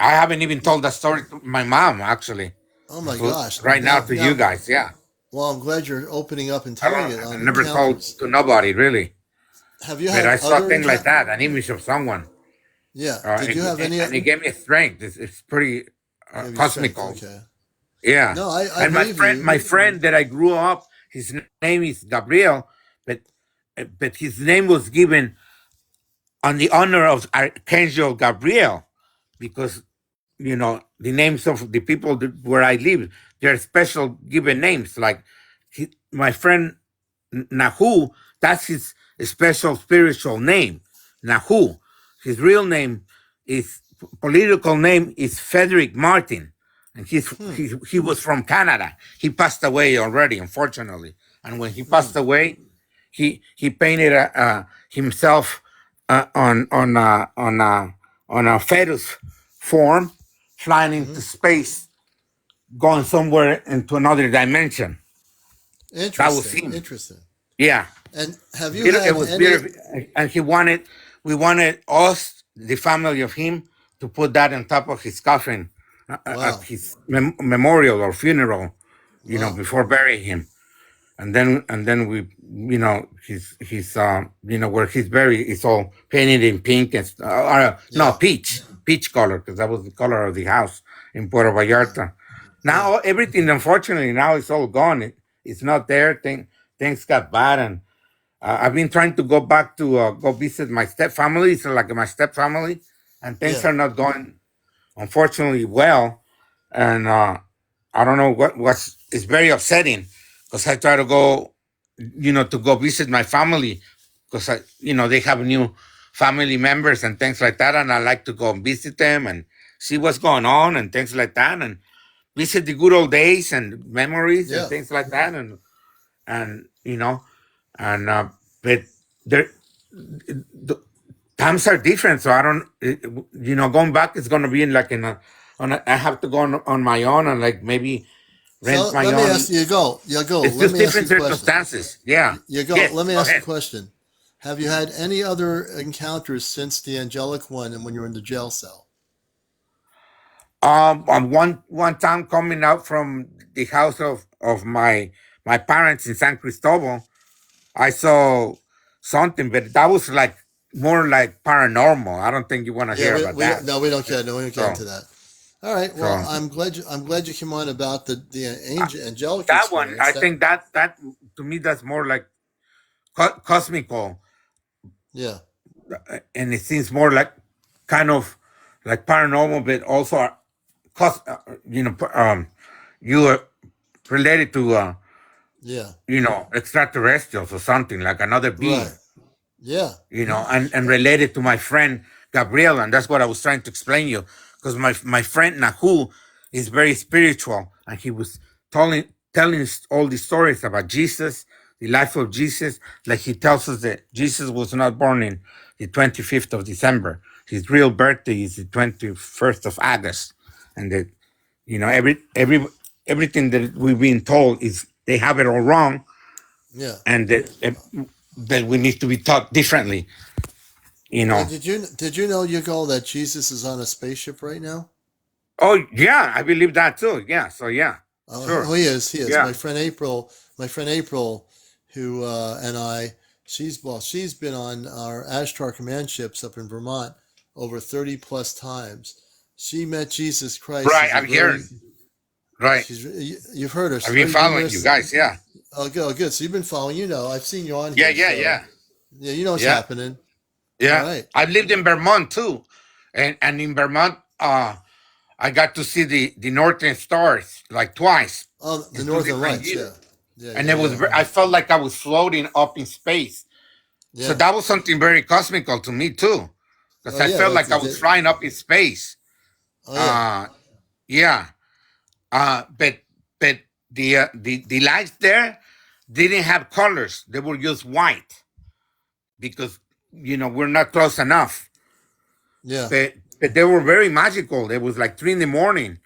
haven't even told that story to my mom actually. Oh my So gosh! right now to you Now, guys, yeah, well, I'm glad you're opening up and I telling it don't, I on never told encounters. to nobody really, Have you but had I saw a other thing like encounters? that, an image of someone, Yeah. Did you have any? and it gave me strength. It's pretty Give you strength. cosmical. Okay. Yeah, No, I and believe my you. friend that I grew up, his name is Gabriel, but his name was given on the honor of Archangel Gabriel, because the names of the people where I live, they're special given names. Like my friend Nahu, that's his special spiritual name, Nahu. His real name is political name is Frederick Martin, and Hmm. he was from Canada. He passed away already, unfortunately. And when he Hmm. passed away, he painted himself on a fetus form, flying into Hmm. space, going somewhere into another dimension. That was Interesting. him. Interesting. Yeah. And have you It had was any? beautiful, and we wanted us, the family of him, to put that on top of his coffin, at Wow. his memorial or funeral, Wow. before burying him. And then we, where he's buried is all painted in pink and no, Yeah. peach color, because that was the color of the house in Puerto Yeah. Vallarta. Yeah. Now everything, unfortunately, now it's all gone. It's not there. Things got bad, and I've been trying to go back to go visit my step family. So like my step family, and things Yeah. are not going, unfortunately, well. And I don't know what's. It's very upsetting because I try to go, to go visit my family, because they have new family members and things like that, and I like to go and visit them and see what's going on and things like that, and visit the good old days and memories and Yeah. things like that, and and but there the times are different, so I don't, going back is going to be in like I have to go on my own, and like maybe rent So my let me ask own. you. Go. Yeah. Go. It's Let just me ask you different a question. circumstances. Yeah. You go. Yes, Let me go ask you a ahead. question. Have you had any other encounters since the angelic one and when you were in the jail cell? On one time coming out from the house of my parents in San Cristobal, I saw something, but that was like more like paranormal. I don't think you want to Yeah. hear We, about we that. don't. No, we don't care. No, we don't get So into that. All right. Well, so I'm glad you came on about the uh, angelic that one, experience. I That. think that to me that's more like cosmical, Yeah. and it seems more like kind of like paranormal, but also cos, you are related to Yeah. extraterrestrials or something like another Right. being, Yeah. and related to my friend Gabriel, and that's what I was trying to explain you, because my friend Nahu is very spiritual, and he was telling us all the stories about Jesus, the life of Jesus. Like he tells us that Jesus was not born in the 25th of December. His real birthday is the 21st of August, and that everything that we've been told is they have it all wrong, Yeah. and that we need to be taught differently. Did you know, Yugal, that Jesus is on a spaceship right now? Oh yeah, I believe that too. Yeah, so yeah, Oh, sure. he is. He is. Yeah. My friend April, who and I, she's been on our Ashtar Command ships up in Vermont over 30 plus times. She met Jesus Christ. Right, She's a I'm hearing. Right. you've heard her I've been story following you numerous. guys. Yeah. Oh, good. So you've been following. I've seen you on Yeah, here. yeah, So yeah. yeah, you know what's Yeah. happening. All Yeah. right. I lived in Vermont too. And in Vermont, I got to see the northern stars like twice Oh, the in two Northern different Lights. years. Yeah. Yeah. And Yeah. it was Yeah. I felt like I was floating up in space. So Yeah. that was something very cosmical to me too. Because Oh I yeah. felt like I was flying up in space. Oh yeah. Uh yeah. But the lights there didn't have colors. They were just white because we're not close enough. Yeah. But they were very magical. It was like 3 in the morning,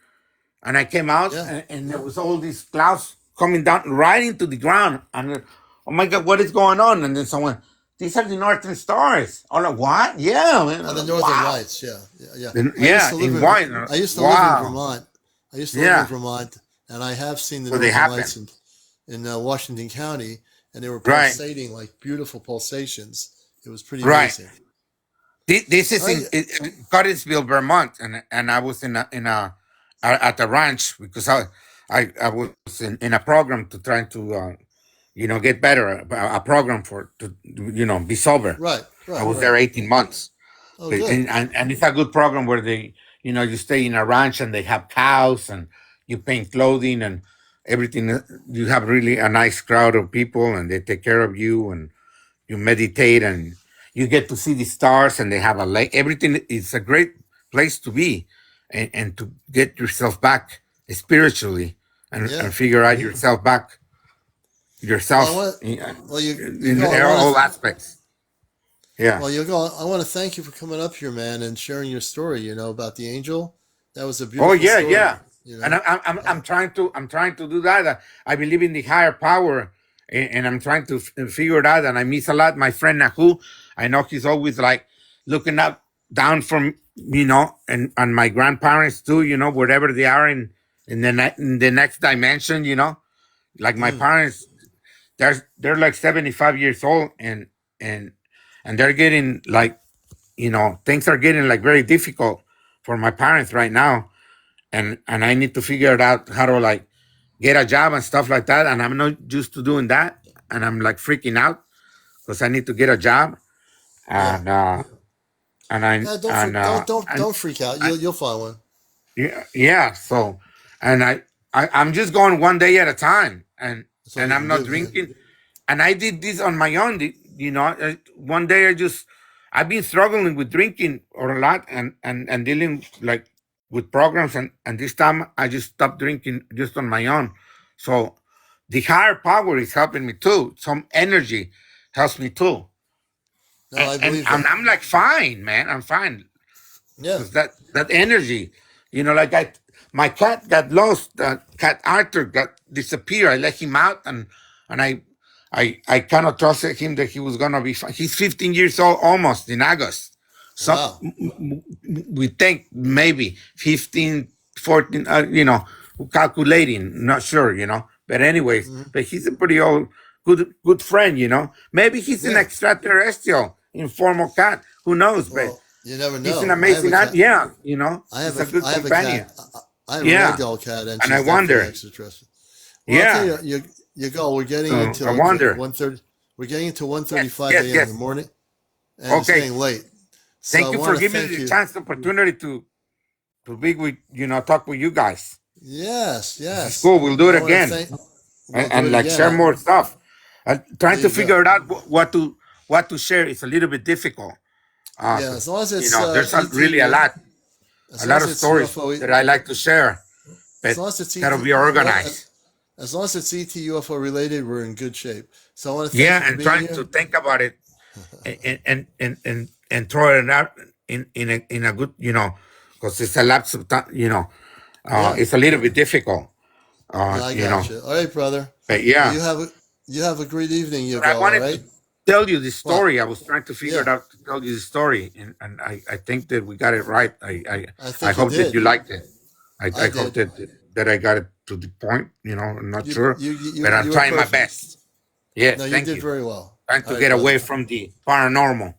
and I came out, Yeah. and there was all these clouds coming down right into the ground. And oh my God, what is going on? And then someone, these are the northern stars. I'm like, what? Yeah, man. The Northern Wow. Lights. Yeah. Yeah. Yeah. Yeah, in white. I used to live in Wow. Vermont. I used to live in Yeah. Vermont, and I have seen the So they Northern happen. Lights in Washington County, and they were Right. pulsating like beautiful pulsations. It was pretty Right. amazing. This is All right. in Cottinsville, Vermont, and I was at a ranch because I was in a program to try to get better, a program to be sober. Right. I Right. was Right. there 18 months. Oh, But- good. and it's a good program where you stay in a ranch and they have cows and you paint clothing and everything. You have really a nice crowd of people and they take care of you and you meditate and you get to see the stars and they have a lake. Everything is a great place to be and to get yourself back spiritually Yeah. and figure out yourself Well, yourself you in go. all aspects. Yeah. Well, you go. I want to thank you for coming up here, man, and sharing your story. About the angel. That was a beautiful. Oh yeah, story, yeah. And I'm trying to do that. I believe in the higher power, and I'm trying to figure it out. And I miss a lot my friend Nahu. I know he's always like looking up down from and my grandparents too. Wherever they are in the next dimension. Like my parents, they're like 75 years old, and they're getting like things are getting like very difficult for my parents right now, and I need to figure it out how to like get a job and stuff like that, and I'm not used to doing that, and I'm like freaking out because I need to get a job, and and I Yeah, and don't freak out. You'll find one. yeah. So, and I'm just going one day at a time, That's all and you I'm can not do, man. drinking, and I did this on my own. One day I've been struggling with drinking a lot and dealing like with programs, and this time I just stopped drinking just on my own. So the higher power is helping me too. Some energy helps me too, No, I and believe I'm, that. I'm like fine, man. I'm fine Yeah. because that energy, like my cat got lost. Cat Arthur got disappeared. I let him out, and I kind of trusted him that he was gonna be fine. He's 15 years old almost in August. So Wow. we think maybe 15, 14. Calculating, not sure. But anyways, Mhm. but he's a pretty old, good friend. Maybe he's an Yeah. extraterrestrial informal cat. Who knows? But Well, you never he's an know. I have a amazing cat. cat. Yeah, I he's a good have a companion. cat. I have a Yeah, ragdoll cat, and and I she's definitely wonder. extraterrestrial. Well, I'll Yeah, tell you go. We're getting so into I wonder. 1:30. We're getting into Yes, 1:35 yes, a.m. in the yes. morning, and it's Okay. getting late. So Thank I you for want to giving thank me the you. chance, the opportunity to be with talk with you guys. Yes, This is yes. cool. We'll do it I want to again thank. We'll and do it like again. share more stuff. Trying There to you figure go. it out what to share is a little bit difficult. Yeah, as long as it's There's ET. really a lot. As a long lot as of it's stories UFO, that I like to share, as but long as it's gotta ET, be organized. as long as it's ET UFO related, we're in good shape. So I want to thank Yeah, you for and being trying to here. think about it and throw it out in a good, because it's a lapse of time, Yeah, it's a little bit difficult, no, I you know. got you. All right, brother. But Well, yeah, you have a great evening. You but I go. All wanted to right. tell you this What? story. I was trying to figure Yeah, it out to tell you the story, and I think that we got it right. I I think you hope that you did. liked it. I I hope did. that I got it to the point. I'm not sure, but I'm You were trying my perfect. best. Yes, No, you thank did you. very well. Trying All to right, get brother. away from the paranormal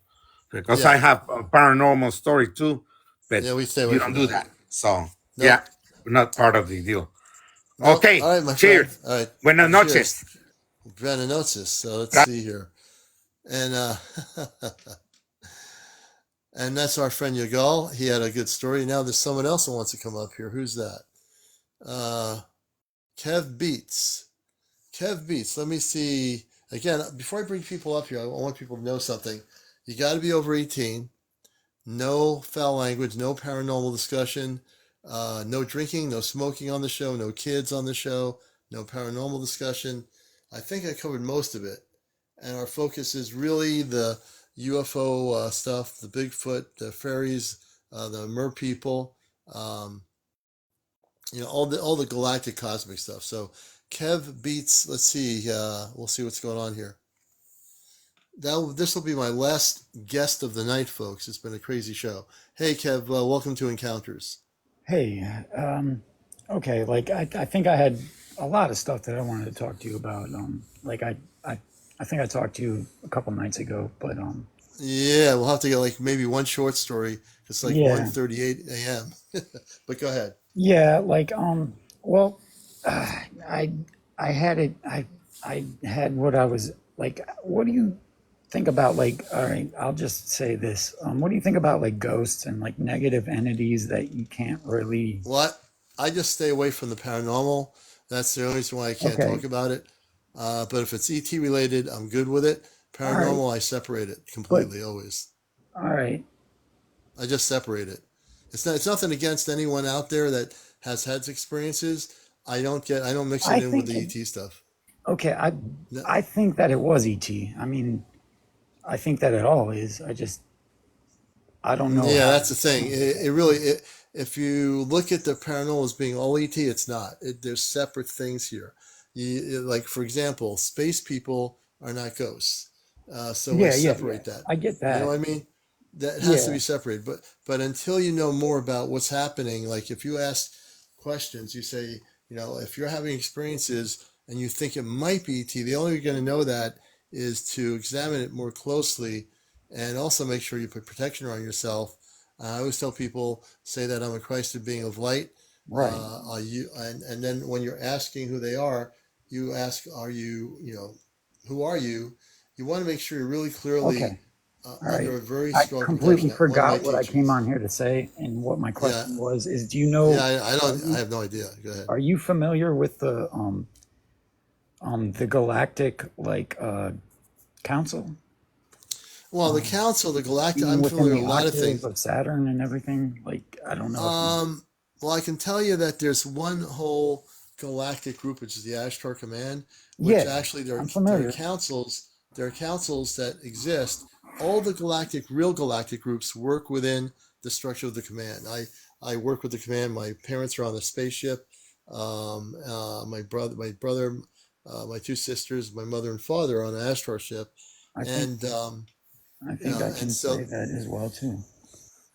because I Yeah, have a paranormal story too, but yeah. We stay away you from don't do that. that. So yeah, Nope, we're not part of the deal. nope. All Okay, right, my friend. cheers. All right. Buenas Cheers. noches. Graninosis. So let's see here. And and that's our friend Yagal. He had a good story. Now there's someone else who wants to come up here. Who's that? Uh, Kev Beats. Kev Beats. Let me see. Again, before I bring people up here, I want people to know something. You got to be over 18. No foul language. No paranormal discussion. No drinking. No smoking on the show. No kids on the show. No paranormal discussion. I think I covered most of it. And our focus is really the UFO stuff, the Bigfoot, the fairies, the mer people, um, all the galactic cosmic stuff. So Kev Beats. Let's see. We'll see what's going on here. This will be my last guest of the night, folks. It's been a crazy show. Hey, Kev. Welcome to Encounters. Hey, okay, like I think I had a lot of stuff that I wanted to talk to you about. Like I think I talked to you a couple nights ago, but Yeah, we'll have to get like maybe one short story. It's like yeah, 1:38 a.m. But go ahead. yeah, like well, I I had it, I had what I was like. What do you think about like? All right, I'll just say this. What do you think about like ghosts and like negative entities that you can't really? What? I just stay away from the paranormal. That's the only reason why I can't talk Okay, about it. But if it's ET related, I'm good with it. all right, Paranormal, I separate it but completely. Always, all right. I just separate it. It's not. It's nothing against anyone out there that has had experiences. I don't mix I it in with think the ET stuff. okay, No, I think that it was ET. I mean, I think that it all is. I don't know yeah, how to that's the thing. explain it. If you look at the paranormal as being all ET, it's not. There's separate things here. Like, for example, space people are not ghosts. So we Yeah, yeah, yeah. separate that. I get You know that. what I mean? That has to be Yeah, separated. But until you know more about what's happening, like if you ask questions, you say, if you're having experiences and you think it might be ET, the only way you're going to know that is to examine it more closely and also make sure you put protection around yourself. I always tell people, say that I'm a Christed being of light. right. Are you? And then when you're asking who they are, you ask, are you? Who are you? You want to make sure you're really clearly Okay. All right. under a very I strong completely protection. One of my forgot what I came teachings. on here to say, and what my Yeah, question was is, do you yeah. know? I Are don't. I you have no idea. Go ahead. are you familiar with the galactic council? Well, the Um, council, the galactic. Being I'm within familiar the with a lot of octave things. of Saturn and everything. Like, I don't know if you. Um, well, I can tell you that there's one whole galactic group, which is the Ashtar Command, which Yeah, actually I'm there are familiar. councils. There are councils that exist. All the real galactic groups work within the structure of the command. I work with the command. My parents are on the spaceship. My two sisters, my mother and father are on the Ashtar ship, I think and I think I and can so say that as well too.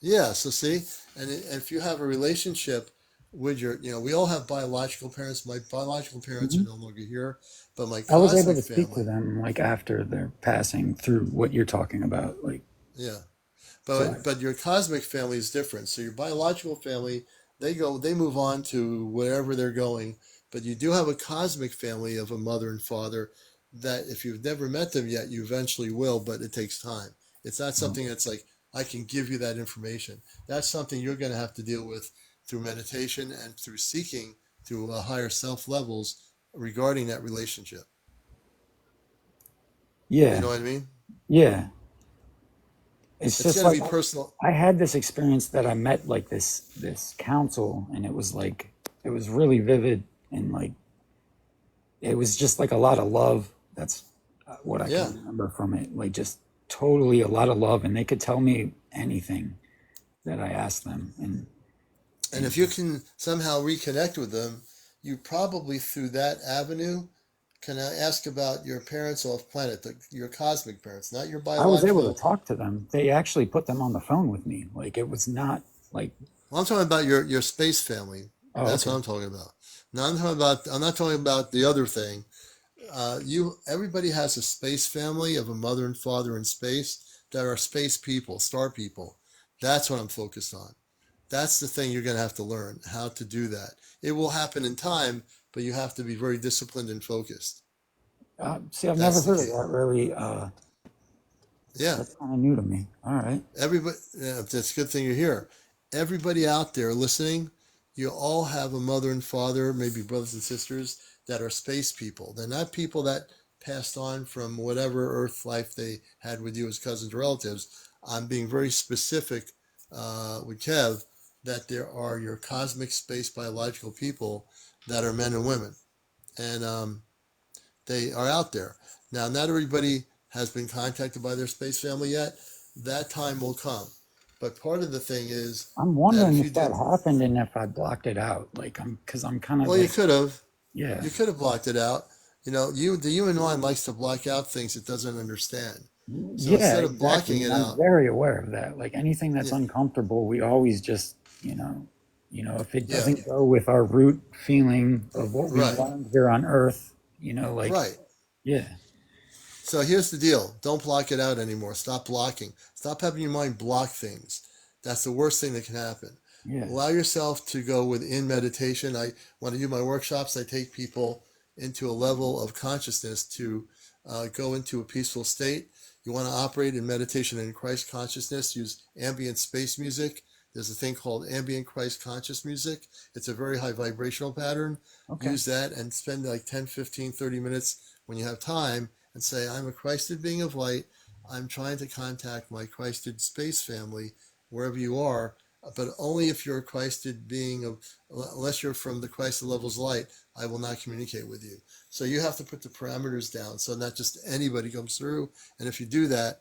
yeah, so see, and if you have a relationship with we all have biological parents. My biological parents are Mhm. no longer here, but my I was able cosmic to speak to family, them like after they're passing through what you're talking about. Like, yeah. so But your cosmic family is different. So your biological family, they move on to wherever they're going. But you do have a cosmic family of a mother and father that if you've never met them yet, you eventually will, but it takes time. It's not something that's like I can give you that information. That's something you're going to have to deal with through meditation and through seeking to higher self levels regarding that relationship. You yeah, know what I mean? yeah. It's It's just going to like be personal. I had this experience that I met like this council, and it was like it was really vivid, and like it was just like a lot of love. That's what I can Yeah. remember from it. Like just totally a lot of love, and they could tell me anything that I asked them, And and if you can somehow reconnect with them, you probably through that avenue can ask about your parents off planet, your cosmic parents, not your I was able to biological. talk to them. They actually put them on the phone with me. Like it was not like, Well, I'm talking about your space family. oh, That's what okay. I'm talking about. Now I'm talking about. I'm not talking about the other thing. Everybody has a space family of a mother and father in space that are space people, star people. That's what I'm focused on. That's the thing you're going to have to learn how to do that. It will happen in time, but you have to be very disciplined and focused. See, I've never That's the heard of key. that really. Yeah. That's kind of new to me. All right. Everybody, yeah, that's a good thing you're here. Everybody out there listening, you all have a mother and father, maybe brothers and sisters that are space people. They're not people that passed on from whatever Earth life they had with you as cousins or relatives. I'm being very specific with Kev that there are your cosmic space biological people that are men and women. And they are out there. Now, not everybody has been contacted by their space family yet. That time will come. But part of the thing is I'm that wondering if you if that did, happened and if I blocked it out. Like because I'm kind of well, you like, could have. yeah, You could have blocked it out. The human mind likes to block out things it doesn't understand. So yeah, instead of exactly. blocking And it I'm out, very aware of that. Like anything that's yeah, uncomfortable, we always just, if it yeah, doesn't go with our root feeling of what we right, learned here on Earth, like, right. yeah, So here's the deal. Don't block it out anymore. Stop blocking. Stop having your mind block things. That's the worst thing that can happen. yeah, Allow yourself to go within meditation. When I do my workshops, I take people into a level of consciousness to go into a peaceful state. You want to operate in meditation and in Christ consciousness, use ambient space music. There's a thing called ambient Christ conscious music. It's a very high vibrational pattern. okay, Use that and spend like 10, 15, 30 minutes when you have time and say, I'm a Christed being of light. I'm trying to contact my Christed space family, wherever you are, but only if you're a Christed being of, unless you're from the Christed levels of light, I will not communicate with you. So you have to put the parameters down so not just anybody comes through. And if you do that,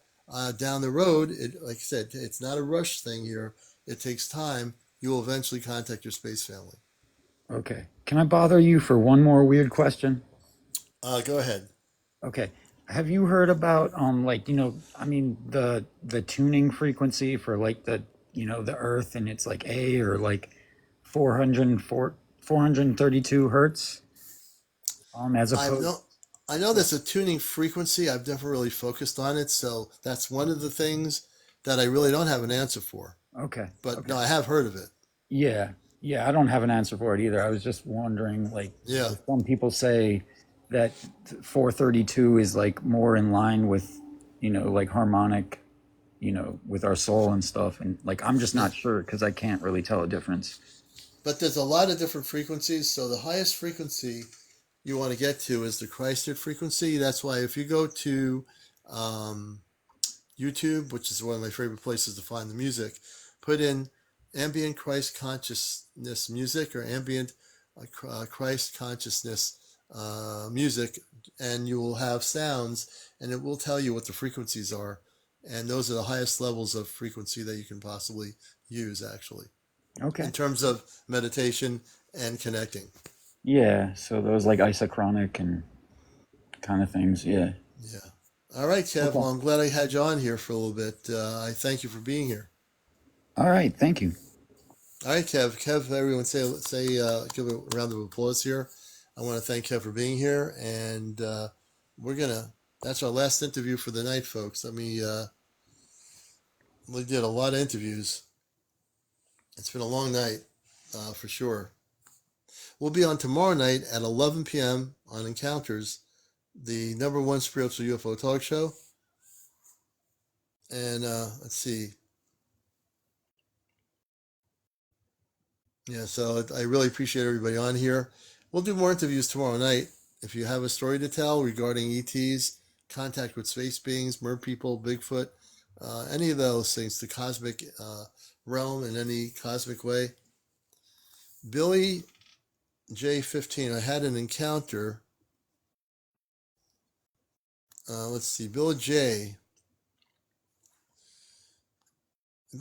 down the road, like I said, it's not a rush thing here. It takes time. You will eventually contact your space family. okay. Can I bother you for one more weird question? Go ahead. Okay. Have you heard about like, I mean the tuning frequency for like the Earth, and it's like A or like 404 432 hertz as I've opposed. no, I know there's a tuning frequency. I've never really focused on it, so that's one of the things that I really don't have an answer for. Okay. But Okay. no, I have heard of it. Yeah. Yeah, I don't have an answer for it either. I was just wondering like Yeah, some people say that 432 is like more in line with, like harmonic, with our soul and stuff, and like I'm just yeah. not sure because I can't really tell a difference. But there's a lot of different frequencies. So the highest frequency you want to get to is the Christed frequency. That's why if you go to um, YouTube, which is one of my favorite places to find the music, put in ambient Christ consciousness music or ambient Christ consciousness music, and you will have sounds, and it will tell you what the frequencies are. And those are the highest levels of frequency that you can possibly use, actually, in Okay. terms of meditation and connecting. Yeah, so those like isochronic and kind of things. Yeah. Yeah. All right, Kev. Okay. Well, I'm glad I had you on here for a little bit. I thank you for being here. All right. Thank you. All right, Kev. Kev, everyone give a round of applause here. I want to thank Kev for being here, and we're gonna. That's our last interview for the night, folks. We did a lot of interviews. It's been a long night, for sure. We'll be on tomorrow night at 11 p.m. on Encounters, the number one spiritual UFO talk show. And let's see. Yeah, so I really appreciate everybody on here. We'll do more interviews tomorrow night. If you have a story to tell regarding ETs, contact with space beings, mer people, Bigfoot, any of those things, the cosmic realm in any cosmic way. Billy J15, I had an encounter. Let's see, Billy J. I'm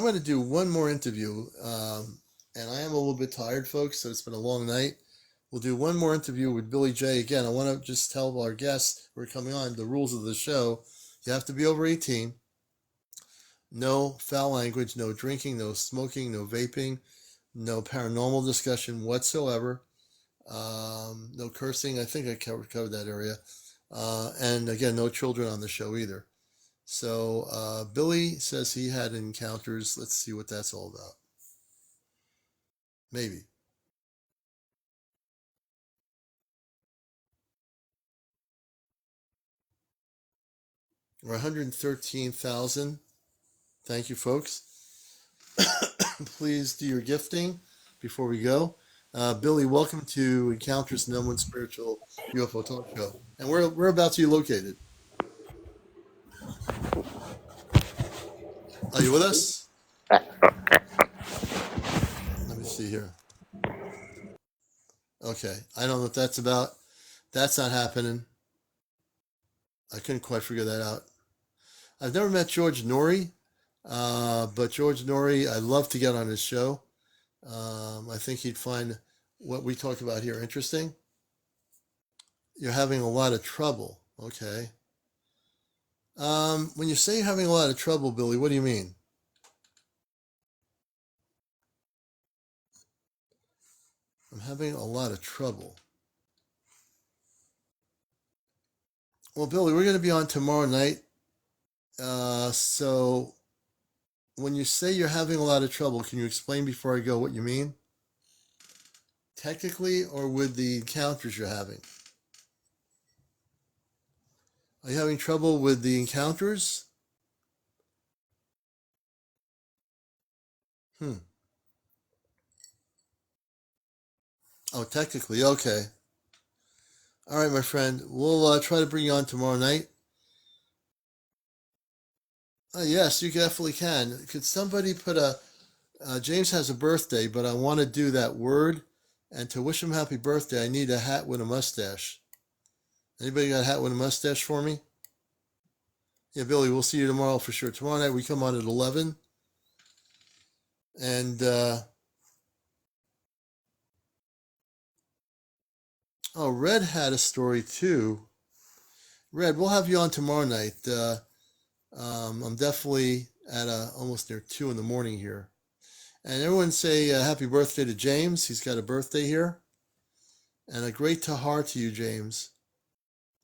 going to do one more interview, and I am a little bit tired, folks, so it's been a long night. We'll do one more interview with Billy J. Again, I want to just tell our guests who are coming on the rules of the show. You have to be over 18. No foul language, no drinking, no smoking, no vaping, no paranormal discussion whatsoever. No cursing. I think I covered that area. And again, no children on the show either. So Billy says he had encounters. Let's see what that's all about. Maybe. We're 113,000. Thank you, folks. Please do your gifting before we go. Billy, welcome to Encounters No One Spiritual UFO Talk Show. And whereabouts are you located? Are you with us? Let me see here. Okay. I don't know what that's about. That's not happening. I couldn't quite figure that out. I've never met George Norrie, but George Norrie, I'd love to get on his show. I think he'd find what we talk about here interesting. You're having a lot of trouble. Okay. When you say you're having a lot of trouble, Billy, what do you mean? I'm having a lot of trouble. Well, Billy, we're going to be on tomorrow night. So when you say you're having a lot of trouble, can you explain before I go what you mean? Technically, or with the encounters you're having? Are you having trouble with the encounters? Oh, technically, okay. All right, my friend. We'll try to bring you on tomorrow night. Yes, you definitely can. Could somebody put James has a birthday, but I want to do that word. And to wish him happy birthday, I need a hat with a mustache. Anybody got a hat with a mustache for me? Yeah, Billy, we'll see you tomorrow for sure. Tomorrow night we come on at 11. And, Red had a story too. Red, we'll have you on tomorrow night. I'm definitely at almost near 2 in the morning here. And everyone say happy birthday to James. He's got a birthday here. And a great tahar to you, James.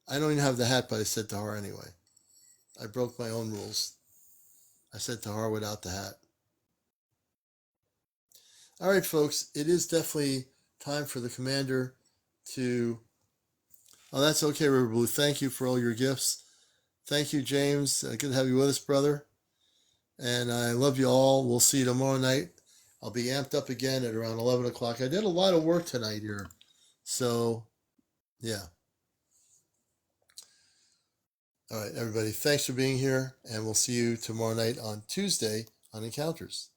I don't even have the hat, but I said tahar anyway. I broke my own rules. I said tahar without the hat. All right, folks. It is definitely time for the commander to... Oh, that's okay, River Blue. Thank you for all your gifts. Thank you, James. Good to have you with us, brother. And I love you all. We'll see you tomorrow night. I'll be amped up again at around 11 o'clock. I did a lot of work tonight here. So, yeah. All right, everybody. Thanks for being here. And we'll see you tomorrow night on Tuesday on Encounters.